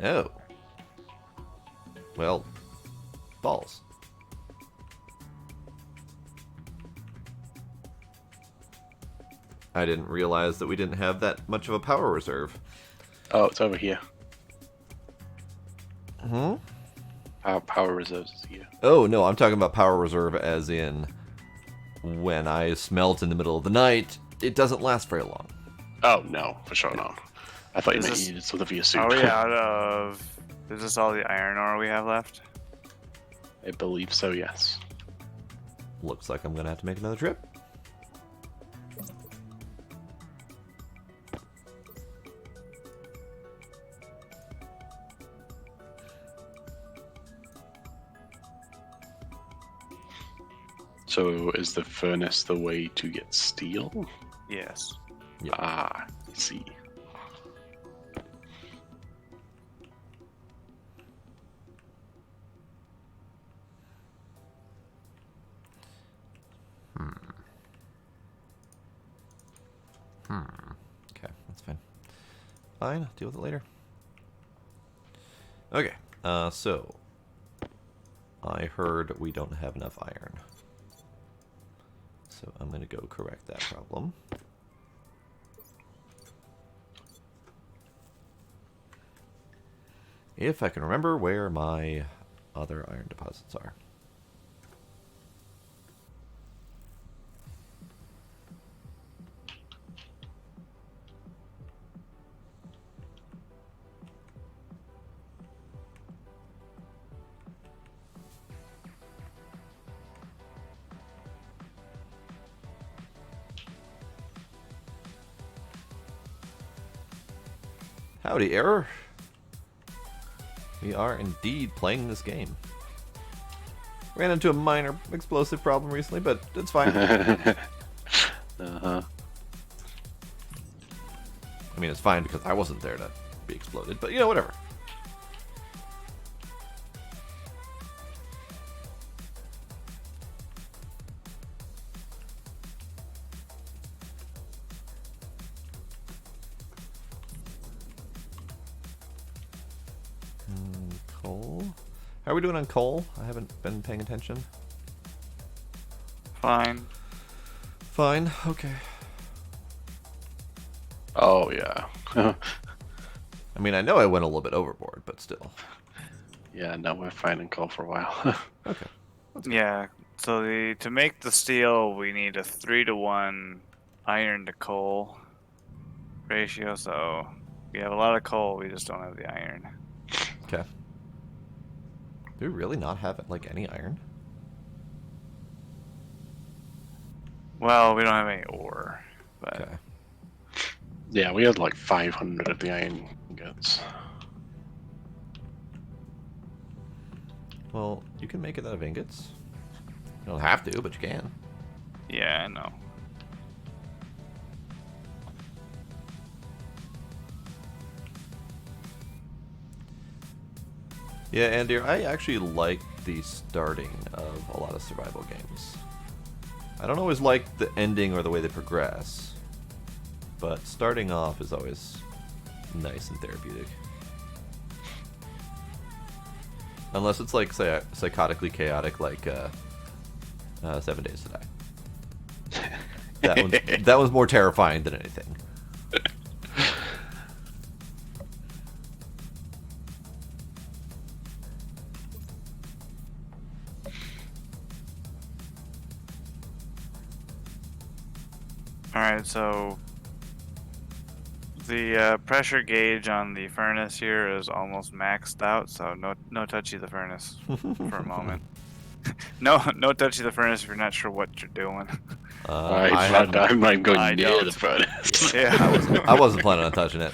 Oh. Well, balls. I didn't realize that we didn't have that much of a power reserve. Oh, it's over here. Hmm? Power reserves is here. Oh, no, I'm talking about power reserve as in when I smelt in the middle of the night, it doesn't last very long. Oh, no, for sure not. I thought you Is meant this- you needed something for your suit. Are we out of... Is this all the iron ore we have left? I believe so, yes. Looks like I'm going to have to make another trip. So is the furnace the way to get steel? Yes. Yep. Ah, I see. Okay, that's fine. Fine, I'll deal with it later. Okay, so I heard we don't have enough iron. So I'm going to go correct that problem. If I can remember where my other iron deposits are. Howdy, Error. We are indeed playing this game. Ran into a minor explosive problem recently, but it's fine. Uh-huh. I mean, it's fine because I wasn't there to be exploded, but you know, whatever. Coal. How are we doing on coal? I haven't been paying attention. Fine. Fine, okay. Oh, yeah. I mean, I know I went a little bit overboard, but still. Yeah, no, we're fine and coal for a while. Okay. Yeah. So to make the steel, we need a 3-to-1 iron to coal ratio. So we have a lot of coal. We just don't have the iron. Okay. Do we really not have, like, any iron? Well, we don't have any ore, but Okay. Yeah, we had like 500 of the iron ingots. Well, you can make it out of ingots. You don't have to, but you can. Yeah, I know. Yeah, Andy, I actually like the starting of a lot of survival games. I don't always like the ending or the way they progress, but starting off is always nice and therapeutic. Unless it's like psychotically chaotic, like 7 Days to Die. That one's more terrifying than anything. Alright, so the pressure gauge on the furnace here is almost maxed out, so no touchy the furnace for a moment. No touchy the furnace if you're not sure what you're doing. I'm not going I near don't. the furnace. Yeah. I wasn't planning on touching it.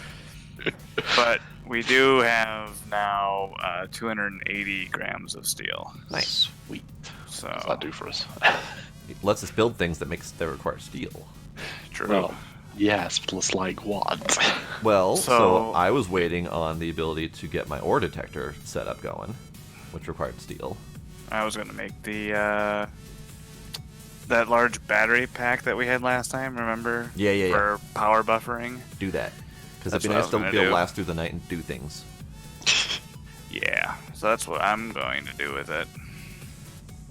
But we do have now 280 grams of steel. Nice. Sweet. So What does that do for us? It lets us build things that require steel. true. Well, yes, plus like what? Well, so So- I was waiting on the ability to get my ore detector set up going, which required steel. I was gonna make the that large battery pack that we had last time. Remember? Yeah. For power buffering. Do that. Because That's it'd be what I nice was to gonna be able to do. last through the night and do things. Yeah. So that's what I'm going to do with it.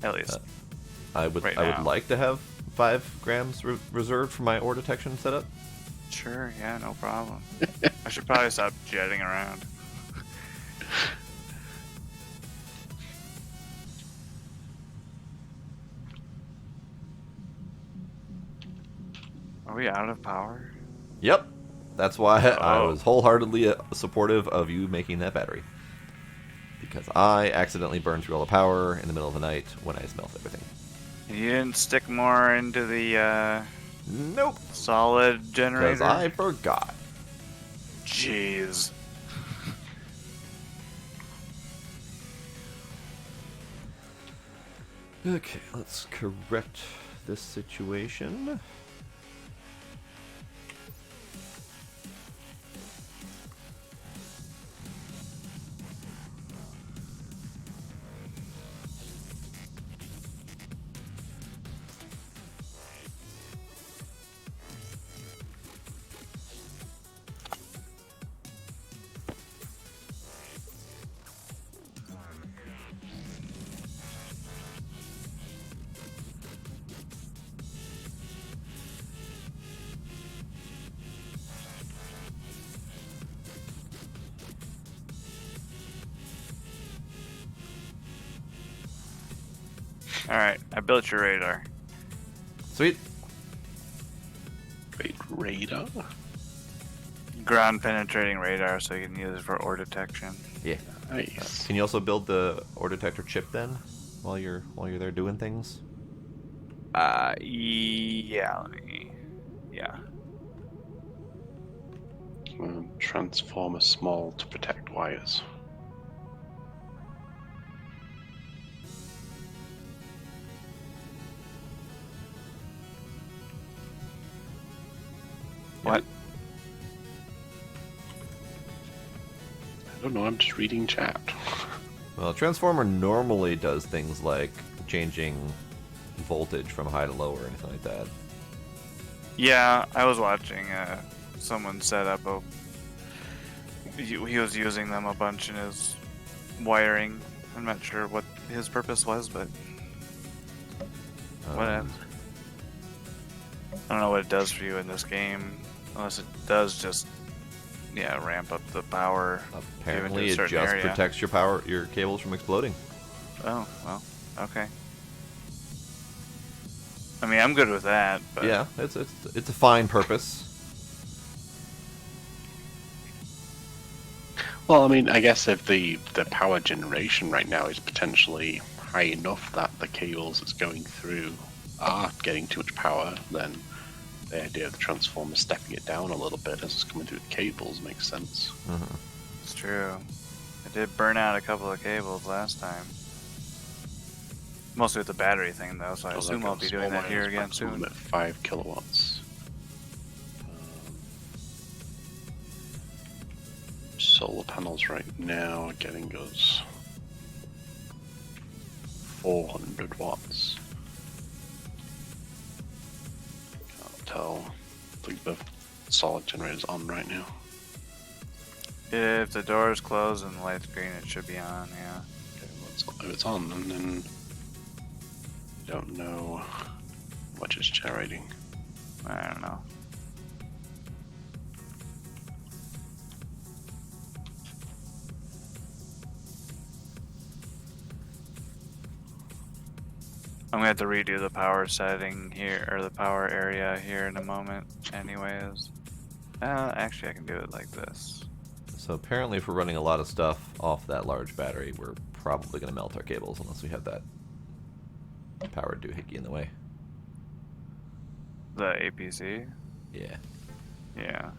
At least. I would Right I would now. like to have 5 grams reserved for my ore detection setup. Sure. Yeah. No problem. I should probably stop jetting around. Are we out of power? Yep. That's why I Oh. was wholeheartedly supportive of you making that battery. Because I accidentally burned through all the power in the middle of the night when I smelt everything. You didn't stick more into the Nope. solid Because generator? I forgot. Jeez. Okay, let's correct this situation. Alright, I built your radar. Sweet. Wait, radar? Ground penetrating radar so you can use it for ore detection. Yeah. Nice. Can you also build the ore detector chip then, while you're there doing things? Yeah, yeah. Transformer small to protect wires. What? I don't know, I'm just reading chat. Well, a transformer normally does things like changing voltage from high to low or anything like that. Yeah, I was watching someone set up a. He was using them a bunch in his wiring. I'm not sure what his purpose was, but whatever. I don't know what it does for you in this game, unless it does just, ramp up the power. Apparently, a it certain just area. protects your cables from exploding. Oh well, okay. I mean, I'm good with that, but Yeah, it's a fine purpose. Well, I mean, I guess if the power generation right now is potentially high enough that the cables it's going through are getting too much power, then the idea of the transformer stepping it down a little bit as it's coming through the cables makes sense. It's true. It did burn out a couple of cables last time. Mostly with the battery thing, though, so I assume I'll be doing that here again soon. At 5 kilowatts. Solar panels right now are getting us 400 watts. Can't tell. I think the solid generator's on right now. If the door is closed and the light's green, it should be on, yeah. Okay, well, if it's on, and then I don't know how much it's generating. I don't know. I'm gonna have to redo the power setting here, or the power area here in a moment, anyways. Actually, I can do it like this. So apparently if we're running a lot of stuff off that large battery, we're probably going to melt our cables unless we have that powered doohickey in the way. The APC? Yeah. Yeah.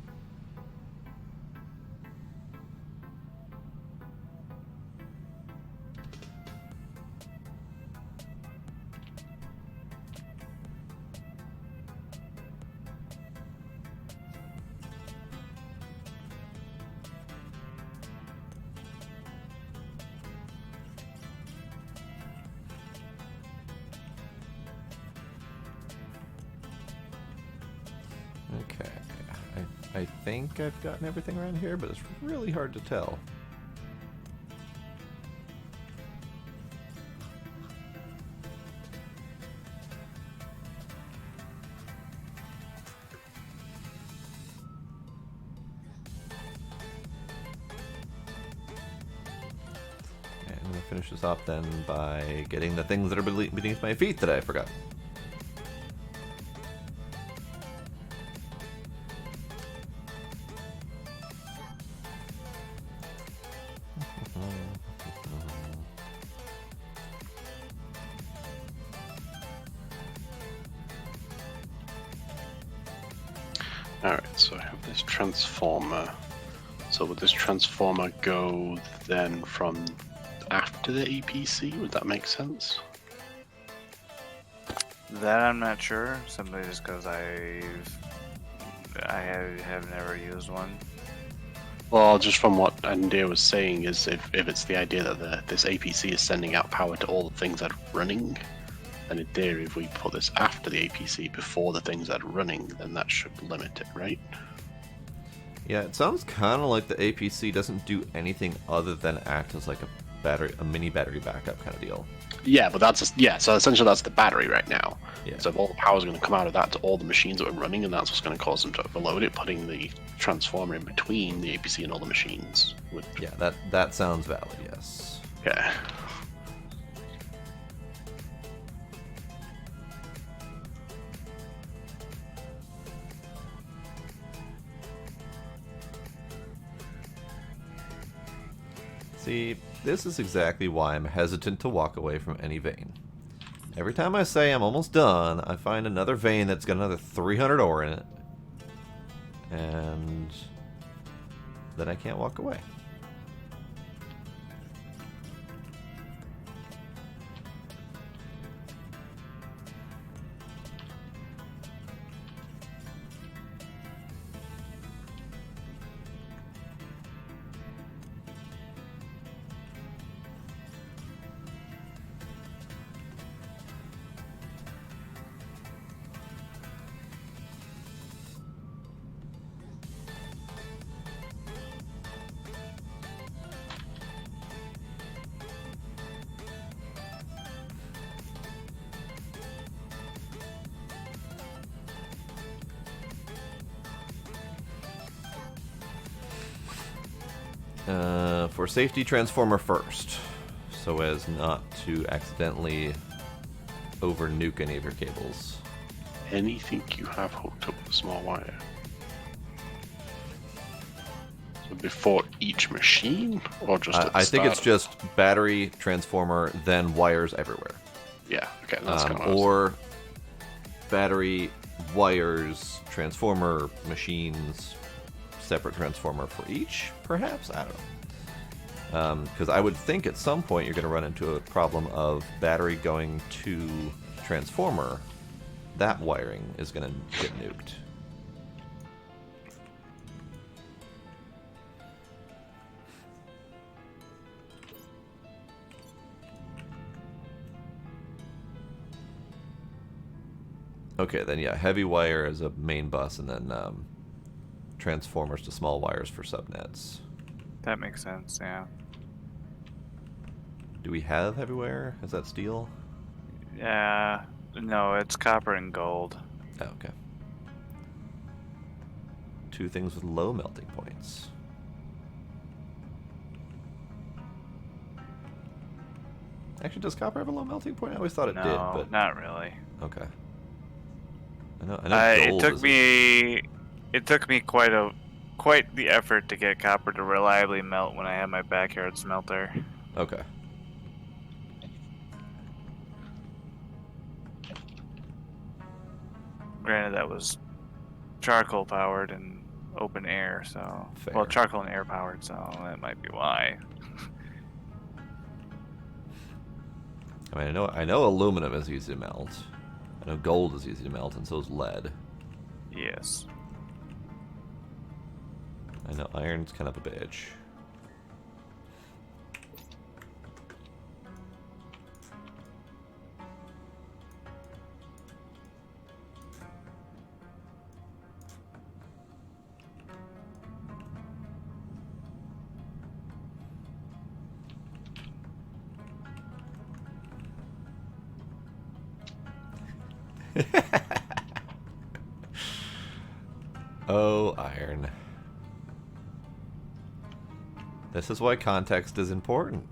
Okay. I think I've gotten everything around here, but it's really hard to tell. And I'm going to finish this off then by getting the things that are beneath my feet that I forgot. Alright, so I have this transformer. So would this transformer go then from after the APC? Would that make sense? That I'm not sure, simply just because I have never used one. Well, just from what Andir was saying, is if it's the idea that this APC is sending out power to all the things that are running, then in theory, if we put this after the APC before the things that are running, then that should limit it, right? Yeah, it sounds kind of like the APC doesn't do anything other than act as like a mini battery backup kind of deal. Yeah, but so essentially that's the battery right now. Yeah. So if all the power is going to come out of that to all the machines that are running, and that's what's going to cause them to overload it, putting the transformer in between the APC and all the machines. Yeah, that sounds valid, yes. Yeah. See, this is exactly why I'm hesitant to walk away from any vein. Every time I say I'm almost done, I find another vein that's got another 300 ore in it. And then I can't walk away. For safety, transformer first, so as not to accidentally over nuke any of your cables. Anything you have hooked up with small wire. So before each machine, or just at the I think it's start? just battery, transformer, then wires everywhere. Yeah, okay, that's kind of Or battery, wires, transformer, machines, separate transformer for each, perhaps? I don't know. Because I would think at some point you're going to run into a problem of battery going to transformer. That wiring is going to get nuked. Okay, then yeah, heavy wire as a main bus, and then transformers to small wires for subnets. That makes sense, yeah. Do we have heavy wire? Is that steel? Yeah, no, it's copper and gold. Oh, okay. Two things with low melting points. Actually, does copper have a low melting point? I always thought it No, did, but not really. okay. I know gold It took me quite the effort to get copper to reliably melt when I had my backyard smelter. Okay. Granted, that was charcoal powered and open air, so well, Fair. charcoal and air powered, so that might be why. I mean, I know aluminum is easy to melt. I know gold is easy to melt, and so is lead. Yes. I know iron's kind of a bitch. Oh, iron. This is why context is important.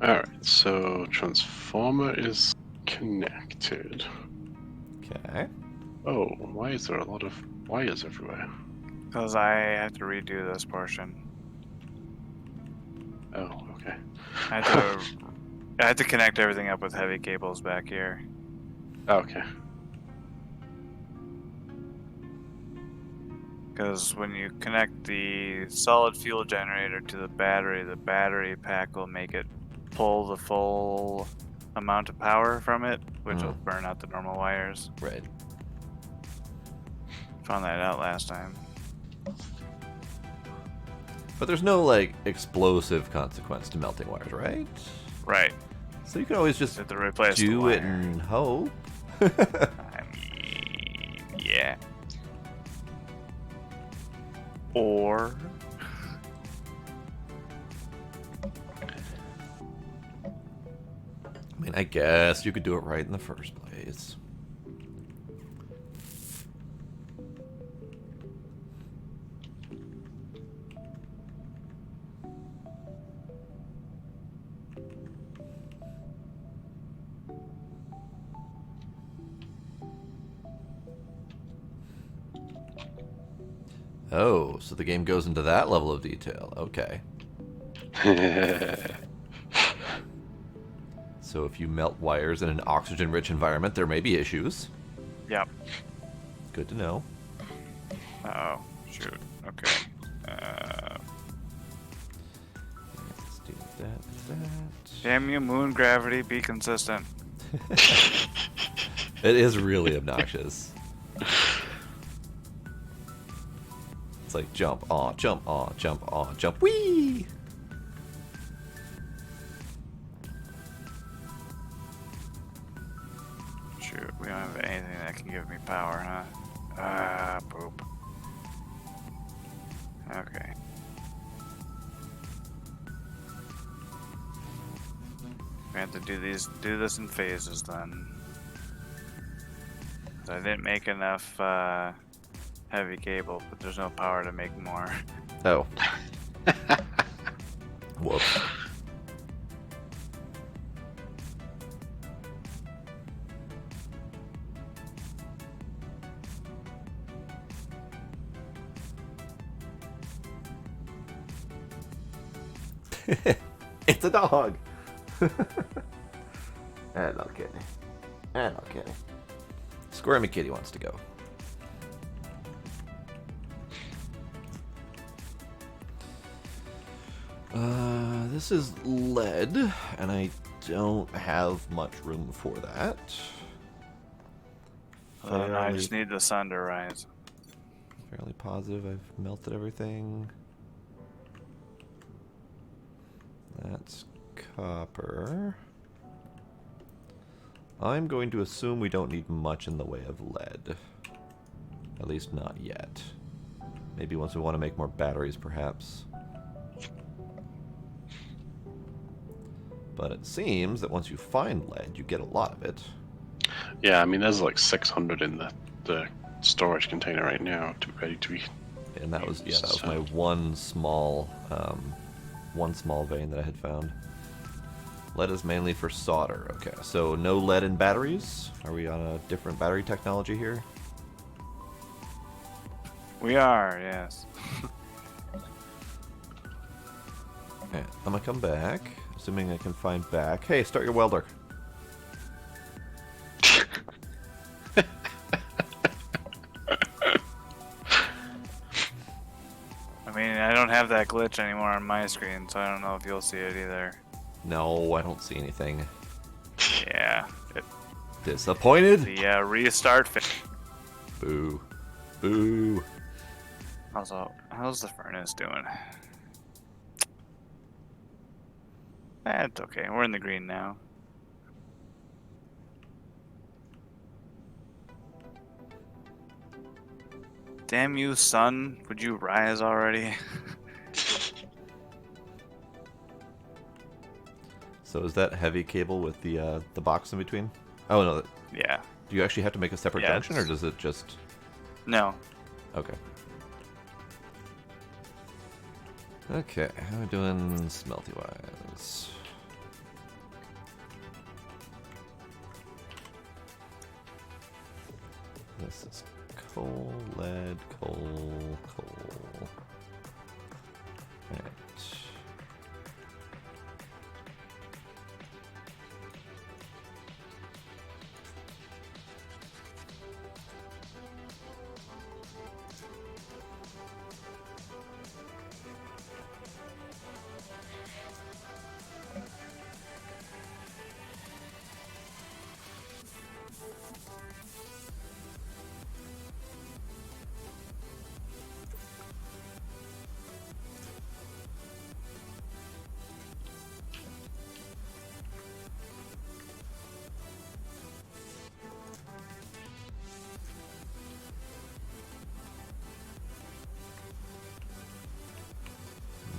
Alright, so transformer is connected. Okay. Oh, why is there a lot of wires everywhere? Because I have to redo this portion. Oh, okay. I had to connect everything up with heavy cables back here. Okay. Because when you connect the solid fuel generator to the battery pack will make it pull the full amount of power from it, which will burn out the normal wires. Right. Found that out last time. But there's no, like, explosive consequence to melting wires, right? Right. So you can always just Have to replace the do wire. it and hope. I mean, yeah. Or I mean, I guess you could do it right in the first place. Oh, so the game goes into that level of detail. Okay. So if you melt wires in an oxygen-rich environment, there may be issues. yep. Good to know. Oh shoot. Okay. Let's do that. Damn you, moon gravity, be consistent. It is really obnoxious. It's like jump, jump, jump, jump, whee! Shoot, we don't have anything that can give me power, huh? Ah, poop. Okay. Granted, to do this in phases then. I didn't make enough heavy cable, but there's no power to make more. Oh. Whoops. It's a dog. Hello, kitty. Hello, kitty. Squirmy Kitty wants to go. This is lead, and I don't have much room for that. I just need the sun to rise. Fairly positive I've melted everything. That's copper. I'm going to assume we don't need much in the way of lead. At least not yet. Maybe once we want to make more batteries, perhaps. But it seems that once you find lead, you get a lot of it. Yeah, I mean, there's like 600 in the storage container right now, ready to be. And that was my one small vein that I had found. Lead is mainly for solder. Okay, so no lead in batteries. Are we on a different battery technology here? We are, yes. Okay, I'm gonna come back, assuming I can find back. Hey, start your welder. I mean, I don't have that glitch anymore on my screen, so I don't know if you'll see it either. No, I don't see anything. Yeah. Disappointed? The restart. Boo. Boo. How's the furnace doing? That's okay. We're in the green now. Damn you, sun. Would you rise already? So is that heavy cable with the box in between? Oh no. Yeah. Do you actually have to make a separate Yeah, junction, or does it just? No. Okay. Okay, how are we doing smelty wise? This is coal, lead, coal, coal. Right.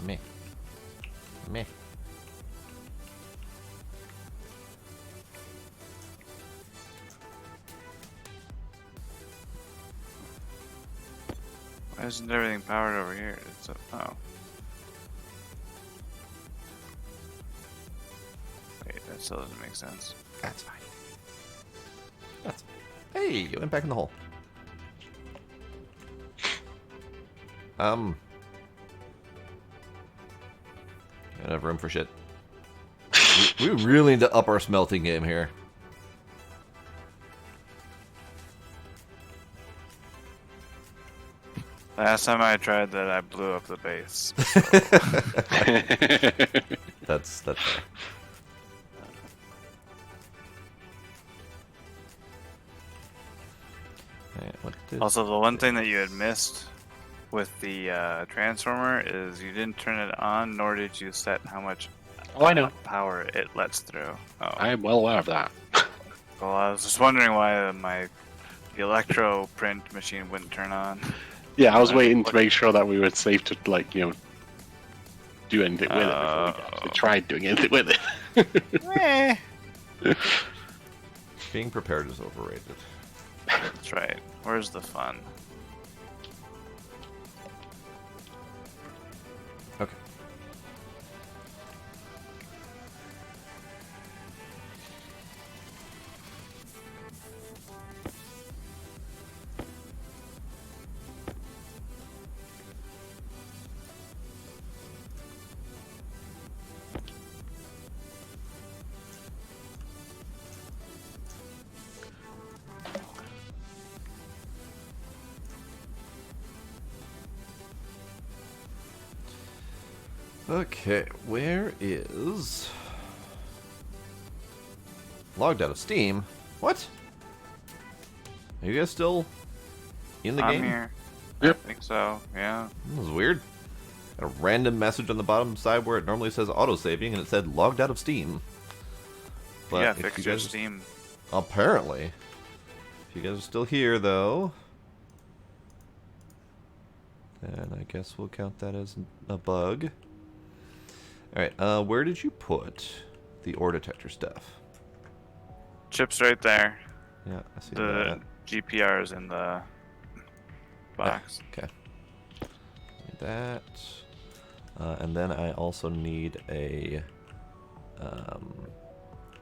Meh. Meh. Why isn't everything powered over here? It's oh. Wait, that still doesn't make sense. That's fine. That's fine. Hey, you went back in the hole. I don't have room for shit. We really need to up our smelting game here. Last time I tried that, I blew up the base. That's fair. Alright, what did... Also, the one thing that you had missed with the transformer is you didn't turn it on, nor did you set how much Oh, I know. power it lets through. Oh. I am well aware of that. Well, I was just wondering why the electro print machine wouldn't turn on. Yeah, I was waiting to make sure that we were safe to, like, do anything with it before we actually tried doing anything with it. Eh. Being prepared is overrated. That's right. Where's the fun? Okay. Okay, where is... Logged out of Steam? What? Are you guys still in the I'm game? here. Yep. I think so. Yeah. That was weird. Got a random message on the bottom side where it normally says auto-saving, and it said logged out of Steam. But yeah. if Fix you your guys- Steam. Apparently. If you guys are still here, though, then I guess we'll count that as a bug. Alright, where did you put the ore detector stuff? Chips right there. Yeah, I see The that. GPR's in the box. Okay. Need that. And then I also need a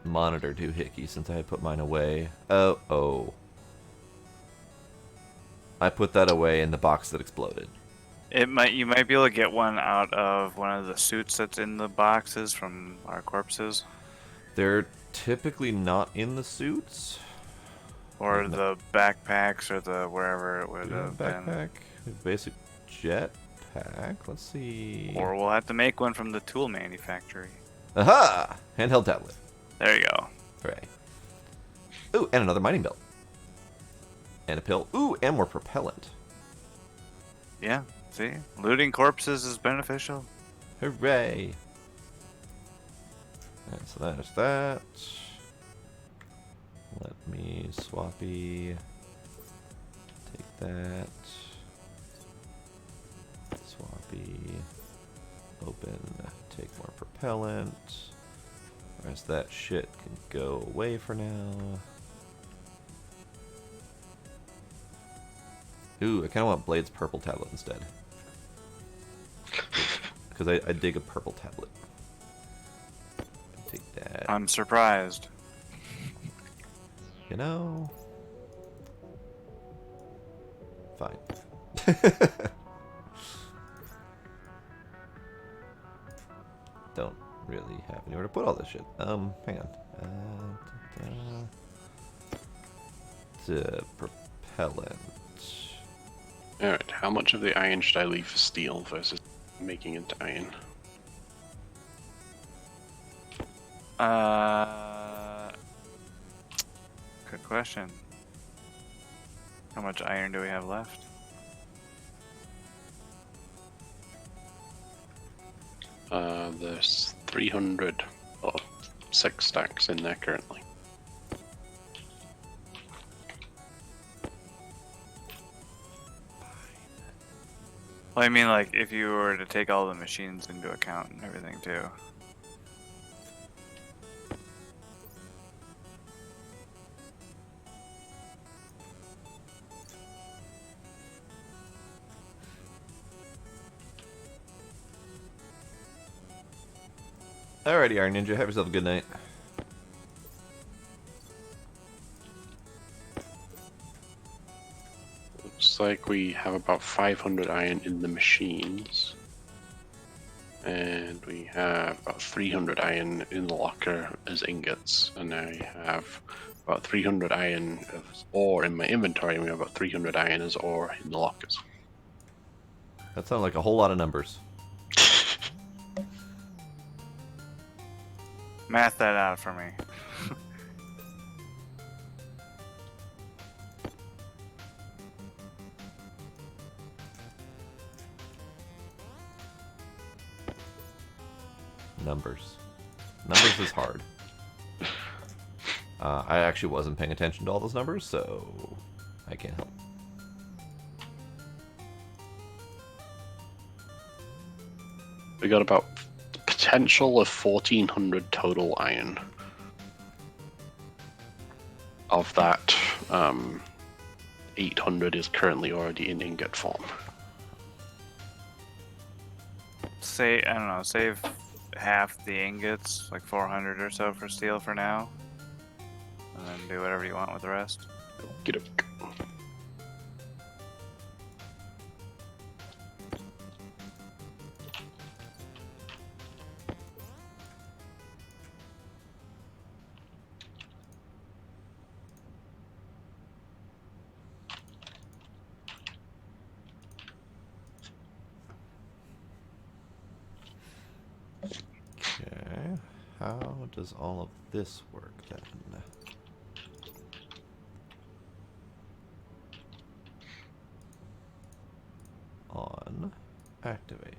monitor doohickey since I had put mine away. Oh. I put that away in the box that exploded. You might be able to get one out of one of the suits that's in the boxes from our corpses, They're typically not in the suits. or No. the backpacks, or the wherever it would We have have a been. backpack, a basic jet pack. Let's see. Or we'll have to make one from the tool manufactory. Aha! Handheld tablet. There you go. Hooray. Ooh, and another mining belt. And a pill. Ooh, and more propellant. Yeah. See, looting corpses is beneficial. Hooray! Alright, so there's that. Let me swappy. Take that. Swappy. Open. Take more propellant. The rest of that shit can go away for now. Ooh, I kind of want Blade's purple tablet instead. Because I dig a purple tablet. Take that. I'm surprised. You know. Fine. Don't really have anywhere to put all this shit. Hang on. Propellant. Alright, how much of the iron should I leave for steel versus making into iron? Good question. How much iron do we have left? There's 300 or 6 stacks in there currently. Well, I mean, like, if you were to take all the machines into account and everything, too. Alrighty, Iron Ninja. Have yourself a good night. Looks like we have about 500 iron in the machines. And we have about 300 iron in the locker as ingots. And I have about 300 iron as ore in my inventory, and we have about 300 iron as ore in the lockers. That sounds like a whole lot of numbers. Math that out for me. Numbers. Numbers is hard. I actually wasn't paying attention to all those numbers, so I can't help. We got about potential of 1,400 total iron. Of that, 800 is currently already in ingot form. Say, I don't know, save half the ingots, like 400 or so for steel for now. And then do whatever you want with the rest. Get up. Okay. How does all of this work then? On, activate.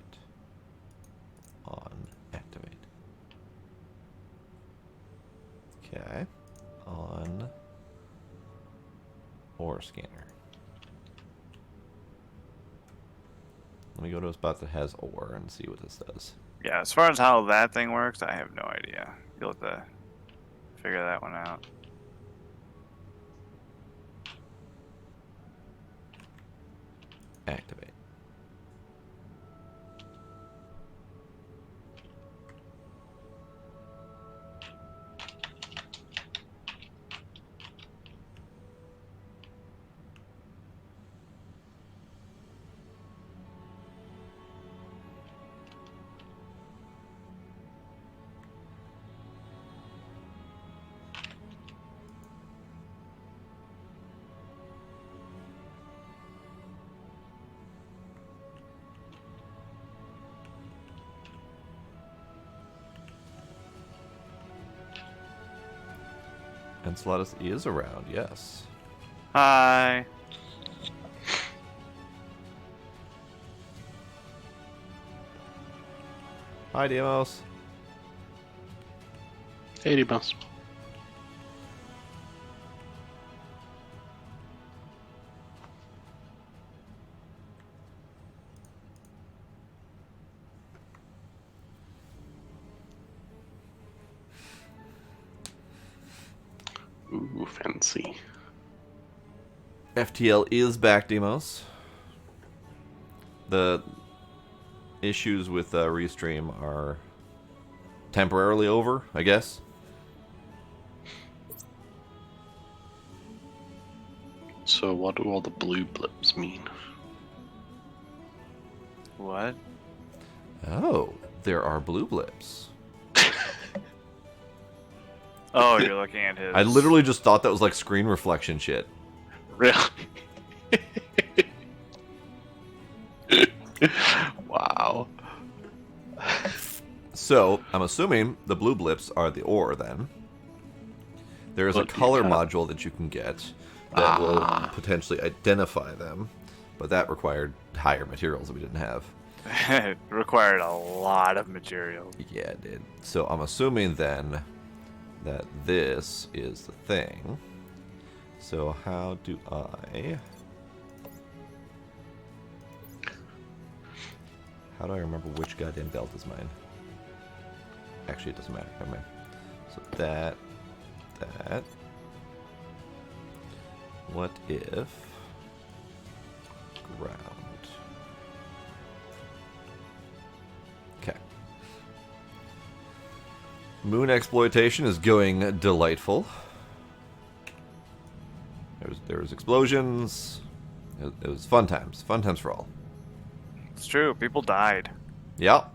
On, activate. Okay. On, ore scanner. Let me go to a spot that has ore and see what this does. Yeah, as far as how that thing works, I have no idea. You'll have to figure that one out. Activate. Enceladus is around, yes. Hi. Hi, Demos. Hey, boss. Ooh, fancy. FTL is back, Demos. The issues with Restream are temporarily over, I guess. So what do all the blue blips mean? What? Oh, there are blue blips. Oh, you're looking at his. I literally just thought that was like screen reflection shit. Really? Wow. So, I'm assuming the blue blips are the ore then. There is a But you color can't- module that you can get that will potentially identify them, but that required higher materials that we didn't have. It required a lot of material. Yeah, it did. So I'm assuming then that this is the thing. So how do I... How do I remember which goddamn belt is mine? Actually, it doesn't matter. Never mind. So that... What if... Ground. Okay. Moon exploitation is going delightful. There was explosions. It was fun times. Fun times for all. It's true. People died. Yep.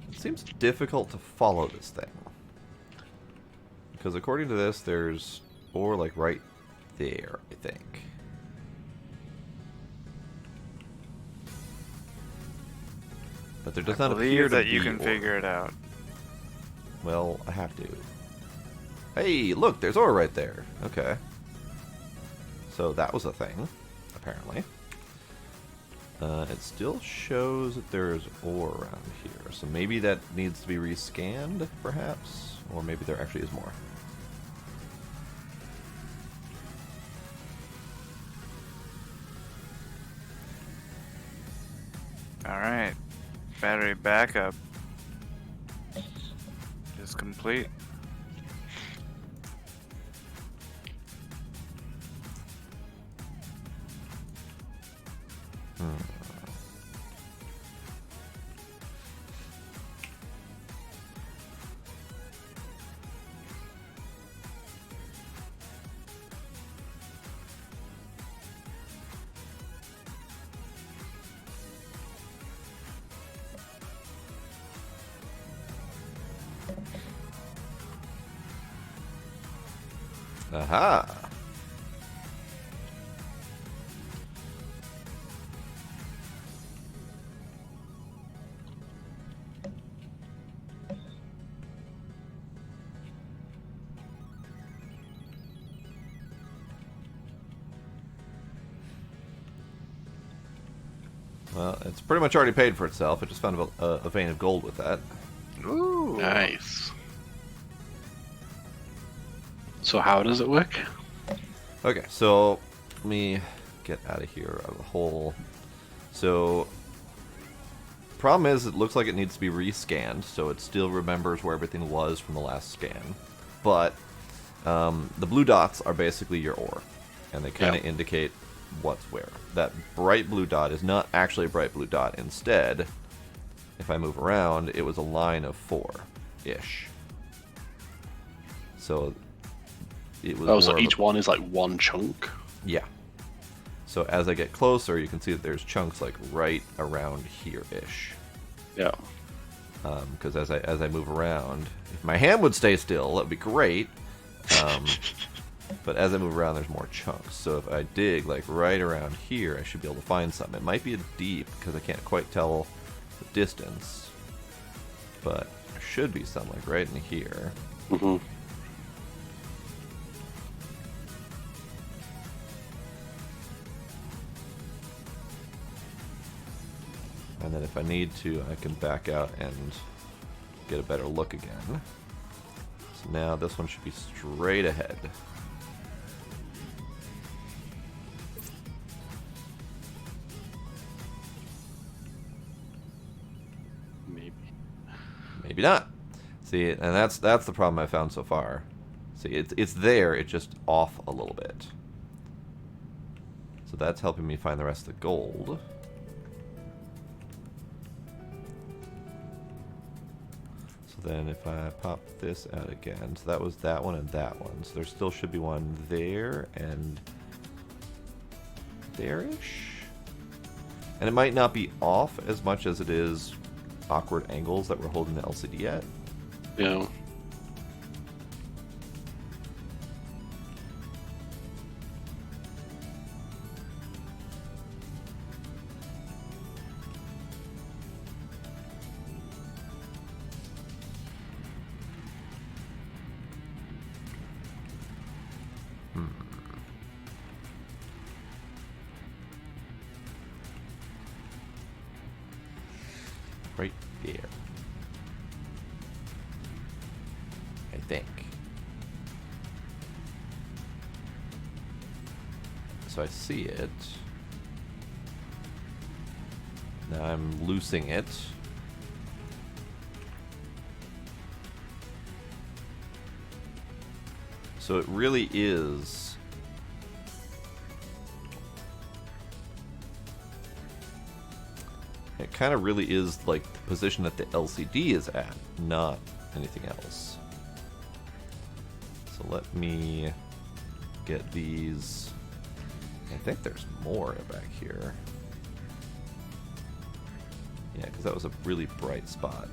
It seems difficult to follow this thing. Because according to this, there's ore like right there, I think. But there does I not appear believe to that be you can ore. figure it out. Well, I have to. Hey, look, there's ore right there. Okay. So that was a thing, apparently. It still shows that there's ore around here. So maybe that needs to be rescanned, perhaps? Or maybe there actually is more. Alright. Battery backup is complete. Aha! Well, it's pretty much already paid for itself. I just found a vein of gold with that. Ooh. Nice. So how does it work? Okay, so let me get out of here out of the hole. So, problem is, it looks like it needs to be rescanned, so it still remembers where everything was from the last scan. But the blue dots are basically your ore, and they kind of indicate what's where. That bright blue dot is not actually a bright blue dot. Instead, if I move around, it was a line of 4-ish. So it was. Oh, so more of each one is like one chunk. Yeah. So as I get closer, you can see that there's chunks like right around here-ish. Yeah. Because as I move around, if my hand would stay still, that'd be great. But as I move around, there's more chunks. So if I dig like right around here, I should be able to find something. It might be a deep because I can't quite tell the distance, but there should be some like right in here. Mm-hmm. And then if I need to, I can back out and get a better look again. So now this one should be straight ahead. Maybe. Maybe not. See, and that's the problem I found so far. See, it's there, it's just off a little bit. So that's helping me find the rest of the gold. So then if I pop this out again, so that was that one and that one. So there still should be one there and there-ish. And it might not be off as much as it is awkward angles that we're holding the LCD at. Yeah. Right there. I think. So I see it. Now I'm loosing it. So it really is. It kind of really is like the position that the LCD is at, not anything else. So let me get these. I think there's more back here. Yeah, because that was a really bright spot.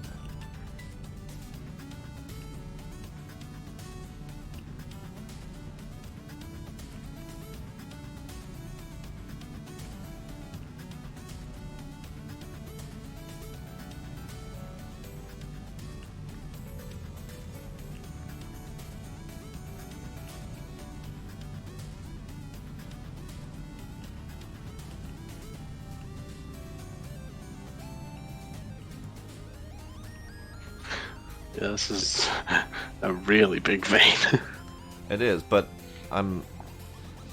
Yeah, this is a really big vein. It is, but I'm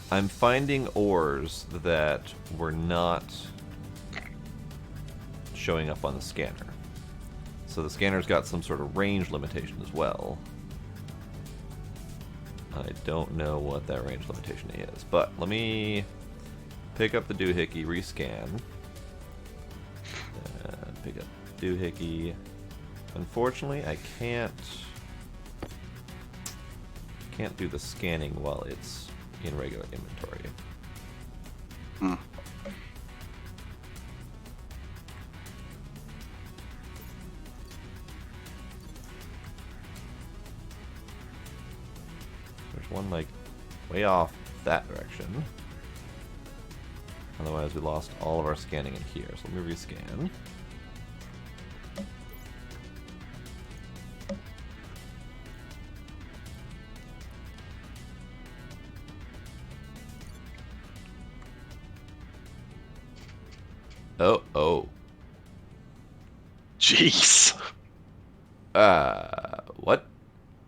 finding ores that were not showing up on the scanner. So the scanner's got some sort of range limitation as well. I don't know what that range limitation is, but let me pick up the doohickey, rescan. Pick up doohickey. Unfortunately, I can't do the scanning while it's in regular inventory. Hmm. There's one like way off that direction. Otherwise, we lost all of our scanning in here. So let me rescan. Oh. Jeez. What?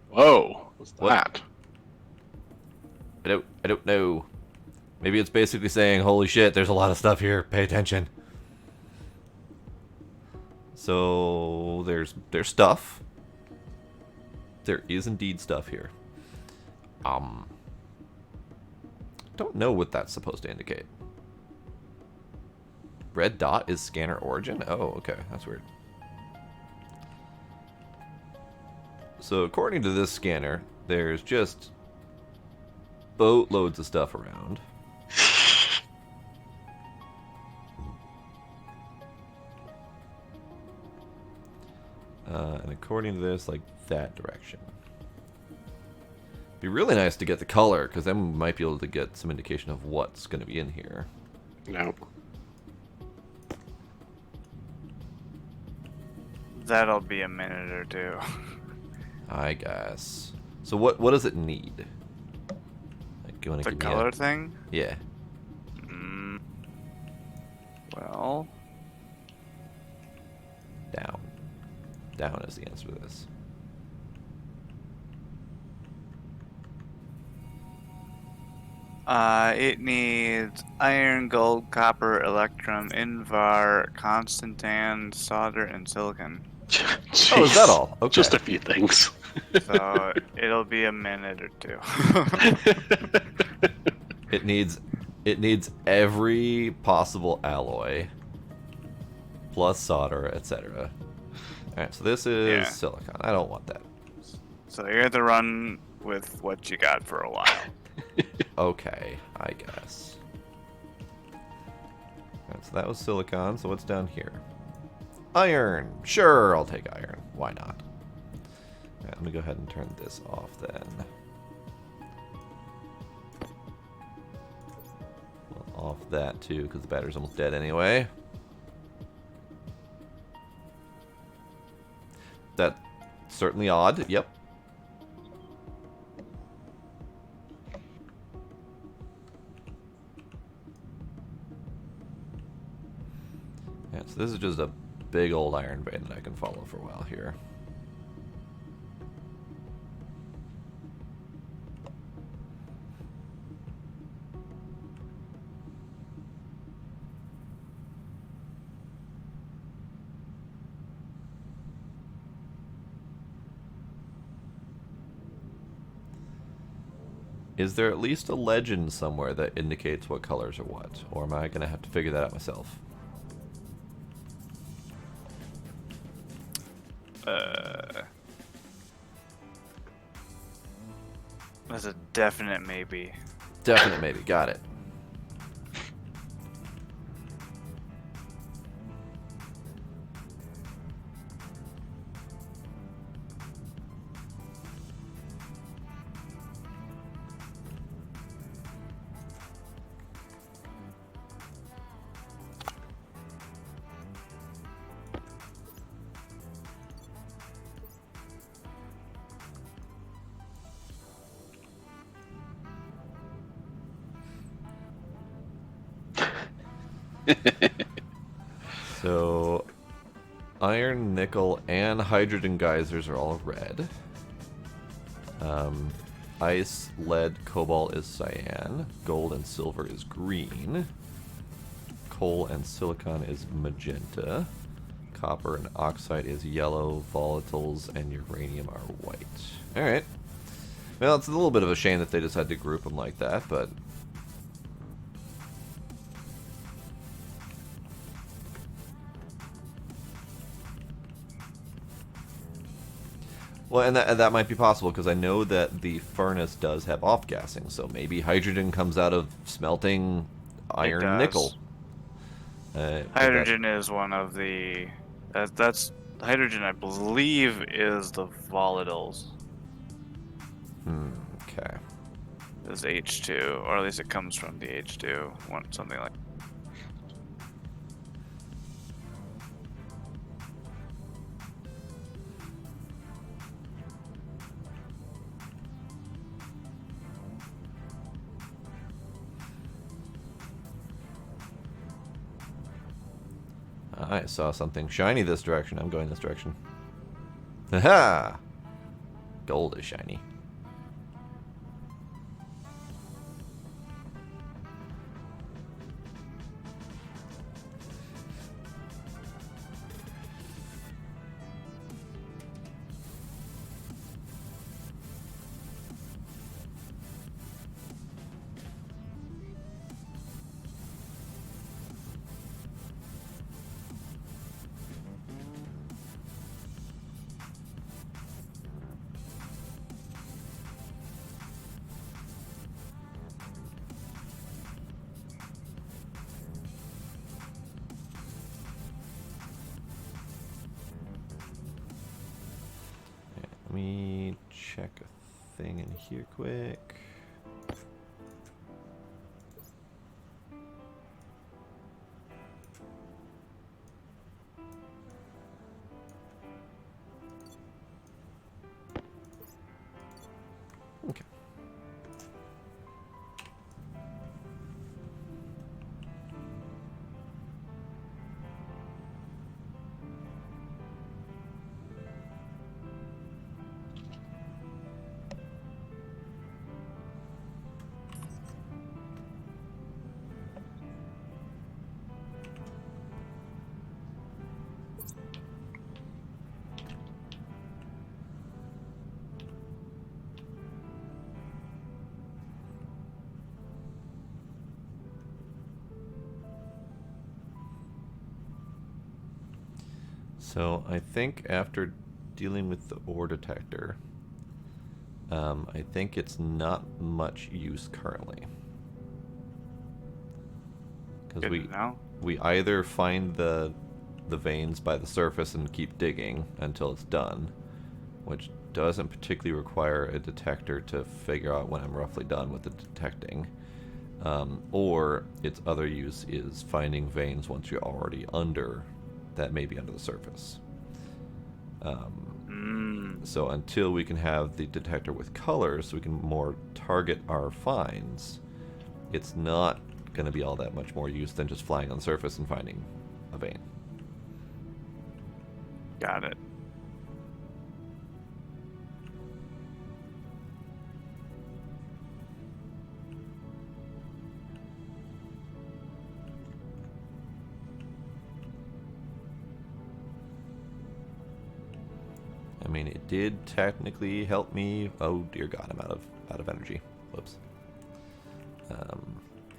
Whoa. What's What? that? I don't know. Maybe it's basically saying, holy shit, there's a lot of stuff here. Pay attention. So there's stuff. There is indeed stuff here. Don't know what that's supposed to indicate. Red dot is scanner origin? Oh, okay. That's weird. So according to this scanner, there's just boatloads of stuff around. And according to this, like that direction. Be really nice to get the color, because then we might be able to get some indication of what's going to be in here. No. That'll be a minute or two. I guess. So what does it need? Like, you want to The give me color thing? Yeah. Mm, well, Down. Down is the answer to this. it needs iron, gold, copper, electrum, invar, constantan, solder, and silicon. Jeez. Oh, is that all? Okay. Just a few things. So it'll be a minute or two. It needs every possible alloy, plus solder, etc. Alright, so this is Yeah. silicon. I don't want that. So you have to run with what you got for a while. Okay, I guess. Alright, so that was silicon, so what's down here? Iron! Sure, I'll take iron. Why not? Alright, let me go ahead and turn this off then. Well, off that too, because the battery's almost dead anyway. That's certainly odd, yep. Yeah, so this is just a big old iron vein that I can follow for a while here. Is there at least a legend somewhere that indicates what colors are what? Or am I going to have to figure that out myself? That's a definite maybe. Definite maybe. Got it. So, iron, nickel, and hydrogen geysers are all red. Ice, lead, cobalt is cyan. Gold and silver is green. Coal and silicon is magenta. Copper and oxide is yellow. Volatiles and uranium are white. Alright. Well, it's a little bit of a shame that they just had to group them like that, but... Well, and that might be possible, because I know that the furnace does have off-gassing, so maybe hydrogen comes out of smelting iron nickel. Hydrogen is one of the... That's... Hydrogen, I believe, is the volatiles. Okay. Is H2, or at least it comes from the H2, something like. I saw something shiny this direction. I'm going this direction. Haha! Gold is shiny. Let me check a thing in here quick. Okay. So I think after dealing with the ore detector, I think it's not much use currently. Because we either find the veins by the surface and keep digging until it's done, which doesn't particularly require a detector to figure out when I'm roughly done with the detecting. Or its other use is finding veins once you're already under, that may be under the surface. So until we can have the detector with colors, so we can more target our finds, it's not going to be all that much more use than just flying on the surface and finding a vein. Got it. I mean, it did technically help me. Oh dear God, I'm out of energy. Whoops.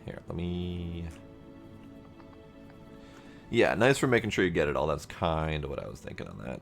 Here, let me. Yeah, nice for making sure you get it all. That's kind of what I was thinking on that.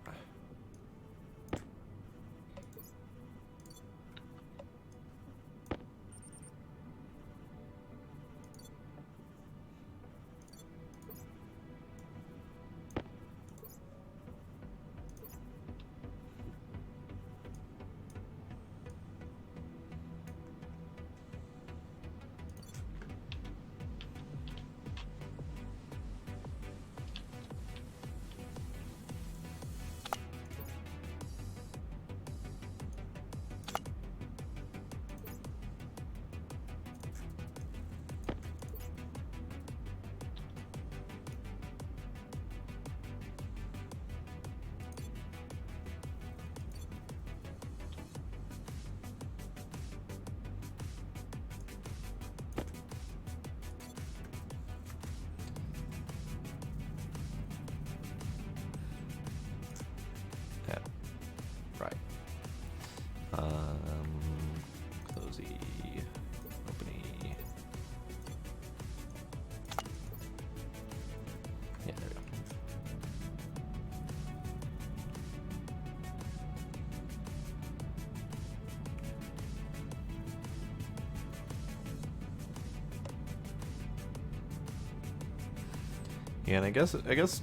Yeah, and I guess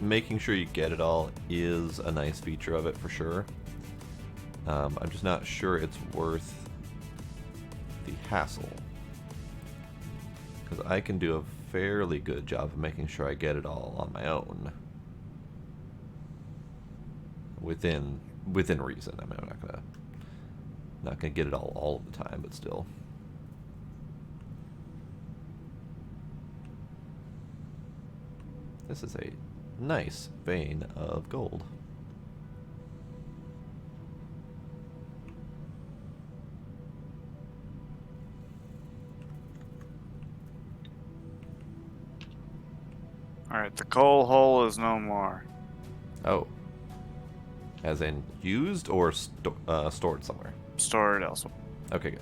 making sure you get it all is a nice feature of it for sure. I'm just not sure it's worth the hassle. Because I can do a fairly good job of making sure I get it all on my own. Within reason. I mean, I'm not gonna get it all of the time, but still. This is a nice vein of gold. Alright, the coal hole is no more. Oh. As in used or stored somewhere? Stored elsewhere. Okay, good.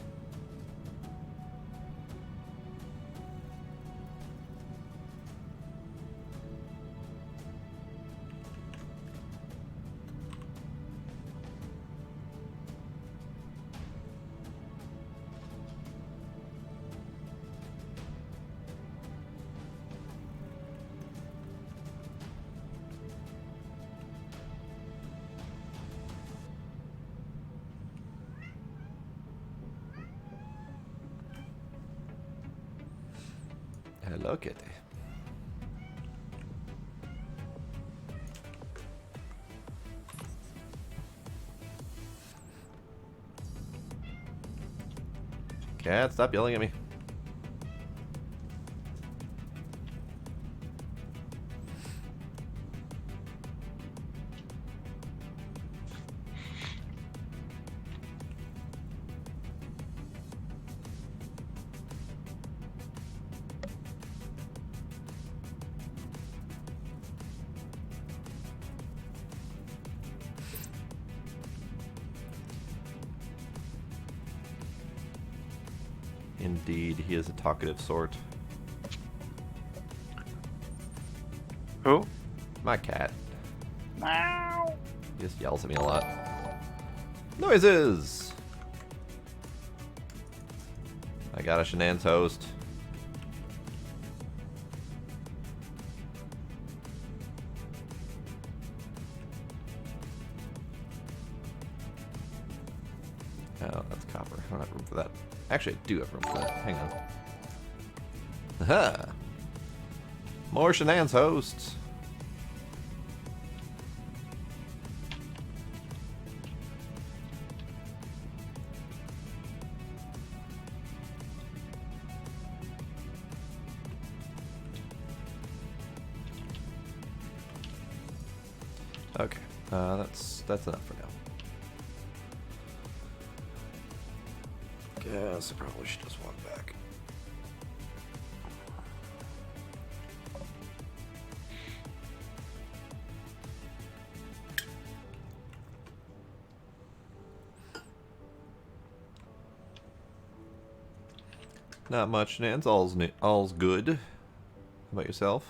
Hello, Kitty. Cat, stop yelling at me. Indeed, he is a talkative sort. Who? My cat. Meow. He just yells at me a lot. Noises! I got a Shenan's host. Oh, that's copper. I don't have room for that. Actually, I do have room for that. Hang on. Aha! More Shenan's hosts. Okay, that's enough for now. Guess I probably should just walk back. Not much, Nance. All's good. How about yourself?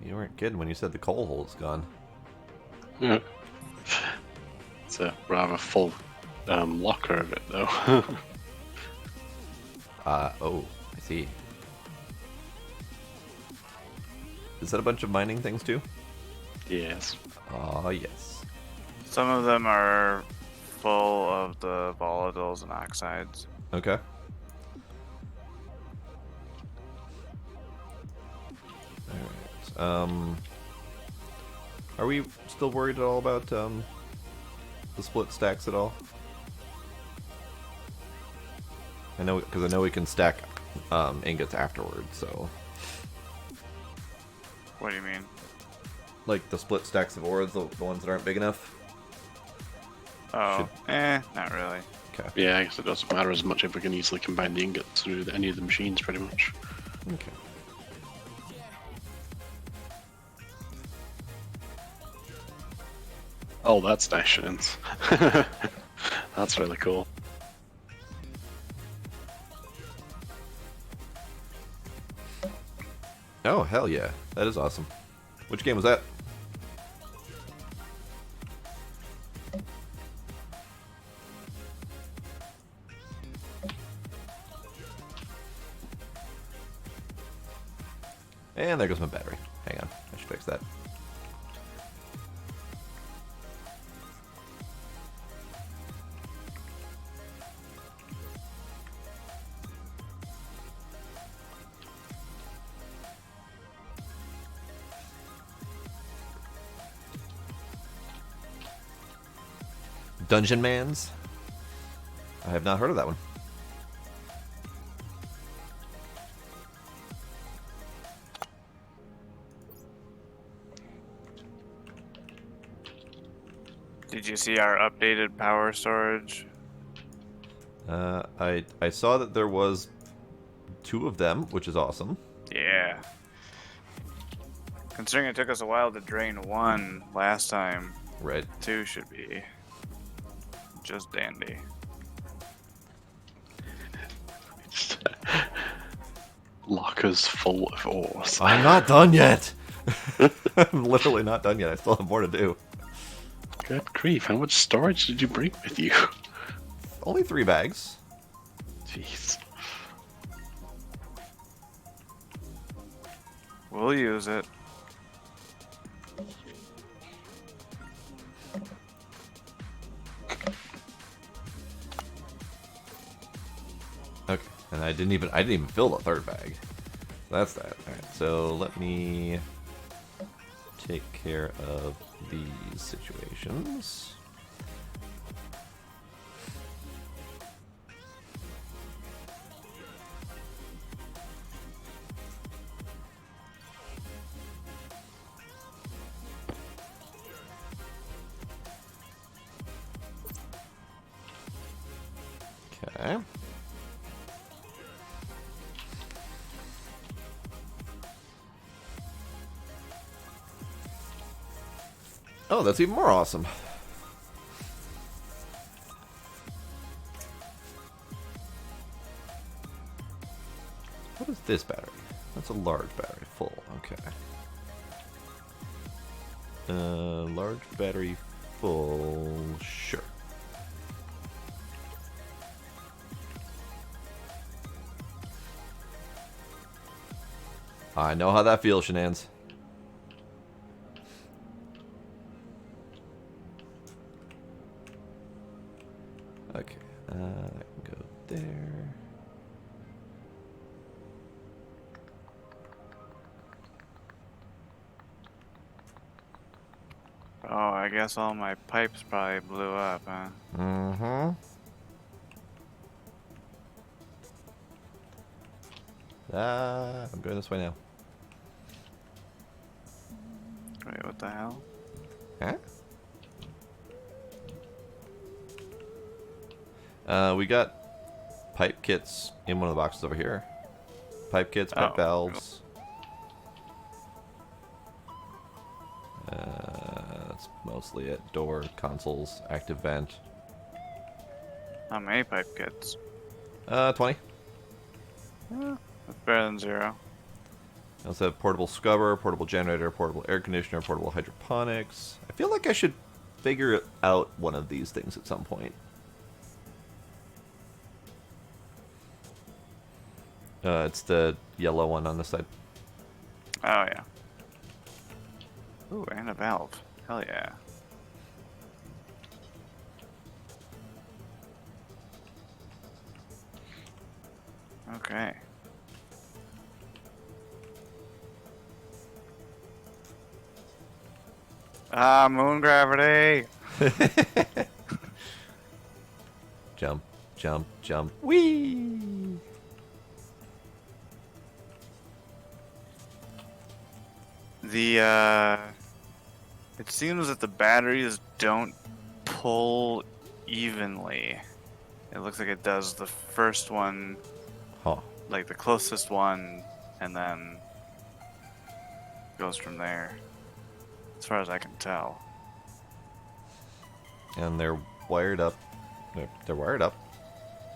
You weren't kidding when you said the coal hole's gone. Yeah. It's a rather full locker of it, though. Oh, I see. Is that a bunch of mining things too? Yes. Ah, yes. Some of them are full of the volatiles and oxides. Okay. Alright. Are we still worried at all about the split stacks at all? I know, because I know we can stack ingots afterwards, so... What do you mean? Like the split stacks of ores, the ones that aren't big enough? Oh, not really. Okay. Yeah, I guess it doesn't matter as much if we can easily combine the ingots through any of the machines, pretty much. Okay. Oh, that's Stationeers. That's really cool. Oh, hell yeah. That is awesome. Which game was that? And there goes my battery. Hang on. I should fix that. Dungeon Mans? I have not heard of that one. Did you see our updated power storage? I saw that there was 2 of them, which is awesome. Yeah. Considering it took us a while to drain 1 last time, Right. 2 should be just dandy. Lockers full of ores. I'm not done yet. I'm literally not done yet. I still have more to do. Good grief, how much storage did you bring with you? Only 3 bags. Jeez. We'll use it. Okay, and I didn't even fill the 3rd bag. That's that. All right, so let me take care of these situations. Okay. Oh, that's even more awesome. What is this battery? That's a large battery, full. Okay. Large battery, full. Sure. I know how that feels, Shenanz. Okay, I can go there. Oh, I guess all my pipes probably blew up, huh? Mm-hmm. I'm going this way now. Wait, what the hell? Huh? We got pipe kits in one of the boxes over here. Pipe kits, pipe Oh, valves. That's mostly it. Door, consoles, active vent. How many pipe kits? 20. That's better than 0. I also have portable scrubber, portable generator, portable air conditioner, portable hydroponics. I feel like I should figure out one of these things at some point. It's the yellow one on the side. Oh, yeah. Ooh, and a valve. Hell yeah. Okay. Ah, moon gravity! Jump, jump, jump. Whee! It seems that the batteries don't pull evenly. It looks like it does the first one, Huh. like the closest one, and then goes from there. As far as I can tell. And they're wired up. They're wired up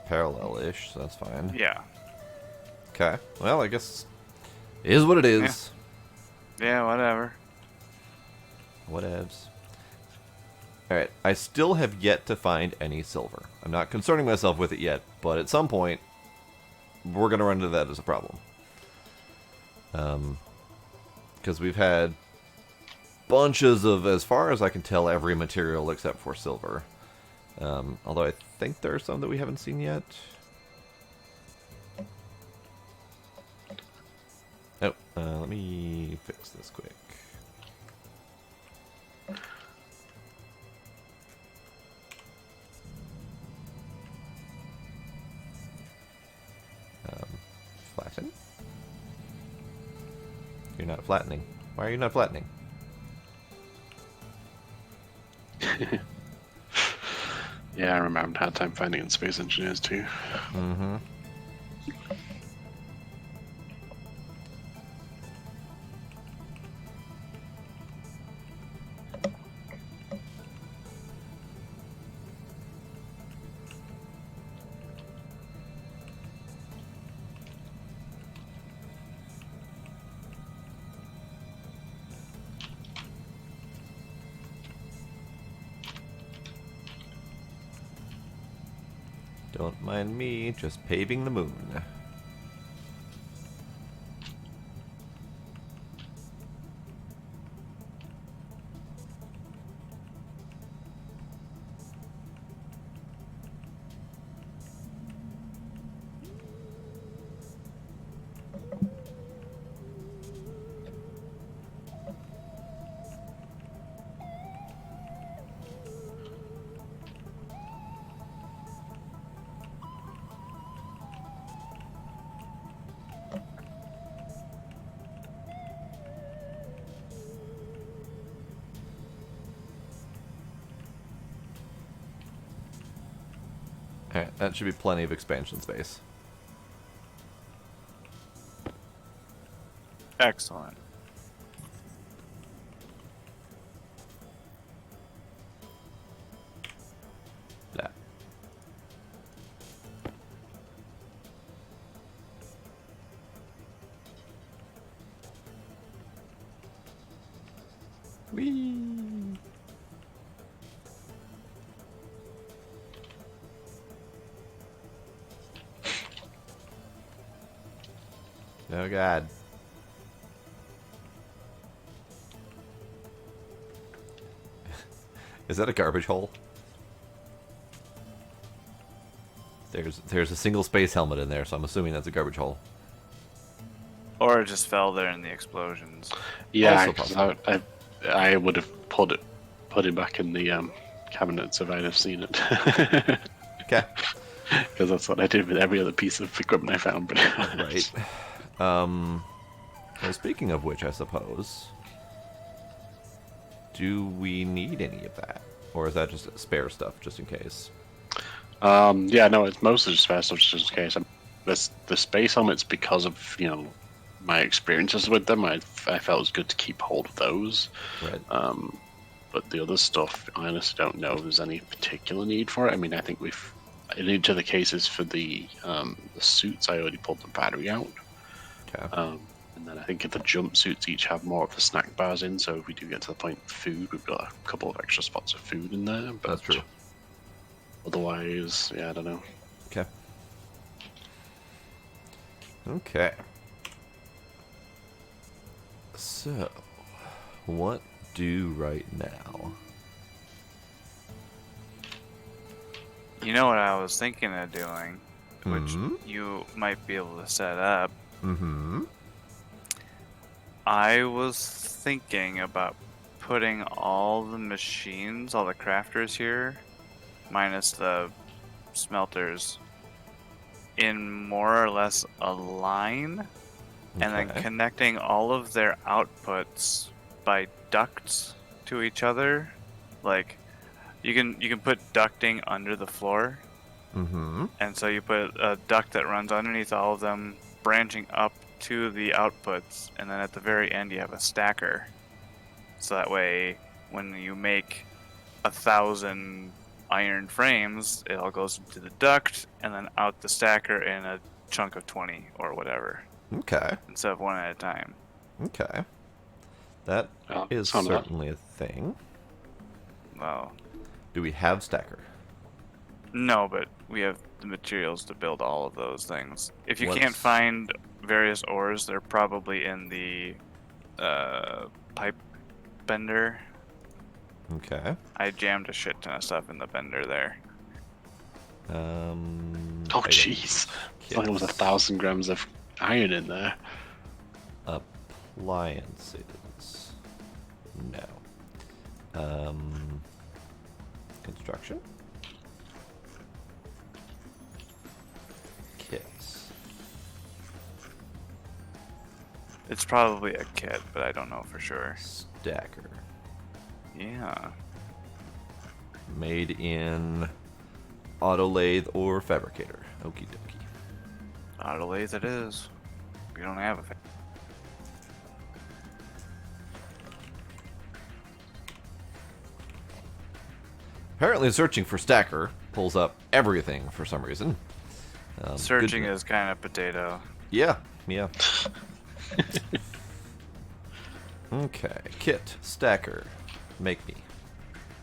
parallel-ish, so that's fine. Yeah. Okay. Well, I guess Is what it is. Yeah, whatever. Whatevs. Alright, I still have yet to find any silver. I'm not concerning myself with it yet, but at some point, we're going to run into that as a problem. Because we've had bunches of, as far as I can tell, every material except for silver. Although I think there are some that we haven't seen yet. Oh, let me fix this quick. Flatten? You're not flattening. Why are you not flattening? Yeah, I remember I had time finding it in Space Engineers too. Mm-hmm. Don't mind me, just paving the moon. Alright, that should be plenty of expansion space. Excellent. That. Whee! Oh god. Is that a garbage hole? There's a single space helmet in there, so I'm assuming that's a garbage hole. Or it just fell there in the explosions. Yeah, Also 'cause possible. I would have put it back in the cabinets if I'd have seen it. Okay. Because that's what I did with every other piece of equipment I found. But Right. Well, speaking of which, I suppose, do we need any of that? Or is that just spare stuff, just in case? Yeah, no, it's mostly just spare stuff, just in case. The space helmets, because of my experiences with them, I felt it was good to keep hold of those. Right. But the other stuff, I honestly don't know if there's any particular need for it. I mean, I think in each of the cases for the suits, I already pulled the battery out. Okay. And then I think if the jumpsuits each have more of the snack bars in, so if we do get to the point of food, we've got a couple of extra spots of food in there. But That's true. Otherwise, yeah, I don't know. Okay. Okay. So, what do right now? You know what I was thinking of doing, which Mhm. you might be able to set up. Mm-hmm. I was thinking about putting all the machines, all the crafters here, minus the smelters, in more or less a line, and then Okay. connecting all of their outputs by ducts to each other. Like you can put ducting under the floor, Mm-hmm. and so you put a duct that runs underneath all of them, branching up to the outputs, and then at the very end you have a stacker. So that way, when you make 1,000 iron frames, it all goes into the duct and then out the stacker in a chunk of 20 or whatever. Okay. instead of one at a time. Okay. That is sound that. certainly a thing. Well, Do we have stacker? no, but we have the materials to build all of those things. If you can't What's- find various ores, they're probably in the pipe bender. Okay. I jammed a shit ton of stuff in the bender there. Oh items, jeez, I thought it was kits, 1,000 grams of iron in there. appliances. No. Construction. Kits. It's probably a kit, but I don't know for sure. Stacker. Yeah. Made in auto lathe or fabricator. Okie dokie. Auto lathe it is. We don't have a Apparently, searching for stacker pulls up everything for some reason. searching good- is kind of potato. Yeah, yeah. Okay, kit, stacker, make me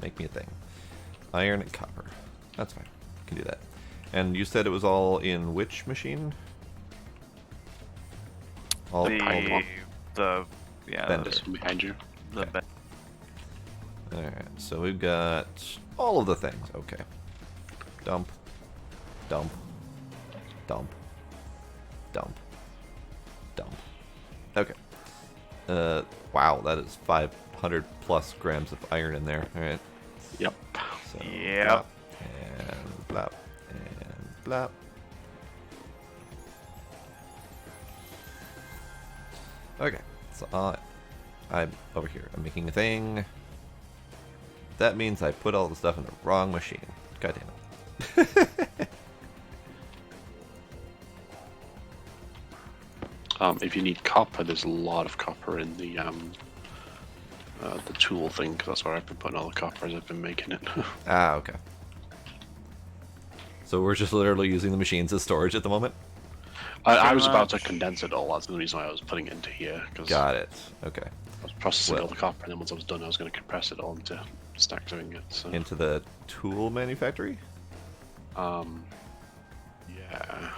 a thing. Iron and copper. That's fine. Can do that. And you said it was all in which machine? All The This one behind you. the Okay. Alright, so we've got all of the things. Okay. Dump. Dump. Dump. Dump. Dump. Okay. Wow, that is 500 plus grams of iron in there. Alright. Yep. So, Yep. blop, and blop, and blop. Okay, so I'm over here. I'm making a thing. That means I put all the stuff in the wrong machine. God damn it. If you need copper, there's a lot of copper in the tool thing, 'cause that's where I've been putting all the copper as I've been making it. Ah, okay. So we're just literally using the machines as storage at the moment? I was about to much. condense it all. That's the reason why I was putting it into here, because I Got it. Okay. was processing Well- all the copper, and then once I was done, I was going to compress it all into stack doing it. So, Into the tool manufactory? yeah.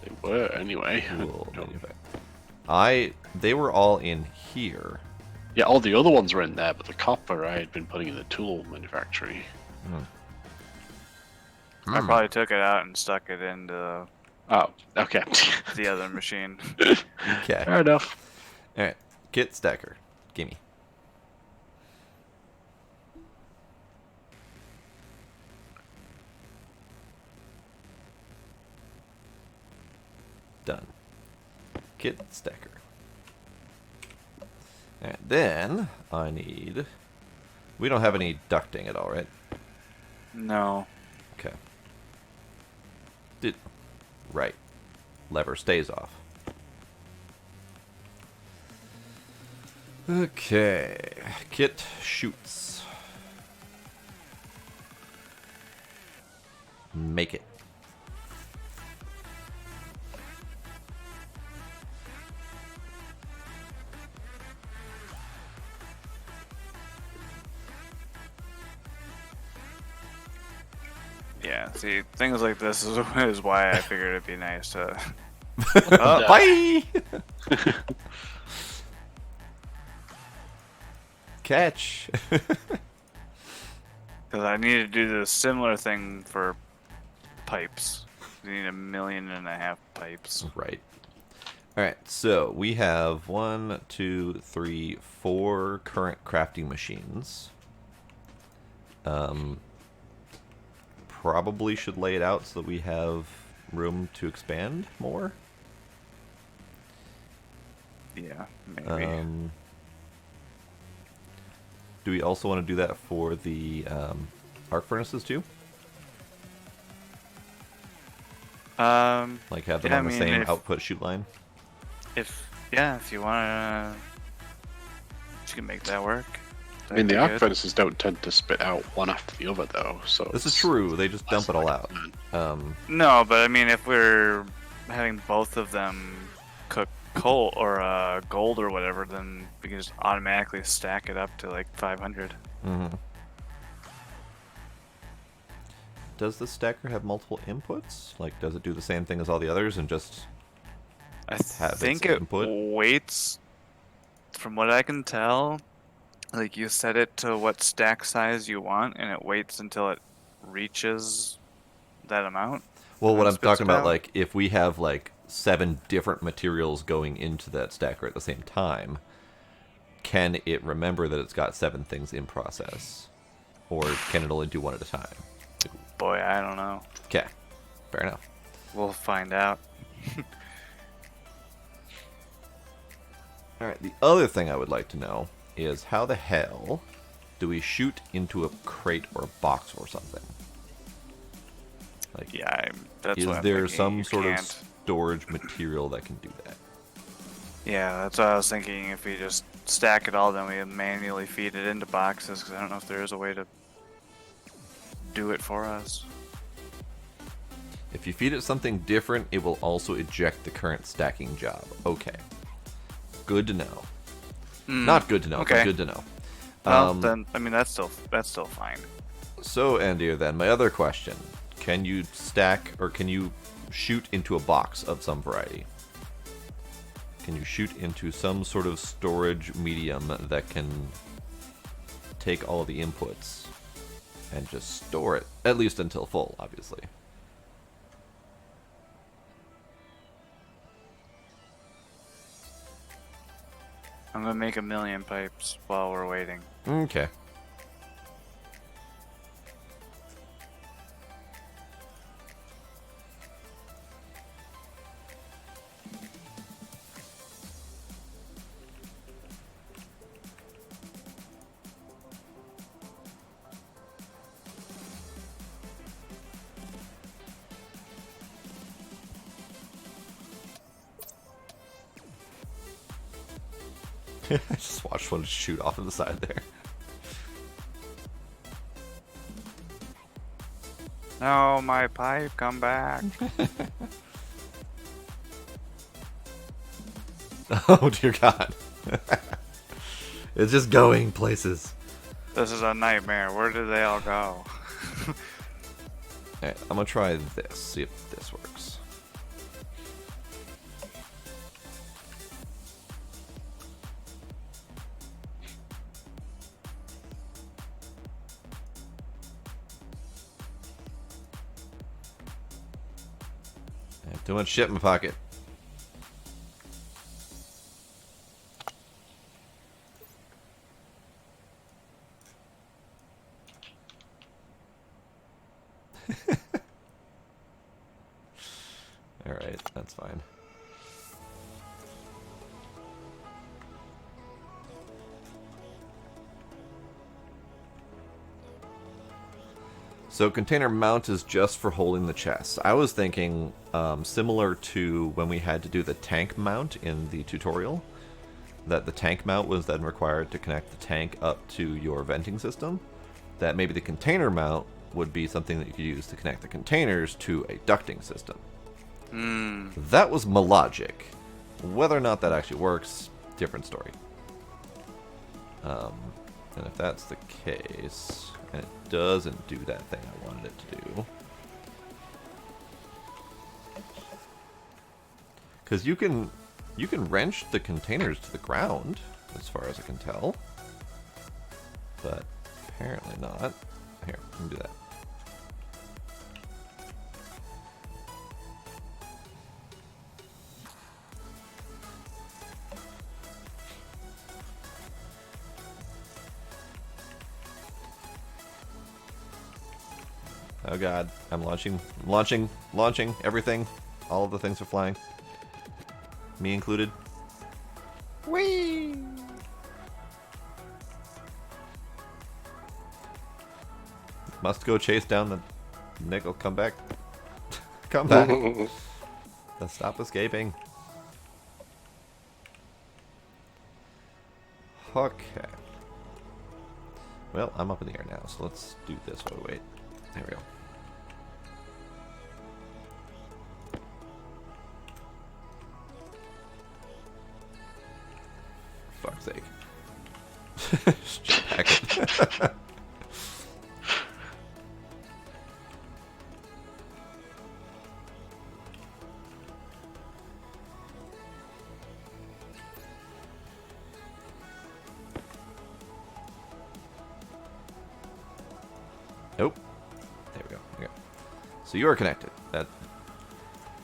They were, anyway. Tool No. manufactory. They were all in here. Yeah, all the other ones were in there, but the copper I had been putting in the tool manufactory. I probably took it out and stuck it into Oh, okay. the other machine. Okay. Fair enough. Alright. Kit stacker. Gimme. Done. Kit stacker. And then I need. We don't have any ducting at all, right? No. Okay. Right. Lever stays off. Okay. Kit shoots. Make it. Yeah, see, things like this is why I figured it'd be nice to. Bye! Catch. Because I need to do the similar thing for pipes. You need 1.5 million pipes. Right. Alright, so we have 1, 2, 3, 4 current crafting machines. Probably should lay it out so that we have room to expand more. Yeah, maybe. Do we also want to do that for the arc furnaces too? Like have them Yeah, on the I mean, same if- output shoot line? If you wanna, you can make that work. I mean, the That'd be arc good. furnaces don't tend to spit out one after the other, though. So This is it's true. They just less dump it all like a out. plan. No, but I mean, if we're having both of them cook coal or gold or whatever, then we can just automatically stack it up to like 500. Mm-hmm. Does the stacker have multiple inputs? Like, does it do the same thing as all the others and just I have think its it input? waits, from what I can tell, like you set it to what stack size you want, and it waits until it reaches that amount, Well, and what then I'm spits talking it about, out. like, if we have like 7 different materials going into that stacker at the same time, can it remember that it's got 7 things in process, or can it only do one at a time? Boy, I don't know. Okay, fair enough. We'll find out. All right. The other thing I would like to know is how the hell do we shoot into a crate or a box or something? Like, Yeah, that's is what I'm there thinking. some You sort of can't. storage material that can do that? Yeah, that's what I was thinking. If we just stack it all, then we manually feed it into boxes, because I don't know if there is a way to do it for us. If you feed it something different, it will also eject the current stacking job. Okay. Good to know. Not good to know, okay. but good to know. Well, then, I mean, that's still fine. So, Andir, then, my other question. Can you stack, or can you shoot into a box of some variety? Can you shoot into some sort of storage medium that can take all of the inputs and just store it, at least until full, obviously? I'm gonna make 1,000,000 pipes while we're waiting. Okay. I just watched one shoot off to the side there. No, my pipe, come back. Oh dear God. It's just going places. This is a nightmare. Where did they all go? Alright, I'm gonna try this, see if this works. I have too much shit in my pocket. Alright, that's fine. So container mount is just for holding the chest. I was thinking similar to when we had to do the tank mount in the tutorial, that the tank mount was then required to connect the tank up to your venting system, that maybe the container mount would be something that you could use to connect the containers to a ducting system. That was my logic. Whether or not that actually works, different story. And if that's the case, and it doesn't do that thing I wanted it to do, because you can wrench the containers to the ground, as far as I can tell, but apparently not. Here, let me do that. Oh God, I'm launching everything. All of the things are flying. Me included. Whee! Must go chase down the nickel. Come back. Come back. Stop escaping. Okay. Well, I'm up in the air now, so let's do this while we wait. There we go. For fuck's sake. Just jack it. Nope. There we go. Okay. So you are connected. That,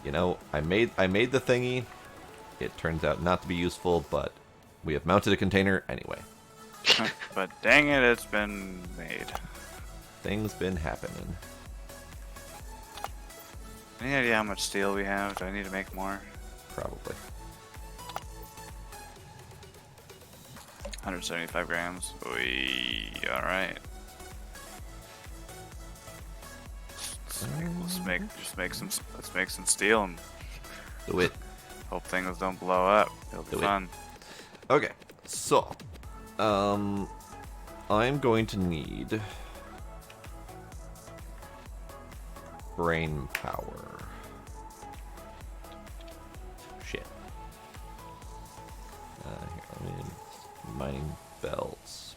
you know, I made the thingy. It turns out not to be useful, but we have mounted a container anyway. But dang it, it's been made. Things been happening. Any idea how much steel we have? Do I need to make more? Probably. 175 grams. Alright. Let's make some steel and Do it. hope things don't blow up. It'll be Do it. fun. Okay. So, I'm going to need brain power. Shit. Here, let me mining belts.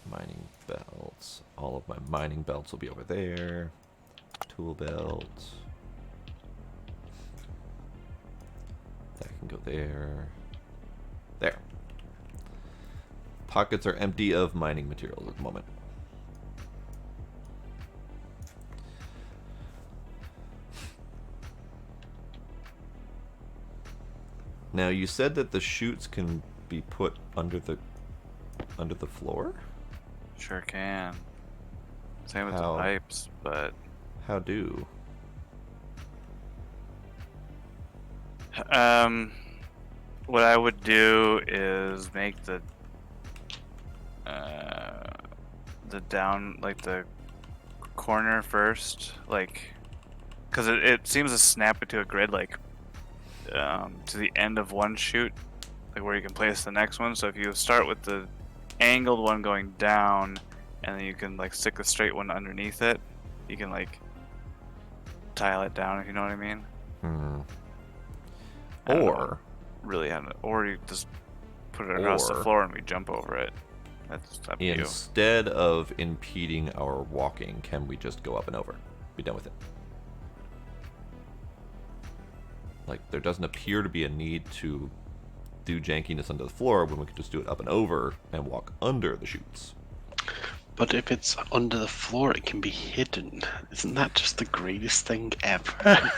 All of my mining belts will be over there. Tool belt. That can go there. There. Pockets are empty of mining materials at the moment. Now you said that the chutes can be put under the floor? Sure can. Same with How? the pipes, but How do? what I would do is make the down, like the corner first, like, because it seems to snap it to a grid, like to the end of one chute, like where you can place the next one. So if you start with the angled one going down, and then you can like stick the straight one underneath it, you can like tile it down, if you know what I mean. I don't know really how to, or you just put it across the Or- floor and we jump over it. That's up to you. Instead of impeding our walking, can we just go up and over? Be done with it. Like, there doesn't appear to be a need to do jankiness under the floor when we could just do it up and over and walk under the chutes. But if it's under the floor, it can be hidden. Isn't that just the greatest thing ever?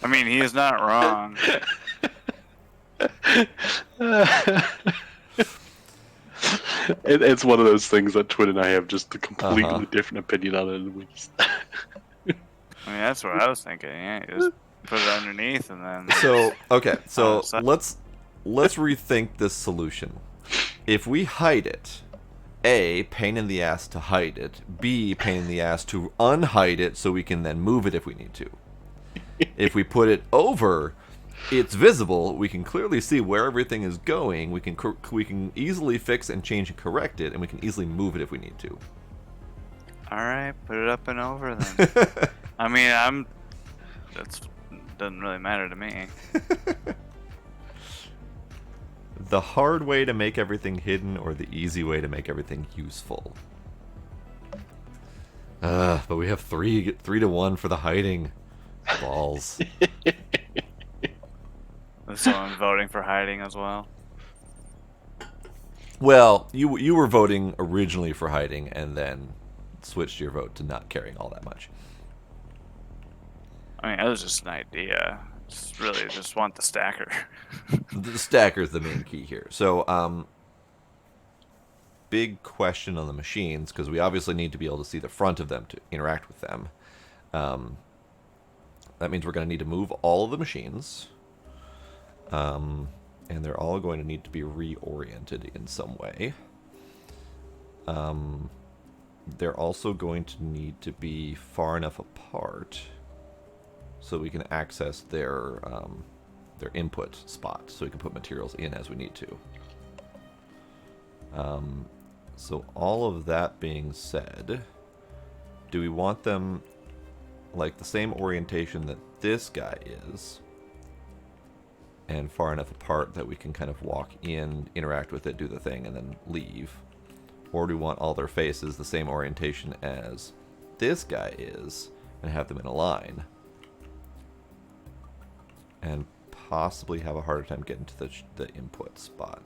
I mean, he is not wrong. It's one of those things that Twin and I have just a completely Uh-huh. different opinion on it. And we just... I mean, that's what I was thinking. Yeah, you just put it underneath and then. So, okay, so so- let's rethink this solution. If we hide it, A, pain in the ass to hide it, B, pain in the ass to unhide it so we can then move it if we need to. If we put it over, it's visible, we can clearly see where everything is going, we can easily fix and change and correct it, and we can easily move it if we need to. Alright, put it up and over then. I mean, that's doesn't really matter to me. The hard way to make everything hidden or the easy way to make everything useful? But we have 3-1 for the hiding. Balls. So I'm voting for hiding as well. Well, you were voting originally for hiding and then switched your vote to not caring all that much. I mean, that was just an idea. Just want the stacker. The stacker's the main key here. So, big question on the machines, because we obviously need to be able to see the front of them to interact with them. That means we're going to need to move all of the machines. And they're all going to need to be reoriented in some way. They're also going to need to be far enough apart so we can access their their input spot, so we can put materials in as we need to. So all of that being said, do we want them like the same orientation that this guy is, and far enough apart that we can kind of walk in, interact with it, do the thing, and then leave? Or do we want all their faces the same orientation as this guy is, and have them in a line? And possibly have a harder time getting to the input spot.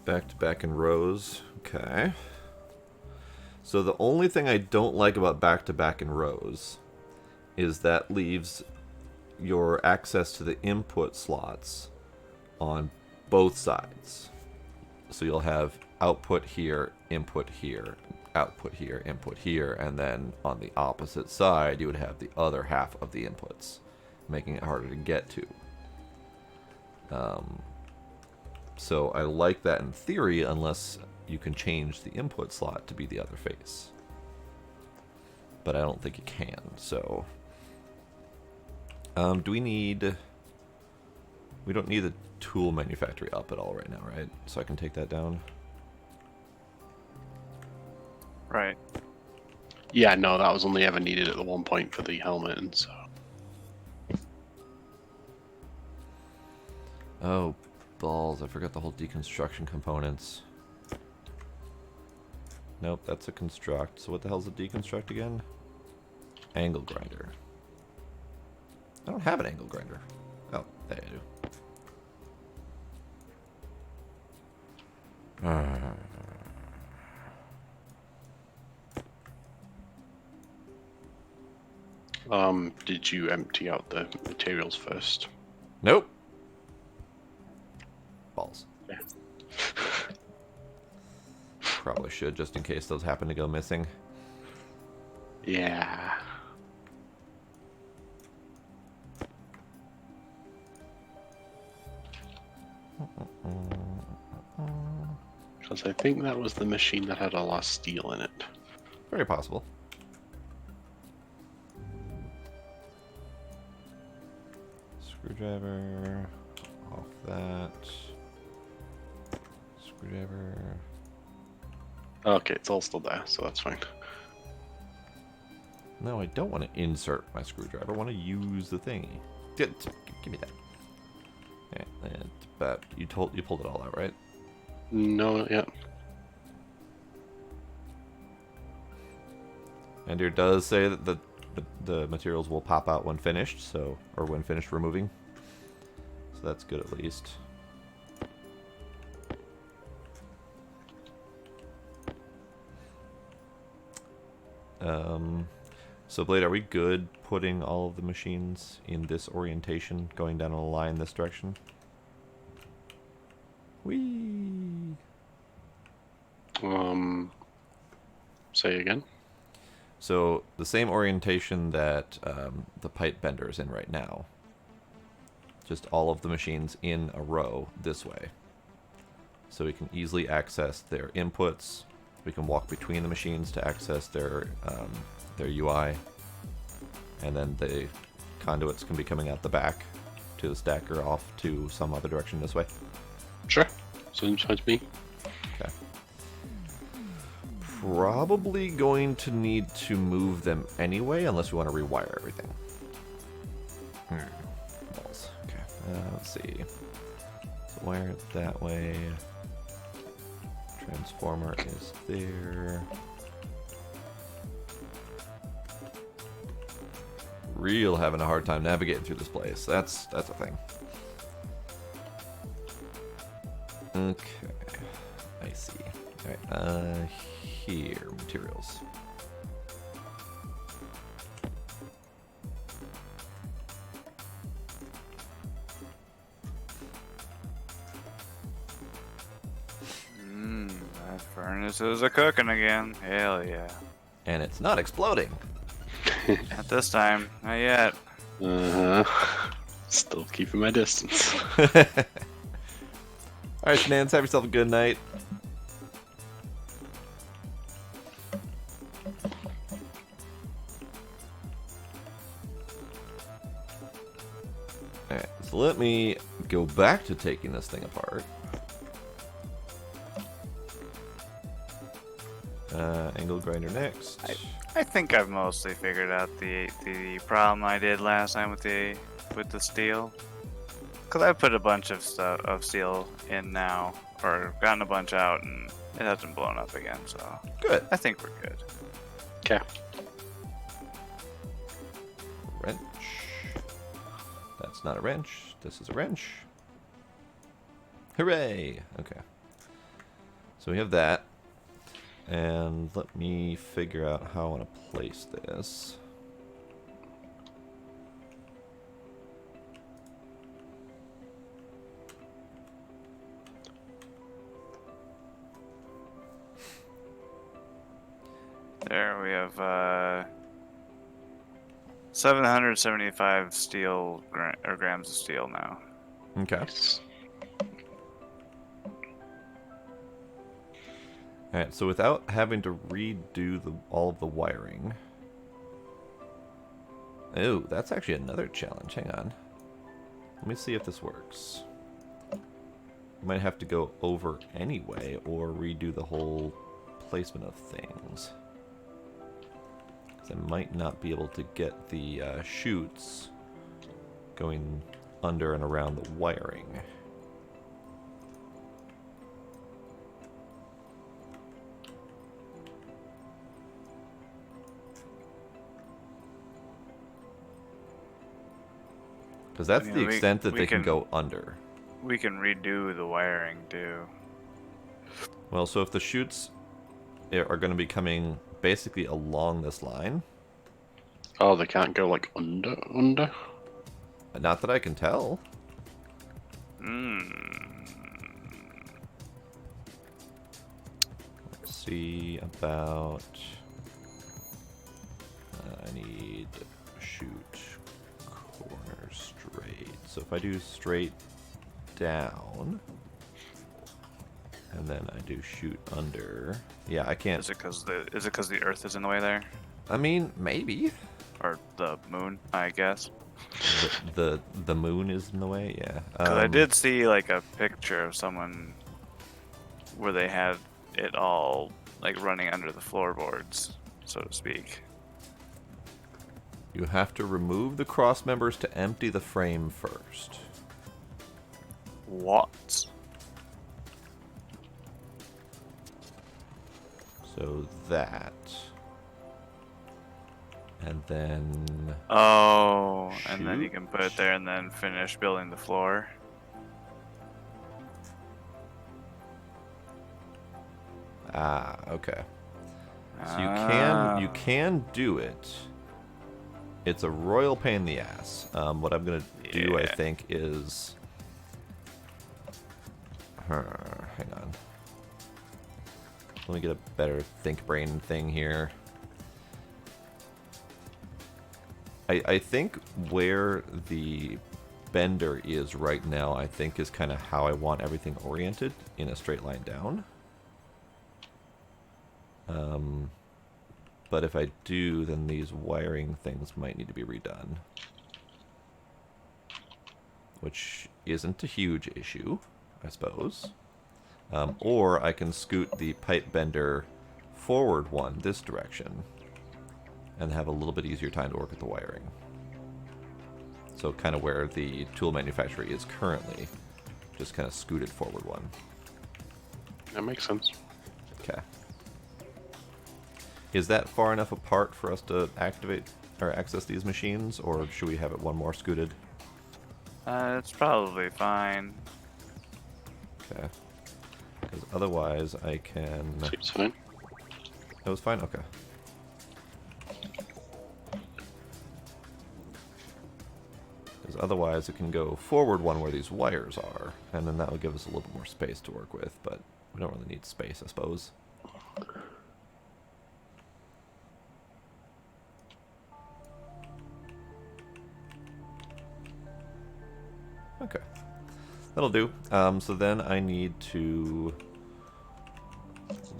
Back to back in rows. Okay. So the only thing I don't like about back to back in rows is that leaves your access to the input slots on both sides. So you'll have output here, input here, output here, input here, and then on the opposite side you would have the other half of the inputs, making it harder to get to. So I like that in theory, unless you can change the input slot to be the other face. But I don't think you can, so... do we need... We don't need the tool manufactory up at all right now, right? So I can take that down? Right. Yeah, no, that was only ever needed at the one point for the helmet, and so... Oh, balls. I forgot the whole deconstruction components. Nope, that's a construct. So what the hell's a deconstruct again? Angle grinder. I don't have an angle grinder. Oh, there I do. Did you empty out the materials first? Nope. Balls. Yeah. Probably should, just in case those happen to go missing. Yeah. Because I think that was the machine that had a lot of steel in it. Very possible. Screwdriver. Off that. Screwdriver. Okay, it's all still there, so that's fine. No, I don't want to insert my screwdriver. I want to use the thingy. Give me that. Yeah, but you pulled it all out, right? No, not yet. And here does say that the materials will pop out when finished, so or when finished removing. So that's good at least. So Blade, are we good putting all of the machines in this orientation, going down a line this direction? Whee! Say again? So the same orientation that the pipe bender is in right now. Just all of the machines in a row this way. So we can easily access their inputs. We can walk between the machines to access their UI. And then the conduits can be coming out the back to the stacker off to some other direction this way. Sure. Seems fine to me. Okay. Probably going to need to move them anyway, unless we want to rewire everything. Balls. Okay. Let's see. So wire it that way. Transformer is there. Real having a hard time navigating through this place. That's a thing. Okay. I see. Alright, here, materials. Furnaces are cooking again. Hell yeah. And it's not exploding. Not this time. Not yet. Still keeping my distance. Alright, Shenanigans, have yourself a good night. Alright, so let me go back to taking this thing apart. Angle grinder next. I think I've mostly figured out the problem I did last time with the steel. Cause I put a bunch of steel in now, or gotten a bunch out, and it hasn't blown up again. So Good. I think we're good. Okay. Wrench. That's not a wrench. This is a wrench. Hooray! Okay. So we have that. And let me figure out how I want to place this. There we have 775 steel grams of steel now. Okay. Alright, so without having to redo all of the wiring. Oh, that's actually another challenge. Hang on. Let me see if this works. Might have to go over anyway, or redo the whole placement of things. Because I might not be able to get the chutes going under and around the wiring. Because that's the extent that they can go under. We can redo the wiring too. Well, so if the chutes are going to be coming basically along this line. Oh, they can't go like under? Not that I can tell. Let's see about... I need chute corner straight. So if I do straight down, and then I do shoot under. Yeah, I can't. Is it because the Earth is in the way there, I mean, maybe or the Moon? I guess. the moon is in the way. Yeah. Because I did see like a picture of someone where they had it all like running under the floorboards, so to speak. You have to remove the cross members to empty the frame first. What? So that. And then... Oh, and then you Shoot. can put it there and then finish building the floor. Ah, okay. So you can do it. It's a royal pain in the ass. What I'm gonna do, I Yeah. think, is... hang on. Let me get a better think brain thing here. I think where the bender is right now, I think is kind of how I want everything oriented in a straight line down. But if I do, then these wiring things might need to be redone. Which isn't a huge issue, I suppose. Or I can scoot the pipe bender forward one this direction and have a little bit easier time to work with the wiring. So kind of where the tool manufacturer is currently, just kind of scooted forward one. That makes sense. Okay. Is that far enough apart for us to activate or access these machines, or should we have it one more scooted? It's probably fine. Okay. Because otherwise I can... Seems fine. That was fine? Okay. Because otherwise it can go forward one where these wires are, and then that would give us a little bit more space to work with, but we don't really need space, I suppose. Okay. That'll do. So then I need to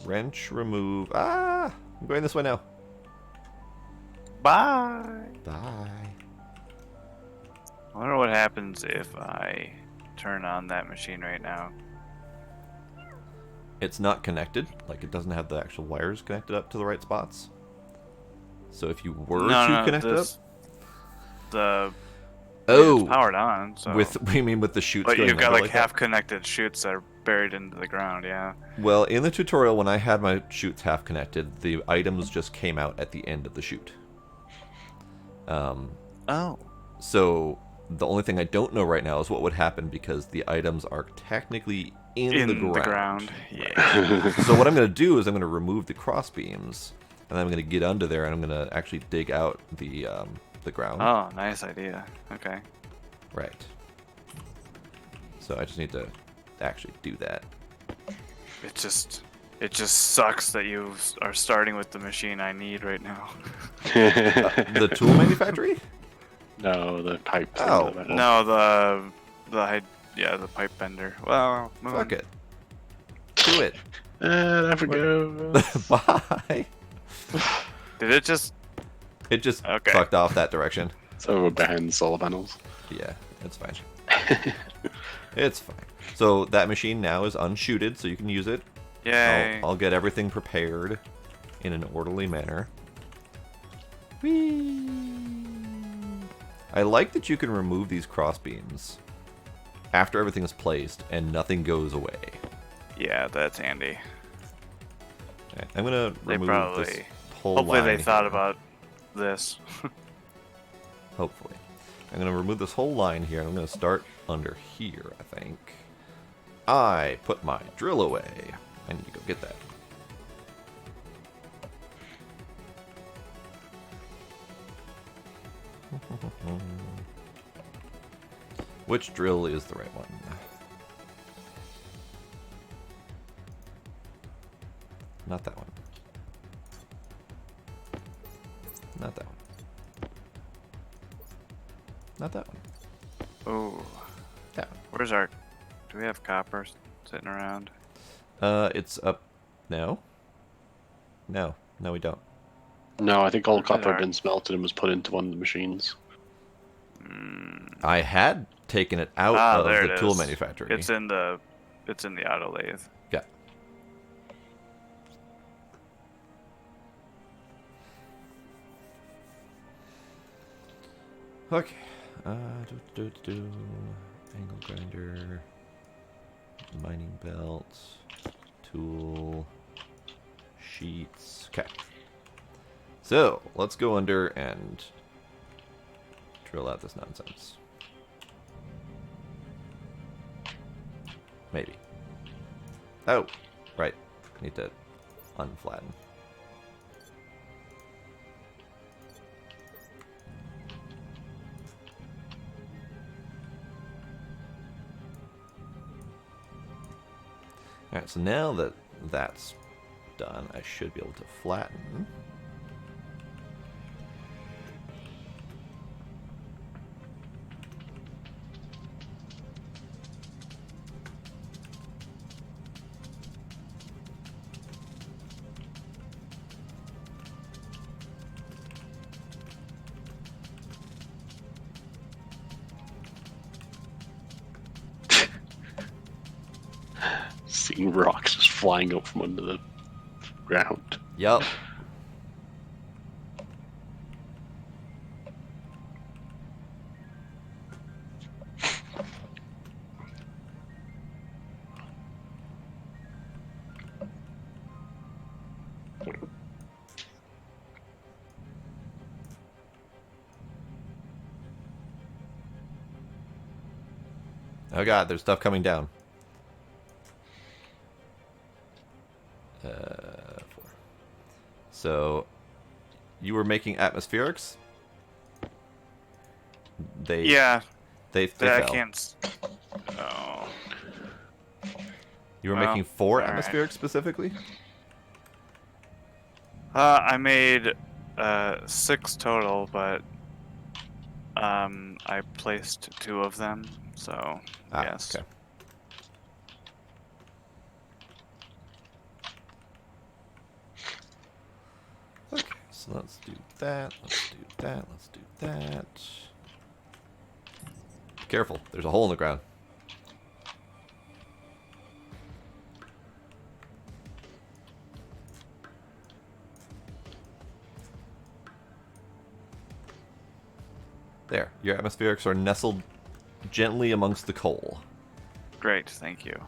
wrench, remove... Ah! I'm going this way now. Bye. Bye. I wonder what happens if I turn on that machine right now. It's not connected. Like, it doesn't have the actual wires connected up to the right spots. So if you were to connect it up... The Oh! it's powered on. So. With, you mean with the chutes But going you've got under like that? half-connected chutes that are buried into the ground. Yeah. Well, in the tutorial, when I had my chutes half connected, the items just came out at the end of the chute. Oh. So the only thing I don't know right now is what would happen because the items are technically in the ground. Yeah. So what I'm going to do is I'm going to remove the cross beams, and I'm going to get under there, and I'm going to actually dig out the ground. Oh, nice idea. Okay. Right. So I just need to actually do that. It just sucks that you are starting with the machine I need right now. The tool manufactory? No, the pipe. Oh. No, the pipe bender. Well, move Fuck on. it. Do it. There we go. Bye. Did it just? It just Okay. fucked off that direction. So we're behind the solar panels. Yeah, it's fine. It's fine. So that machine now is unshooted, so you can use it. Yay. I'll get everything prepared in an orderly manner. Whee! I like that you can remove these cross beams after everything is placed and nothing goes away. Yeah, that's handy. Okay, I'm gonna They remove probably. this whole Hopefully, line they thought here. about this. Hopefully. I'm going to remove this whole line here, and I'm going to start under here, I think. I put my drill away. I need to go get that. Which drill is the right one? Not that one. Not that one. Not that one. Ooh. That one. Where's our? Do we have copper sitting around? It's up. No. No, we don't. No, I think all Where's copper our- had been smelted and was put into one of the machines. I had taken it out of there the it tool is. manufacturer. It's in the auto lathe. Yeah. Okay. Angle grinder, mining belt, tool, sheets. Okay. So let's go under and drill out this nonsense. Maybe. Oh, right. Need to unflatten. Alright, so now that that's done, I should be able to flatten. Seeing rocks just flying up from under the ground. Yup. Oh god, there's stuff coming down. 4. So, you were making atmospherics? They Yeah, they I fell. can't. Oh. You were Well, making 4 alright. atmospherics specifically? I made 6 total, but I placed 2 of them, so yes. Okay. Okay, so let's do that. Let's do that. Let's do that. Careful, there's a hole in the ground. There, your atmospherics are nestled gently amongst the coal. Great, thank you.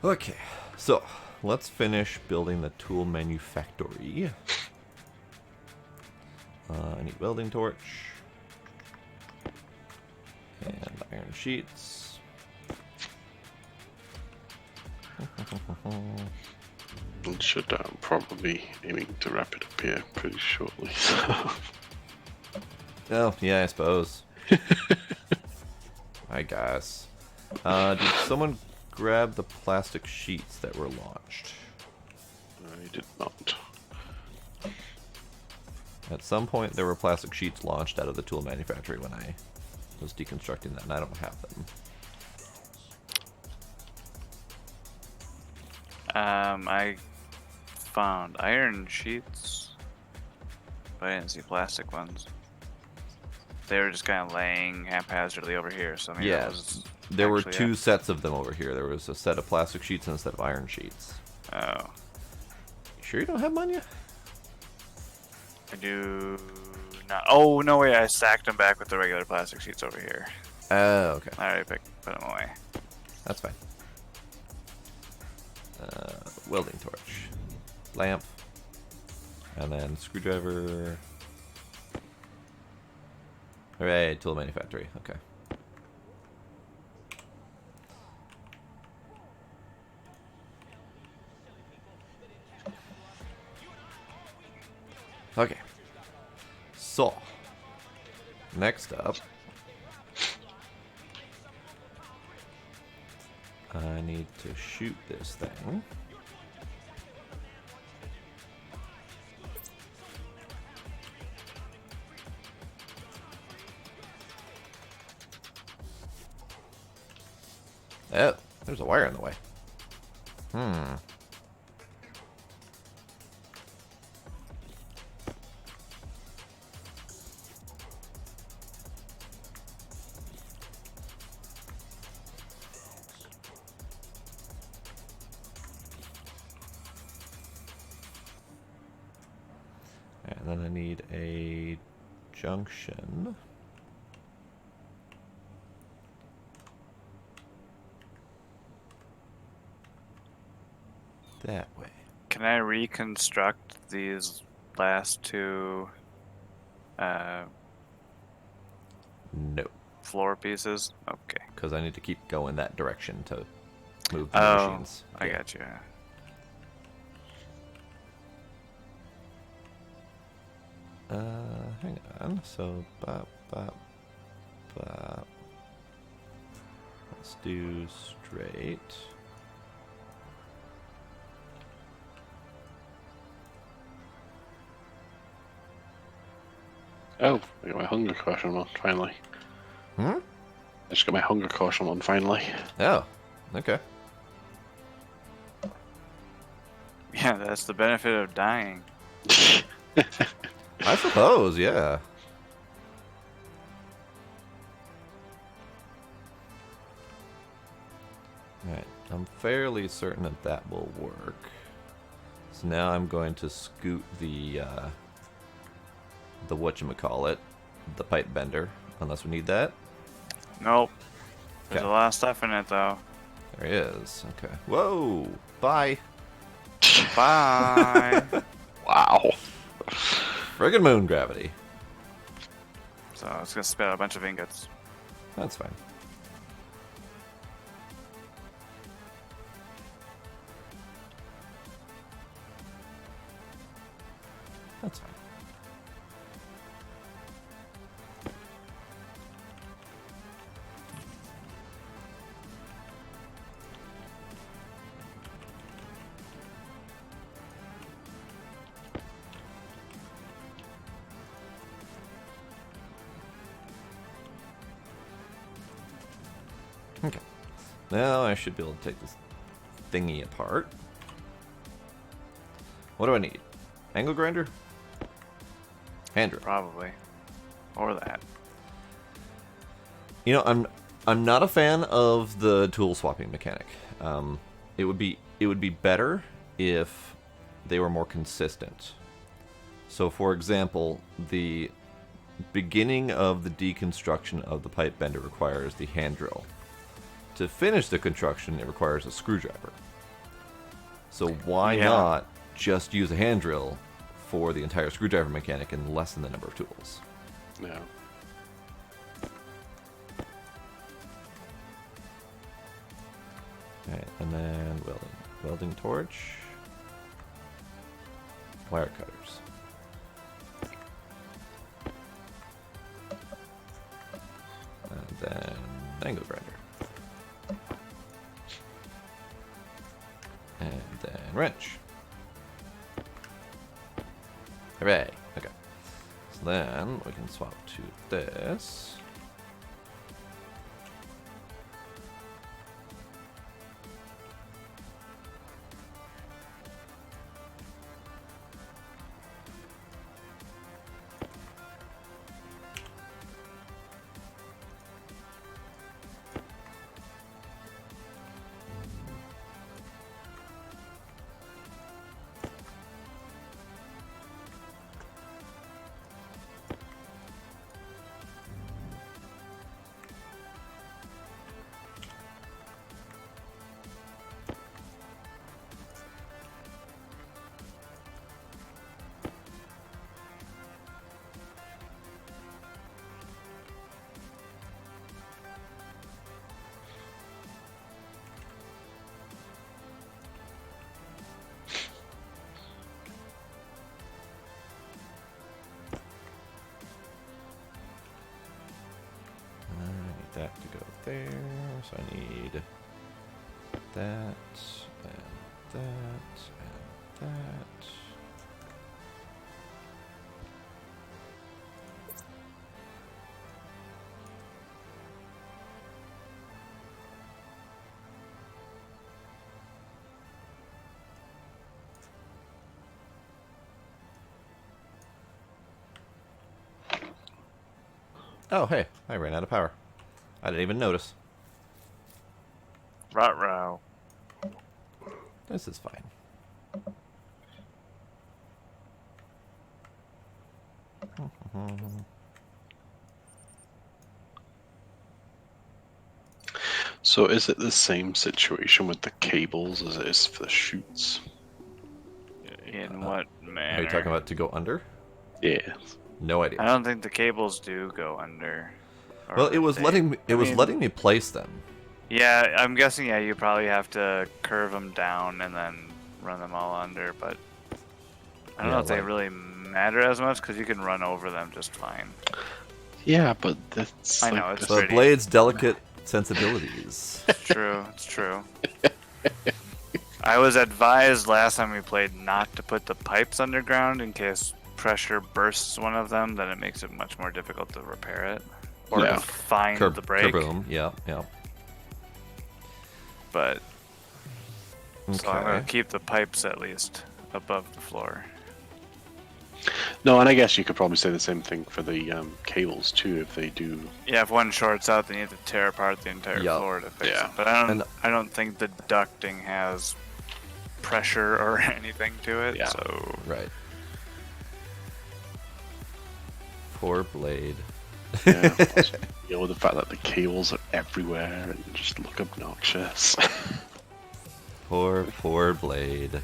Okay, so let's finish building the tool manufactory. I need welding torch and iron sheets. And should probably aiming to wrap it up here pretty shortly. So. Oh, yeah, I suppose. I guess. Did someone grab the plastic sheets that were launched? I did not. At some point, there were plastic sheets launched out of the tool manufactory when I was deconstructing that, and I don't have them. I found iron sheets, but I didn't see plastic ones. They were just kind of laying haphazardly over here, so maybe that was there were actually 2 sets of them over here. There was a set of plastic sheets and a set of iron sheets. Oh, You sure you don't have them on you? I do not. Oh, no way, I stacked them back with the regular plastic sheets over here. Oh, okay. I already put them away. That's fine. Welding torch. Lamp. And then screwdriver. Alright, tool manufactory. Okay. Okay. So, next up, I need to shoot this thing. Oh, there's a wire in the way. And then I need a junction. That way. Can I reconstruct these last 2 No, floor pieces? Okay. because I need to keep going that direction to move the Oh, machines. I got you. Hang on. So, bop, bop, bop. Let's do straight. Oh, I got my hunger caution on finally. Hmm? I just got my hunger caution on finally. Oh, okay. Yeah, that's the benefit of dying. I suppose, yeah. Alright, I'm fairly certain that that will work. So now I'm going to scoot the whatchamacallit, the pipe bender, unless we need that. Nope. There's Okay. a lot of stuff in it, though. There he is. Okay. Whoa! Bye! Bye. Wow. Friggin' moon gravity. So it's gonna spit out a bunch of ingots. That's fine. That's fine. Okay. Now I should be able to take this thingy apart. What do I need? Angle grinder? Hand drill. Probably. Or that. You know, I'm not a fan of the tool swapping mechanic. It would be better if they were more consistent. So, for example, the beginning of the deconstruction of the pipe bender requires the hand drill. To finish the construction, it requires a screwdriver. So why not just use a hand drill for the entire screwdriver mechanic and lessen the number of tools? Yeah. Alright, and then welding torch, wire cutters. And then angle grinder. And then wrench. Hooray! Okay. So then we can swap to this. That to go there, so I need that, and that, and that. Oh, hey, I ran out of power. I didn't even notice. Ruh-roh. This is fine. So is it the same situation with the cables as it is for the chutes? In what manner? Are you talking about to go under? Yeah. No idea. I don't think the cables do go under. Well, it was letting me place them. Yeah, I'm guessing. Yeah, you probably have to curve them down and then run them all under. But I don't know if they really matter as much because you can run over them just fine. Yeah, but that's. I like know, it's the- The pretty. blade's delicate sensibilities. It's true. It's true. I was advised last time we played not to put the pipes underground in case pressure bursts one of them. Then it makes it much more difficult to repair it or Yeah. to find the break. Kaboom. Yeah, yeah. But so I'm Okay. gonna keep the pipes at least above the floor. No, and I guess you could probably say the same thing for the cables too, if they do. Yeah, if one shorts out, then you have to tear apart the entire Yup. floor to fix Yeah. it. But I don't think the ducting has pressure or anything to it. Yeah. So Right. Poor blade. Yeah, deal with the fact that the cables are everywhere and just look obnoxious. Poor blade.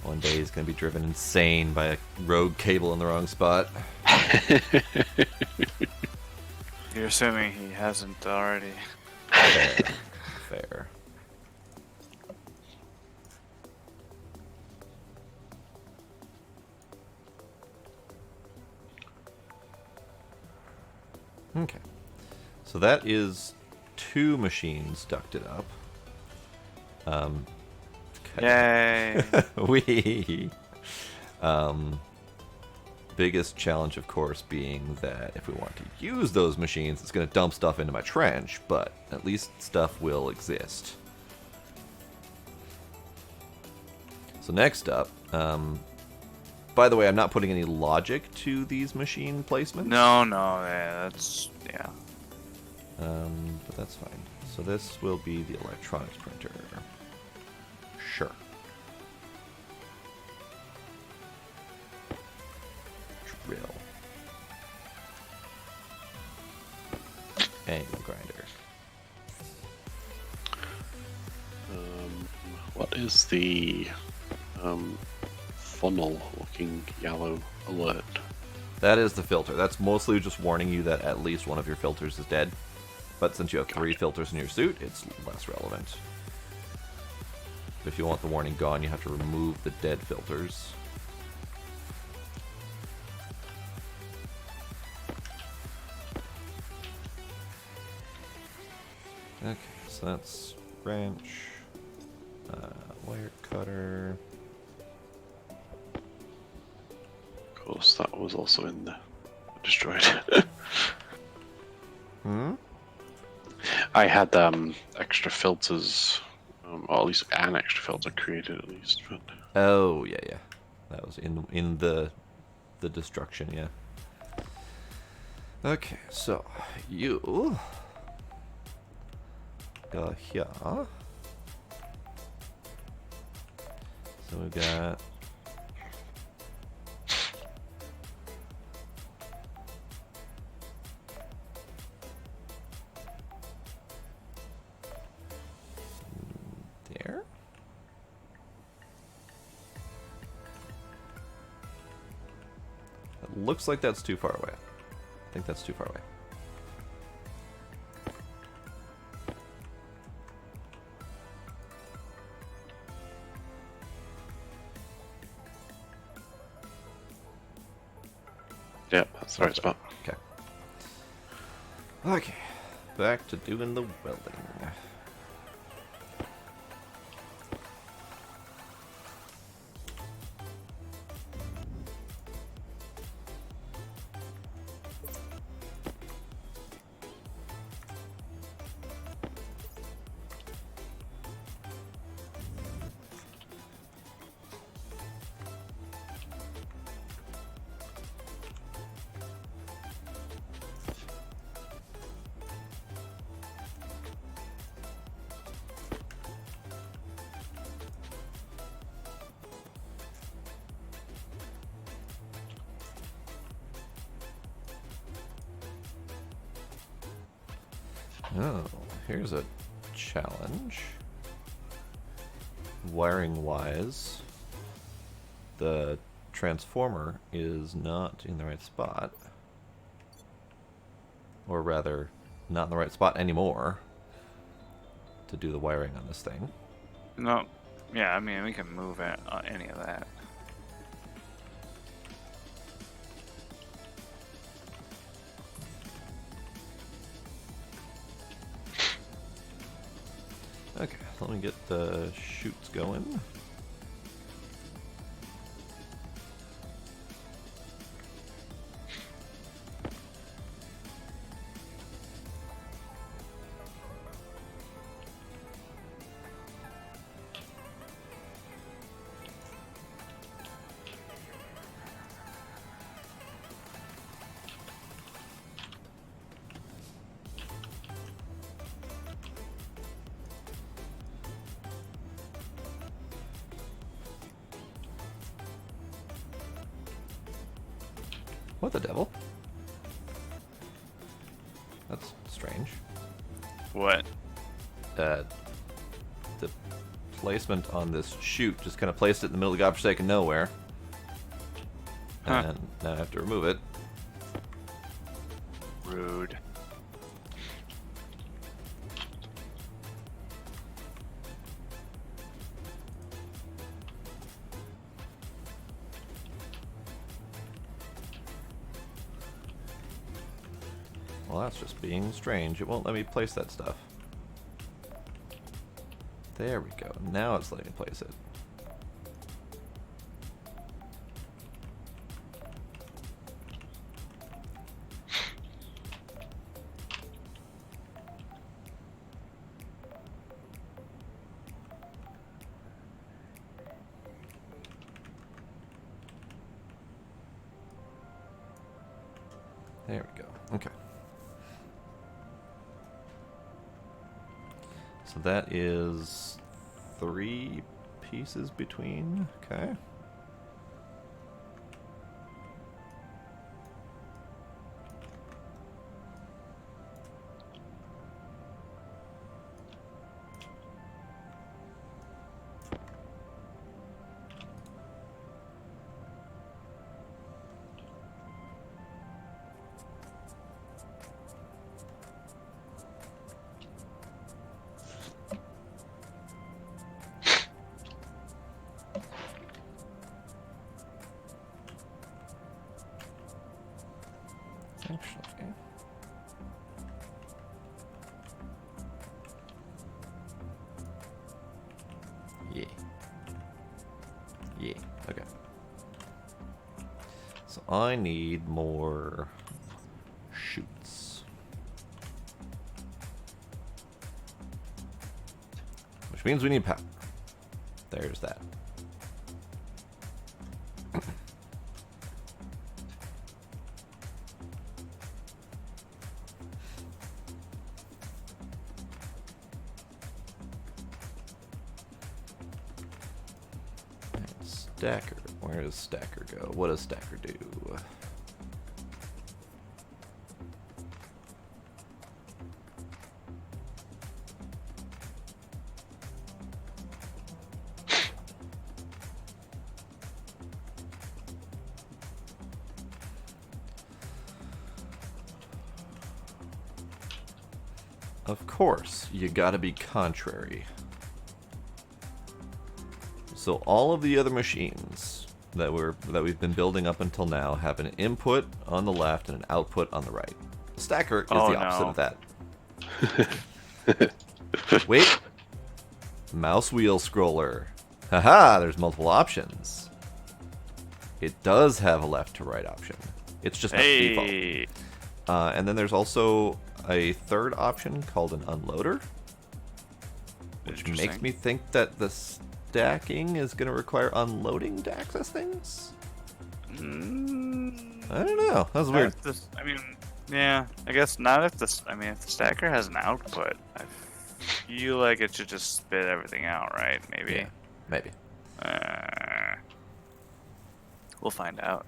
One day he's gonna be driven insane by a rogue cable in the wrong spot. you're assuming he hasn't already. Fair. Fair. Okay. So that is 2 machines ducted up. Okay. Yay! We biggest challenge, of course, being that if we want to use those machines, it's going to dump stuff into my trench, but at least stuff will exist. So next up, by the way, I'm not putting any logic to these machine placements. No, yeah, yeah. But that's fine. So this will be the electronics printer. Sure. Drill. Angle grinder. What is the funnel-looking yellow alert? That is the filter. That's mostly just warning you that at least one of your filters is dead. But since you have 3 filters in your suit, it's less relevant. If you want the warning gone, you have to remove the dead filters. Okay, so that's wrench, wire cutter. Of course, that was also in the destroyed. Hmm? I had extra filters, or at least an extra filter created at least. But Oh yeah, yeah. That was in the destruction, yeah. Okay, so you go here. So we've got there. It looks like that's too far away. I think that's too far away. yeah, that's the right spot. Okay. Okay. Back to doing the welding. Oh, here's a challenge. Wiring wise, the transformer is not in the right spot. Or rather, not in the right spot anymore to do the wiring on this thing. No, yeah, I mean, we can move any of that. Okay, let me get the chutes going. What the devil? That's strange. What? The placement on this chute just kind of placed it in the middle of godforsaken nowhere. Huh. And now I have to remove it. Rude. Well, that's just being strange. It won't let me place that stuff. There we go. Now it's letting me place it. There we go. Okay. So that is 3 pieces between. Okay. Actually. Yeah. Yeah. Okay. So I need more chutes. Which means we need power. There's that. Stacker. Where does Stacker go? What does Stacker do? Of course, you gotta be contrary. So all of the other machines that we've been building up until now have an input on the left and an output on the right. Stacker is the opposite of that. Wait. Mouse wheel scroller. Haha, there's multiple options. It does have a left to right option. It's just not default. And then there's also a third option called an unloader, which makes me think that the stacking is going to require unloading to access things. I don't know. That was weird. I mean, yeah, I guess not if the. I mean, if the stacker has an output, I feel like it should just spit everything out, right? Maybe. Yeah, maybe. We'll find out.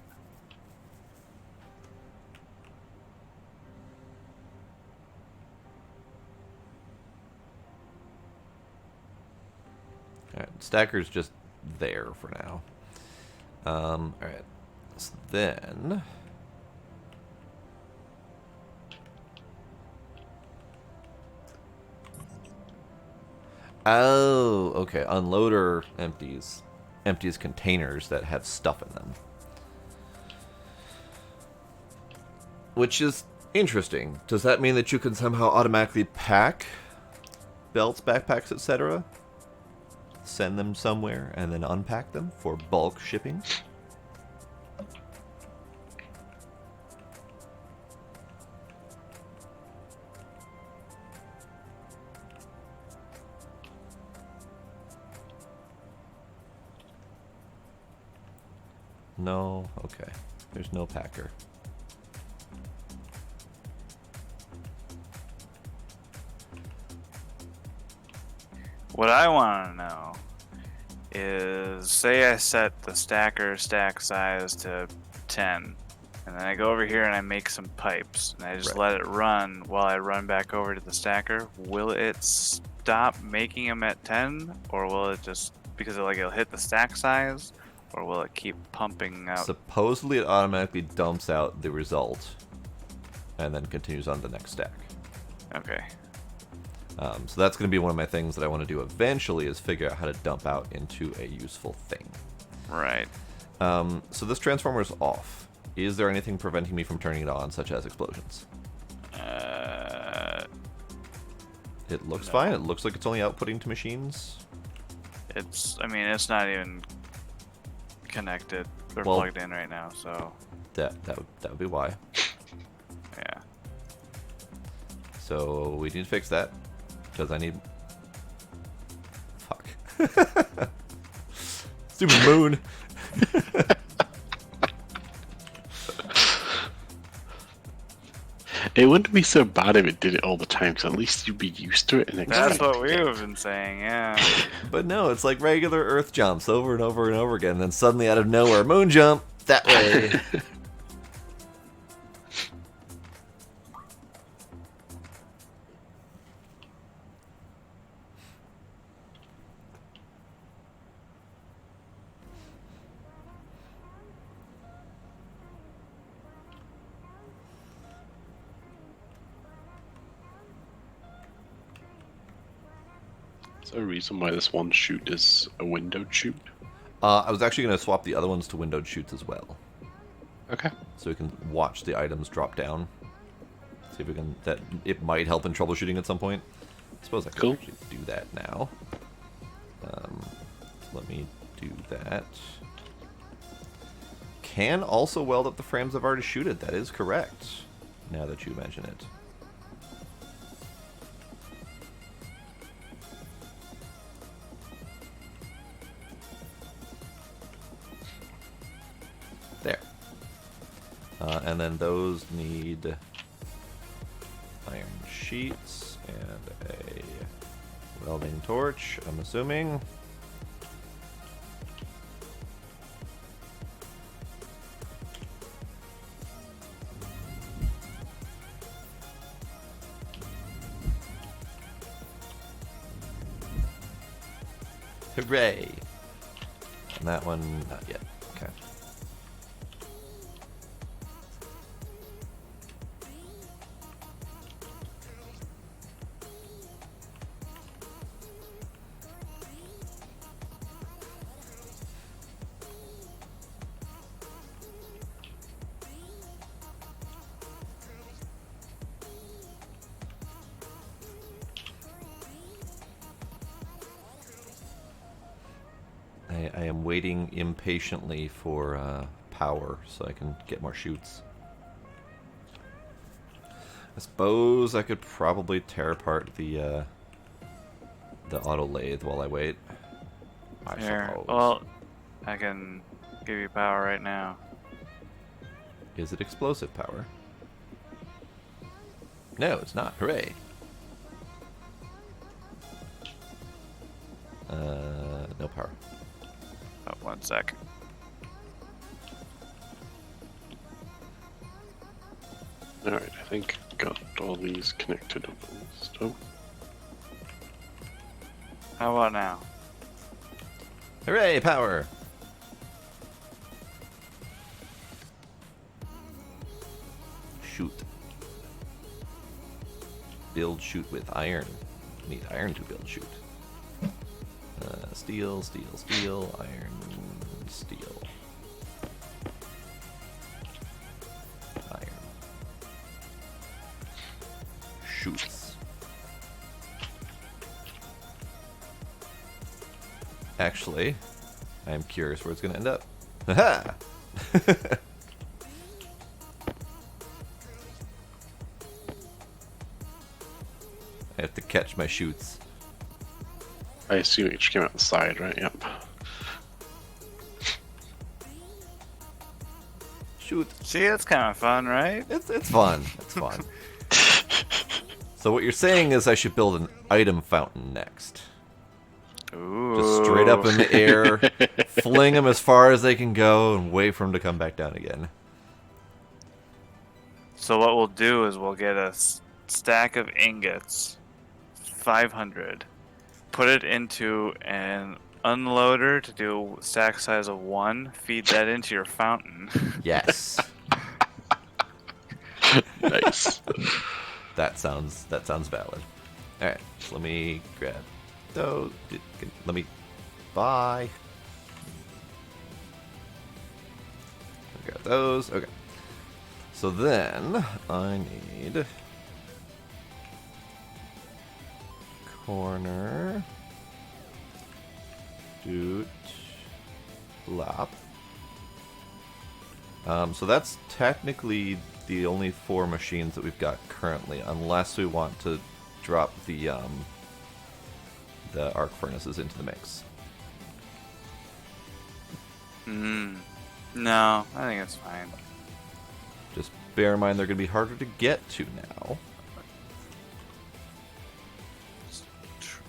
Alright, Stacker's just there for now. Alright. So then... Oh, okay. Unloader empties containers that have stuff in them. Which is interesting. Does that mean that you can somehow automatically pack belts, backpacks, etc.? Send them somewhere and then unpack them for bulk shipping? No, okay. There's no packer. What I want to know is, say I set the stacker stack size to 10, and then I go over here and I make some pipes, and I just let it run while I run back over to the stacker. Will it stop making them at 10, or will it just, because it'll hit the stack size, or will it keep pumping out? Supposedly it automatically dumps out the result and then continues on the next stack. Okay. So that's going to be one of my things that I want to do eventually, is figure out how to dump out into a useful thing. Right. So this transformer is off. Is there anything preventing me from turning it on, such as explosions? It looks fine. It looks like it's only outputting to machines. I mean, it's not even connected or plugged in right now, so... That would be why. Yeah. So we need to fix that. Because I need... Fuck. Stupid moon. It wouldn't be so bad if it did it all the time, because at least you'd be used to it and That's expect what it. we've been saying, yeah. But no, it's like regular Earth jumps over and over and over again. And then suddenly, out of nowhere, moon jump that way. Is there a reason why this one chute is a windowed chute? I was actually going to swap the other ones to windowed chutes as well, Okay. so we can watch the items drop down. See if we can. That it might help in troubleshooting at some point. I suppose I could Cool. actually do that now. Let me do that. Can also weld up the frames I've already shooted. That is correct. Now that you mention it. There. And then those need iron sheets and a welding torch, I'm assuming. Hooray! And that one, not yet. Okay. I am waiting impatiently for power so I can get more shoots. I suppose I could probably tear apart the auto lathe while I wait. I Here, suppose. well, I can give you power right now. Is it explosive power? No, it's not. Hooray! No power. Oh, 1 sec. Alright, I think got all these connected up and stuff. How about now? Hooray! Power! Shoot. Build shoot with iron. Need iron to build shoot. Steel, steel, steel, iron, steel. Iron. Shoots. Actually, I'm curious where it's going to end up. Haha! I have to catch my shoots. I assume it just came out the side, right? Yep. Shoot. See, that's kind of fun, right? It's fun. It's fun. So what you're saying is I should build an item fountain next. Ooh. Just straight up in the air, fling them as far as they can go, and wait for them to come back down again. So what we'll do is we'll get a stack of ingots, 500, put it into an unloader to do stack size of 1, feed that into your fountain. Yes. Nice. That sounds valid. Alright, so let me grab those. Let me... Bye. Grab those. Okay. So then, I need... Corner... Doot... Lop. So that's technically the only 4 machines that we've got currently, unless we want to drop the arc furnaces into the mix. No, I think it's fine. Just bear in mind they're going to be harder to get to now.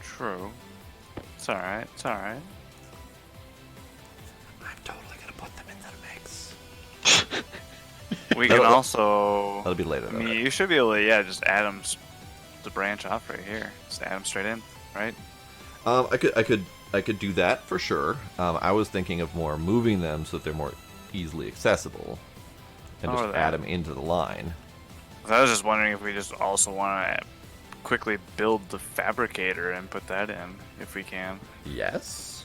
True. It's alright. It's alright. I'm totally going to put them in the mix. We can also. That'll be later. I mean, you should be able to, just add them to branch off right here. Just add them straight in, right? I could do that for sure. I was thinking of more moving them so that they're more easily accessible, and just add them into the line. I was just wondering if we just also want to quickly build the fabricator and put that in, if we can. Yes.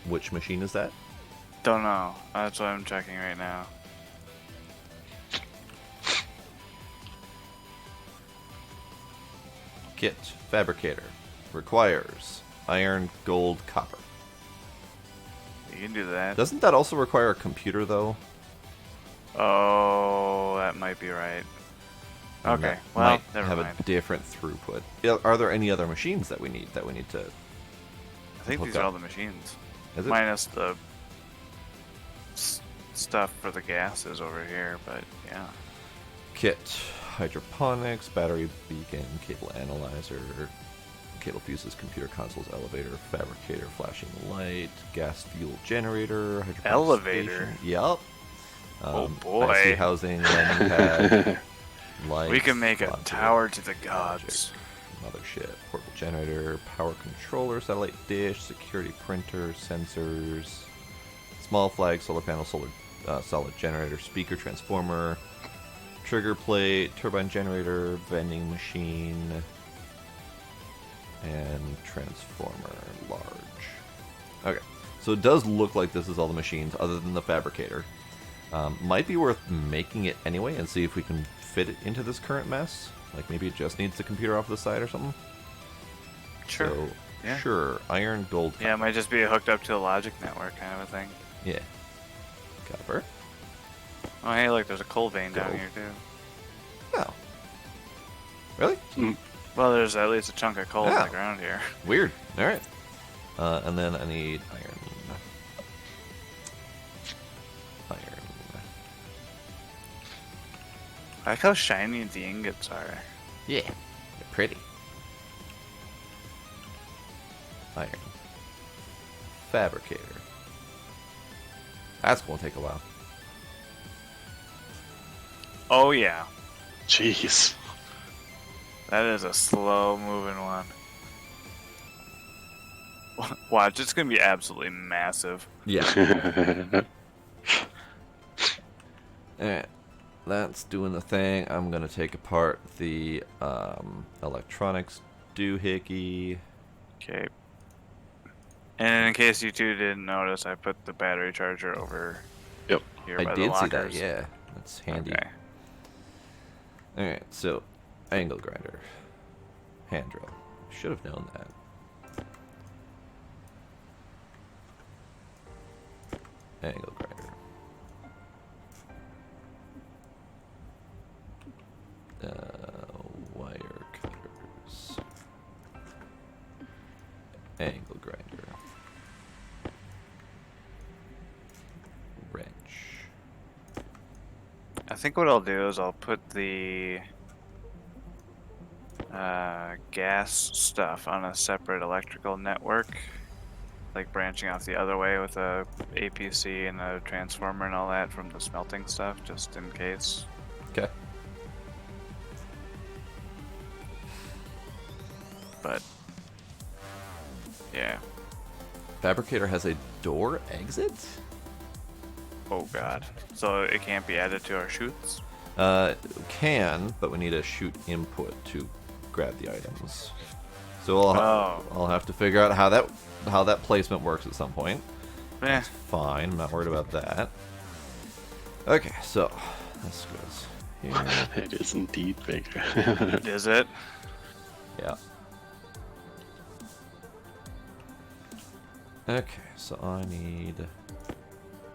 Which machine is that? Don't know. That's what I'm checking right now. Kit fabricator requires iron, gold, copper. You can do that. Doesn't that also require a computer though? Oh, that might be right. And Okay, that well, might never have mind. a different throughput. Are there any other machines that we need to? I think hook these are up? all the machines. Is it? Minus the stuff for the gases over here, but yeah. Kit, hydroponics, battery beacon, cable analyzer, cable fuses, computer consoles, elevator, fabricator, flashing light, gas fuel generator, hydroponic Elevator? station. Yup. Oh, boy. IC housing, landing pad, lights, We can make a logic, tower to the logic, gods. mothership, portable generator, power controller, satellite dish, security printer, sensors, small flag, solar panel, solid generator, speaker, transformer, trigger plate, turbine generator, vending machine, and transformer large. Okay, so it does look like this is all the machines other than the fabricator. Might be worth making it anyway and see if we can fit it into this current mess. Like maybe it just needs the computer off the side or something. Sure. So, Yeah. sure, iron, gold, Yeah, it might just be hooked up to a logic network kind of a thing. yeah. Copper. Oh, hey, look, there's a coal vein down Gold. here, too. Oh. Really? Well, there's at least a chunk of coal in Yeah. the ground here. Weird. Alright. And then I need iron. Iron. I like how shiny the ingots are. Yeah. They're pretty. Iron. Fabricator. That's gonna take a while. Oh, yeah. Jeez. That is a slow-moving one. Watch, it's going to be absolutely massive. Yeah. Alright. That's doing the thing. I'm gonna take apart the electronics doohickey. Okay. And in case you two didn't notice, I put the battery charger over Yep. here I by the did see that, lockers. yeah. That's handy. Okay. Alright, so angle grinder. Hand drill. Should have known that. Angle grinder. Wire cutters. Angle grinder. Wrench. I think what I'll do is I'll put the gas stuff on a separate electrical network, like branching off the other way with a APC and a transformer and all that from the smelting stuff, just in case. Okay. But yeah. Fabricator has a door exit? Oh god. So it can't be added to our chutes? Can, but we need a chute input to grab the items. So I'll have to figure out how that placement works at some point. Eh. Fine, I'm not worried about that. Okay, so this goes here. It is indeed bigger. Is it? Yeah. Okay, so I need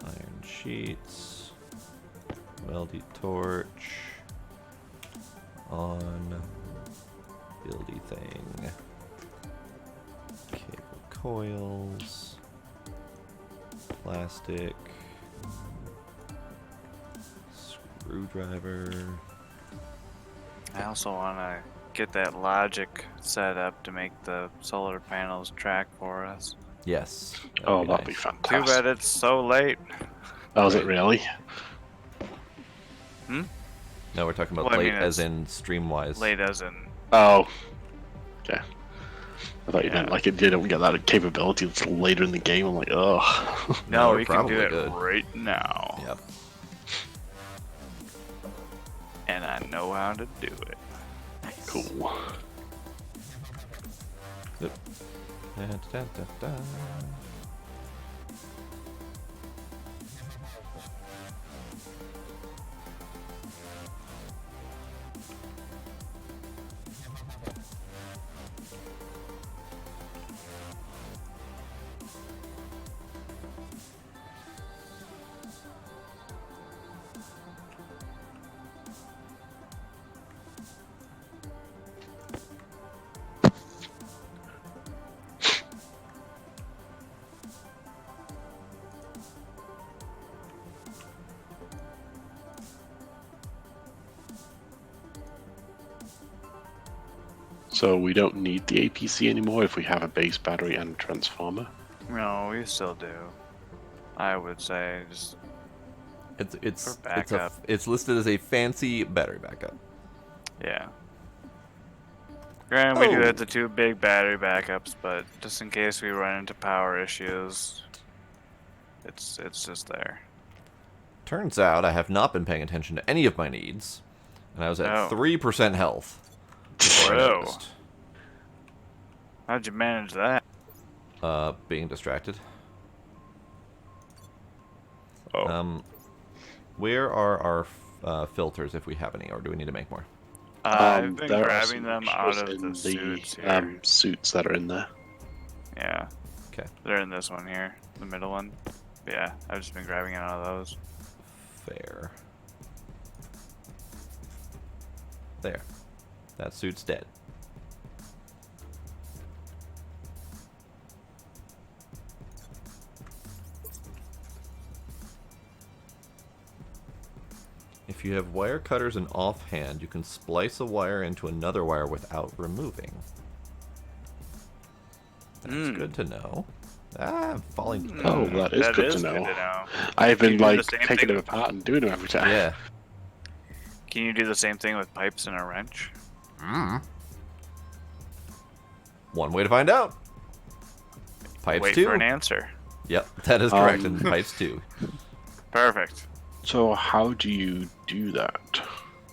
iron sheets, weldy torch, on, buildy thing, cable coils, plastic, Screwdriver. I also want to get that logic set up to make the solar panels track for us. Yes. Oh, that'd that'd be nice. Too fantastic. bad it's so late. Oh, is it Right. really? Hmm? No, we're talking about Well, I late mean, as it's in stream-wise. Late as in. Oh. Okay. I thought you Yeah. meant like it didn't get that capability until later in the game. I'm like, oh. No, we're we can do probably it good. right now. Yep. And I know how to do it. Cool. Yep. Da-da-da-da. So we don't need the APC anymore if we have a base battery and transformer. No, we still do. I would say just It's For backup. it's listed as a fancy battery backup. yeah. Granted, we do Oh. have the 2 big battery backups, but just in case we run into power issues, it's just there. Turns out I have not been paying attention to any of my needs, and I was at Oh. 3% health. before I Whoa. noticed. How'd you manage that? Being distracted. Oh. Where are our filters, if we have any, or do we need to make more? I've been there are grabbing some them out extras of in the suits here. suits that are in there. Yeah. Okay. They're in this one here, the middle one. But yeah, I've just been grabbing it out of those. Fair. There. That suit's dead. If you have wire cutters and offhand, you can splice a wire into another wire without removing. That's good to know. Ah, I'm falling. Oh, that is good to Good know. to know. I've Can you been do the like same taking thing it with- apart and doing it every time. Yeah. Can you do the same thing with pipes and a wrench? One way to find out. Pipes Wait too. for an answer. Yep, that is correct. And pipes too. Perfect. So how do you do that?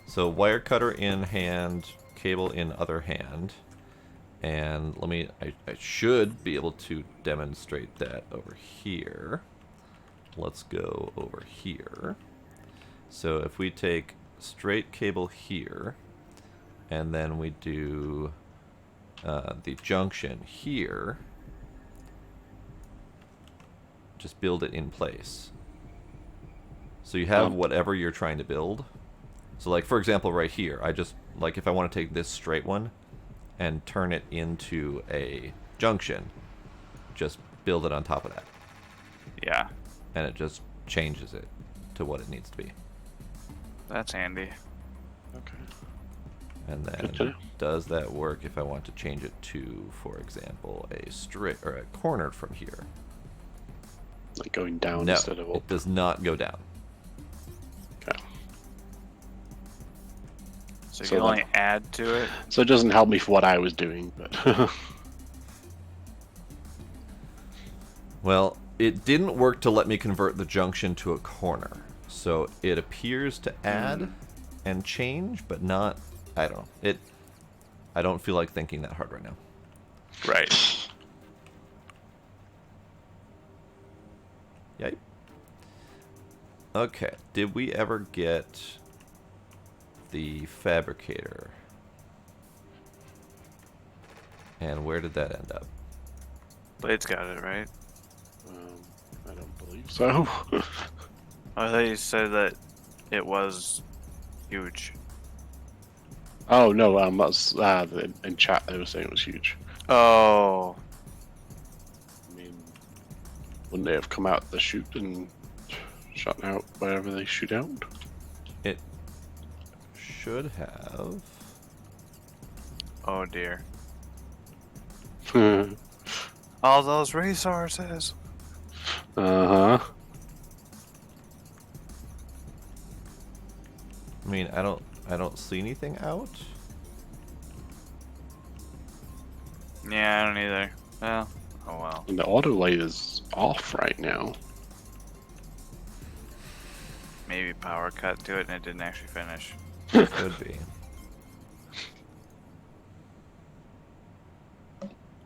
So wire cutter in hand, cable in other hand. And let me, I should be able to demonstrate that over here. Let's go over here. So if we take straight cable here, and then we do the junction here, just build it in place. So you have whatever you're trying to build. So like, for example, right here, I just, like if I want to take this straight one and turn it into a junction, just build it on top of that. Yeah, And it just changes it to what it needs to be. that's handy. Okay. And Good to know. then does that work if I want to change it to, for example, a straight or a corner from here? Like going down No, instead of it up. does not go down. Okay. So you So can only then- add to it. So it doesn't help me for what I was doing, but Well, it didn't work to let me convert the junction to a corner. So it appears to add and change, but not, I don't know. I don't feel like thinking that hard right now. Right. Yep. Okay, did we ever get the fabricator? And where did that end up? Blade's got it, right? I don't believe so. I thought you said that it was huge. Oh no, that's in chat they were saying it was huge. Oh, I mean, wouldn't they have come out the chute and shot out wherever they shoot out? should have. Oh dear. Uh All those resources. huh. I mean, I don't see anything out. Yeah, I don't either. Well, oh well. And the auto light is off right now. Maybe power cut to it and it didn't actually finish. Could be.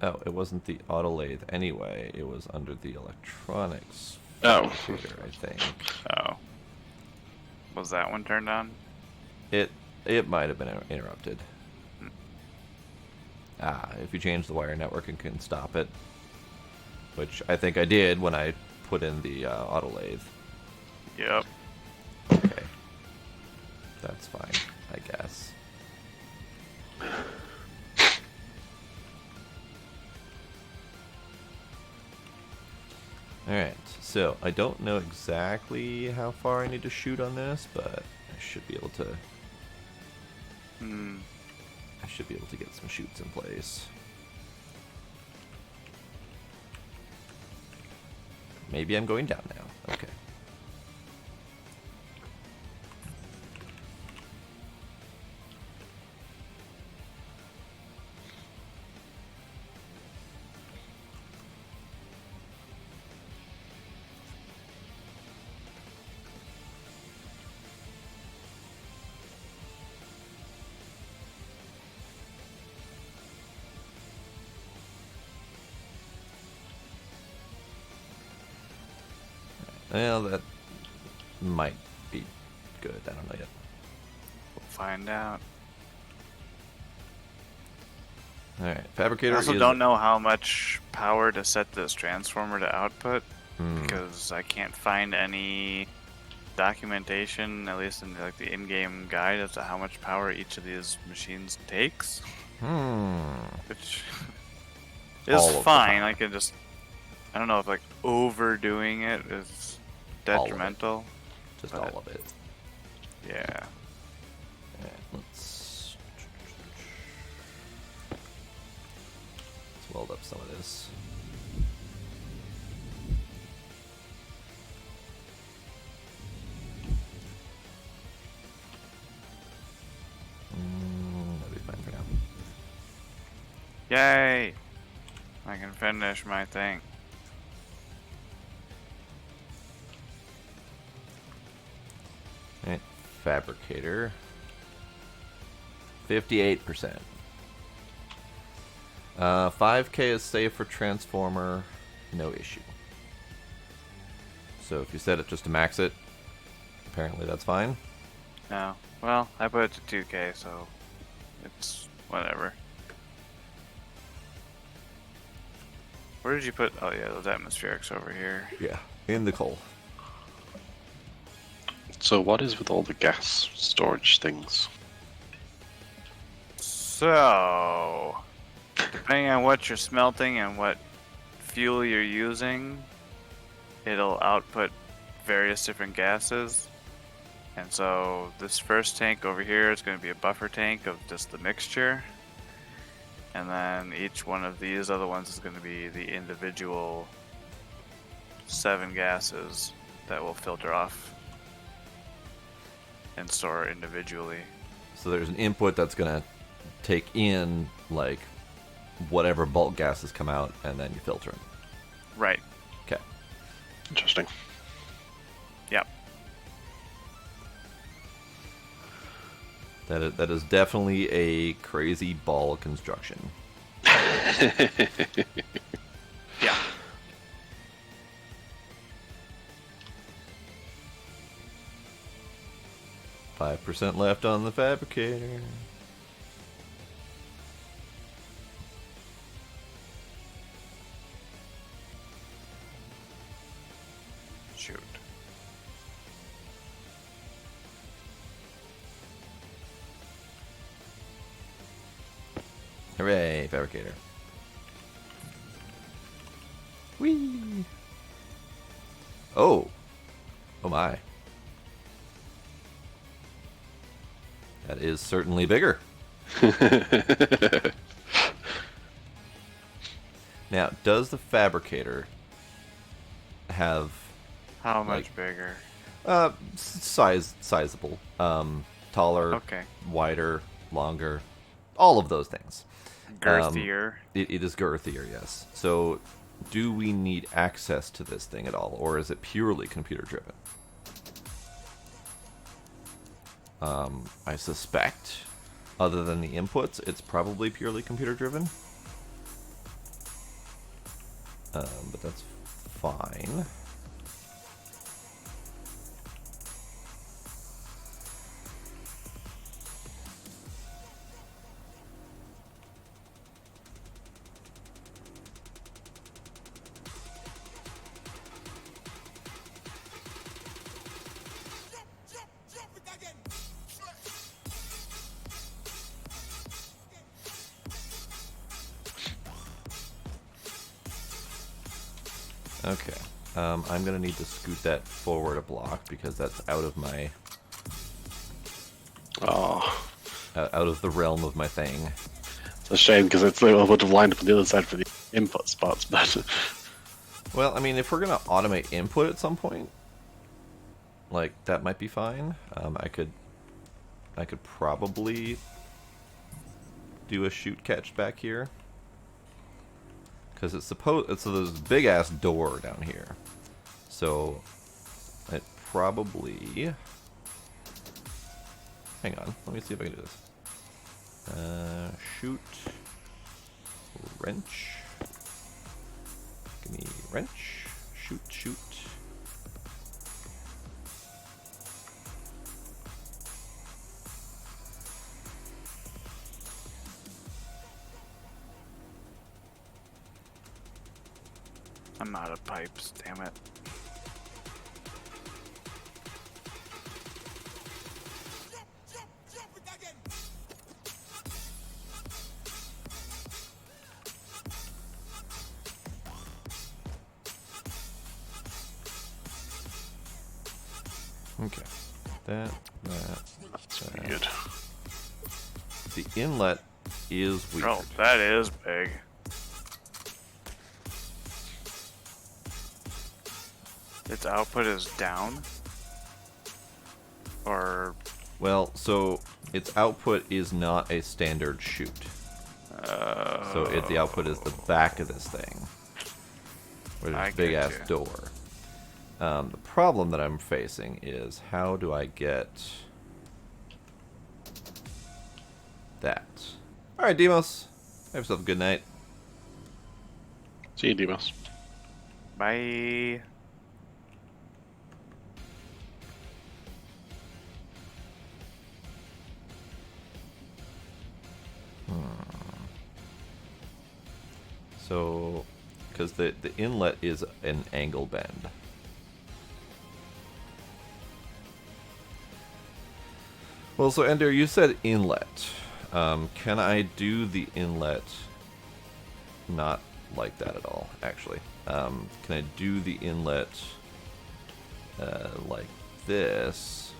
Oh, it wasn't the auto lathe anyway. It was under the electronics Oh. fabricator, I think. Oh. Was that one turned on? It might have been interrupted. If you change the wire network, it can stop it. Which I think I did when I put in the auto lathe. Yep. Okay. That's fine, I guess. Alright, so I don't know exactly how far I need to shoot on this, but I should be able to... Hmm. I should be able to get some shoots in place. Maybe I'm going down now. Okay. Well, that might be good. I don't know yet. We'll find out. Alright, fabricator I also is... don't know how much power to set this transformer to output Hmm. because I can't find any documentation, at least in like the in-game guide, as to how much power each of these machines takes, which is All of the fine. power. I can just, I don't know if like overdoing it is All of it. detrimental. Just but- all of it. Yeah. Alright, let's weld up some of this. That'll be fine for now. Yay! I can finish my thing. Alright, fabricator. 58%. 5K is safe for transformer, no issue. So if you set it just to max it, apparently that's fine. No. Well, I put it to 2K, so it's whatever. Where did you put? Oh yeah, those atmospherics over here. Yeah, in the coal. So what is with all the gas storage things? So, depending on what you're smelting and what fuel you're using, it'll output various different gases. And so this first tank over here is going to be a buffer tank of just the mixture. And then each one of these other ones is going to be the individual 7 gases that will filter off and store individually. So there's an input that's gonna take in like whatever bulk gases come out, and then you filter them. Right. Okay. Interesting. Yep. That is definitely a crazy ball construction. Yeah. %5 left on the fabricator. Shoot. Hooray, fabricator. Whee! Oh. Oh my. That is certainly bigger. Now, does the fabricator have How like much bigger? sizable, taller, Okay. wider, longer, all of those things. Girthier. It is girthier, yes. So, do we need access to this thing at all, or is it purely computer driven? I suspect, other than the inputs, it's probably purely computer driven. But that's fine. Okay. I'm going to need to scoot that forward a block because that's out of my... Oh, out of the realm of my thing. it's a shame because I would have lined up on the other side for the input spots, but Well, I mean, if we're going to automate input at some point, like, that might be fine. I could probably do a shoot catch back here. Because it's this big ass door down here. So it probably... Hang on, let me see if I can do this. Shoot. Wrench. Give me wrench. Shoot. I'm out of pipes, damn it. Okay. That's good. The inlet is weird. Oh, that is big. Its output is down? Or... Well, so its output is not a standard shoot. So the output is the back of this thing. Where there's a big ass door. The problem that I'm facing is how do I get that? Alright, Demos. Have yourself a good night. See you, Demos. Bye. So, because the inlet is an angle bend. Well, so Ender, you said inlet. Can I do the inlet not like that at all, actually? Can I do the inlet like this,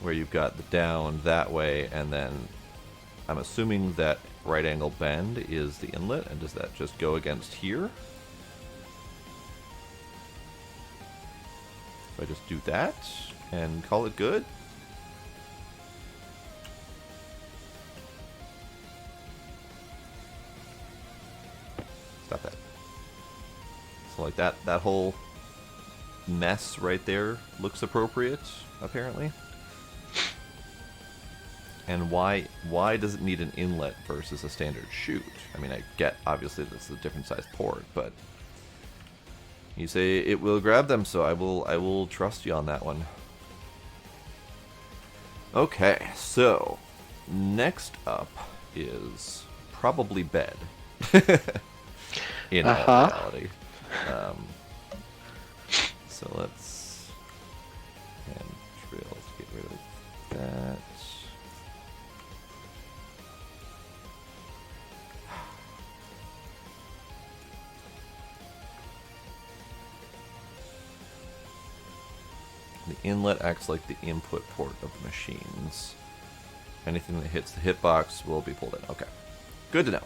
where you've got the down that way, and then I'm assuming that right angle bend is the inlet, and does that just go against here? If I just do that and call it good? Stop that. So like that whole mess right there looks appropriate, apparently. And why does it need an inlet versus a standard shoot? I mean, I get, obviously, this is a different size port, but you say it will grab them, so I will trust you on that one. Okay, so next up is probably bed. In all reality. So let's hand drill to get rid of that. The inlet acts like the input port of the machines. Anything that hits the hitbox will be pulled in. Okay. Good to know.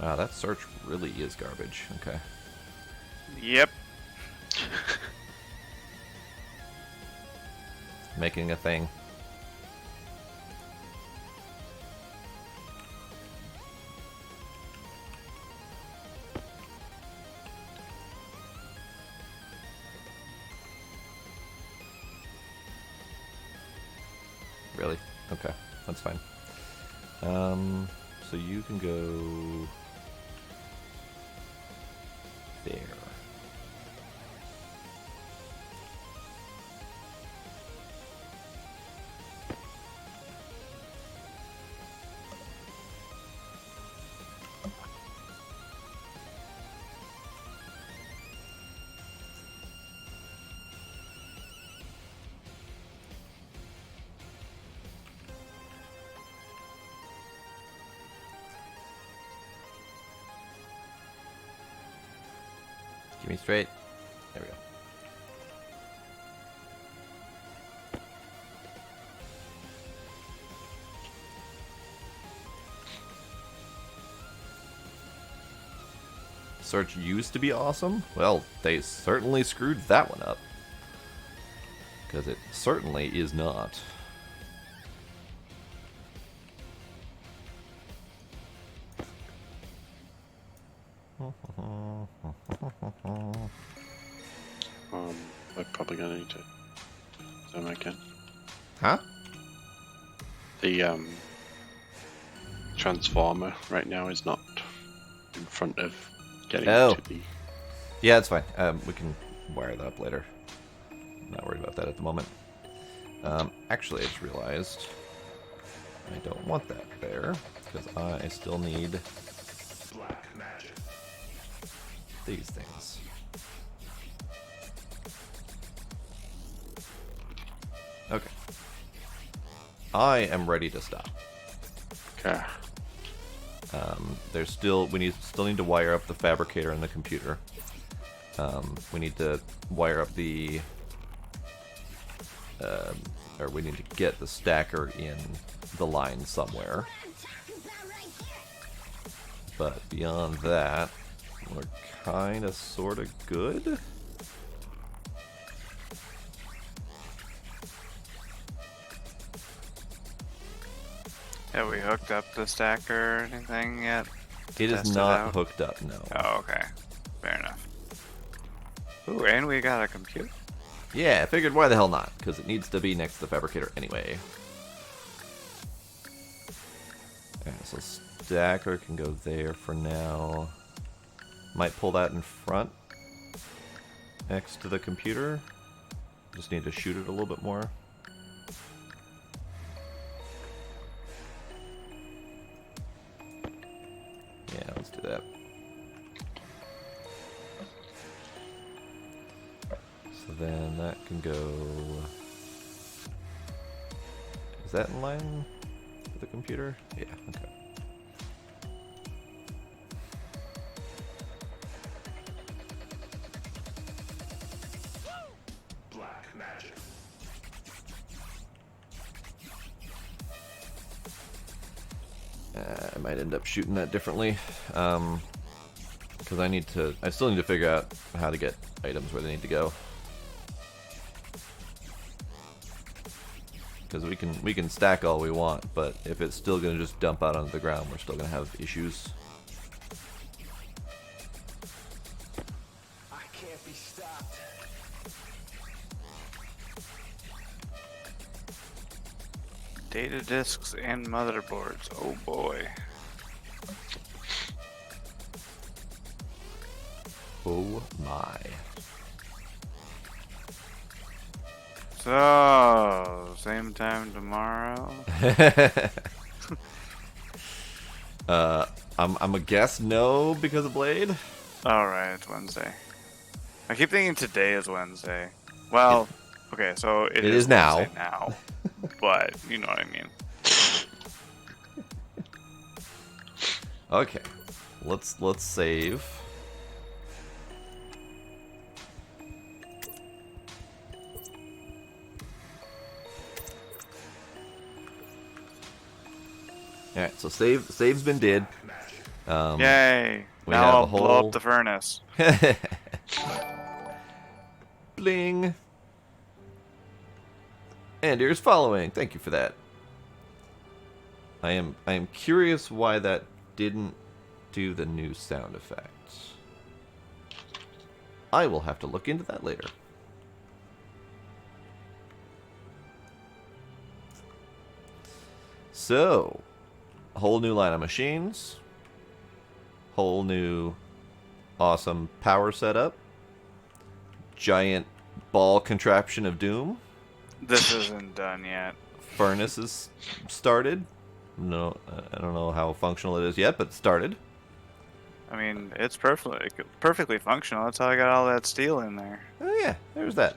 Wow, that search really is garbage. Okay. Yep. Making a thing. Really? Okay, that's fine. So you can go there. Give me straight. There we go. Search used to be awesome. Well, they certainly screwed that one up. Because it certainly is not. We're probably gonna need to zoom again. Huh? The transformer right now is not in front of getting to the. Yeah, it's fine. We can wire that up later. Not worried about that at the moment. Actually, I just realized I don't want that there because I still need Black magic. these things. Okay. I am ready to stop. Okay. There's still still need to wire up the fabricator and the computer. We need to wire up the or we need to get the stacker in the line somewhere. But beyond that, we're kind of sort of good. Have we hooked up the stacker or anything yet? It is Test it not out? hooked up, no. Oh, okay. Fair enough. Ooh, and we got a computer. Yeah, I figured why the hell not, because it needs to be next to the fabricator anyway. Alright, so stacker can go there for now. Might pull that in front, next to the computer. Just need to shoot it a little bit more. Yeah, let's do that. So then that can go... Is that in line with the computer? Yeah, okay. Black magic. I might end up shooting that differently, because I still need to figure out how to get items where they need to go. Because we can stack all we want, but if it's still going to just dump out onto the ground, we're still going to have issues. I can't be stopped. Data disks and motherboards. Oh boy. Oh my. So, same time tomorrow? I'm a guess no because of Blade. Alright, it's Wednesday. I keep thinking today is Wednesday. Well, okay, so it is now. Wednesday now. But, you know what I mean. Okay, let's save. All right, so save's been did. Yay! we Now have a I'll blow whole- up the furnace. Bling. And here's following. Thank you for that. I am curious why that didn't do the new sound effects. I will have to look into that later. So, a whole new line of machines. Whole new awesome power setup. Giant ball contraption of doom. This isn't done yet. Furnace is started. No, I don't know how functional it is yet, but started. I mean, it's perfectly functional. That's how I got all that steel in there. Oh yeah, there's that.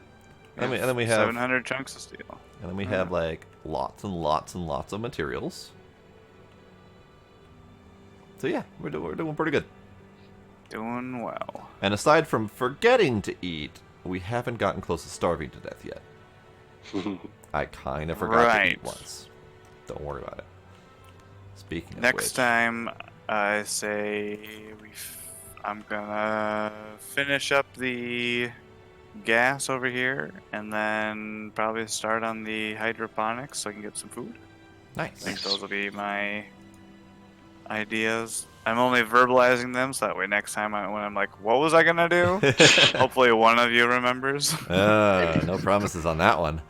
And then we have 700 chunks of steel. And then we have like lots and lots and lots of materials. So yeah, we're doing pretty good. Doing well. And aside from forgetting to eat, we haven't gotten close to starving to death yet. I kind of forgot to eat Right. once. Don't worry about it. Speaking of Next which, time, I say I'm gonna finish up the gas over here, and then probably start on the hydroponics so I can get some food. I nice. think those will be my ideas. I'm only verbalizing them so that way next time when I'm like, what was I gonna do? Hopefully one of you remembers. No promises on that one.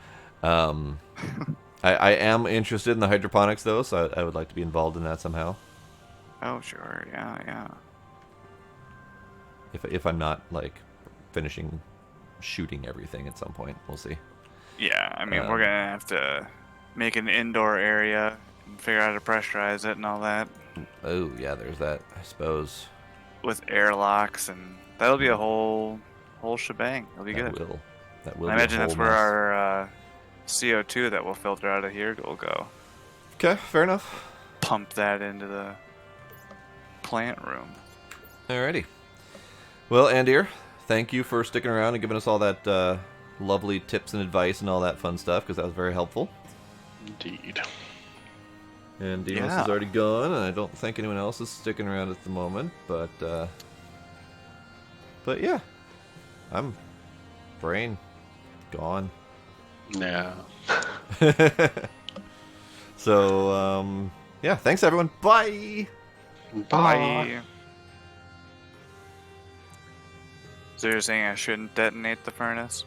I am interested in the hydroponics though, so I would like to be involved in that somehow. Oh sure, yeah. If I'm not like finishing shooting everything at some point, we'll see. Yeah, I mean we're gonna have to make an indoor area and figure out how to pressurize it and all that Oh yeah, there's that. I suppose with airlocks, and that'll be a whole shebang. It'll be that good. will that will. I be a imagine that's whole where mess. our CO2 that will filter out of here will go. Okay, fair enough. Pump that into the plant room. Alrighty. Well, Andir, thank you for sticking around and giving us all that lovely tips and advice and all that fun stuff, because that was very helpful. Indeed. And Demas Yeah. is already gone, and I don't think anyone else is sticking around at the moment. But yeah, I'm brain gone. Yeah. So yeah, thanks everyone. Bye. Bye. So you're saying I shouldn't detonate the furnace?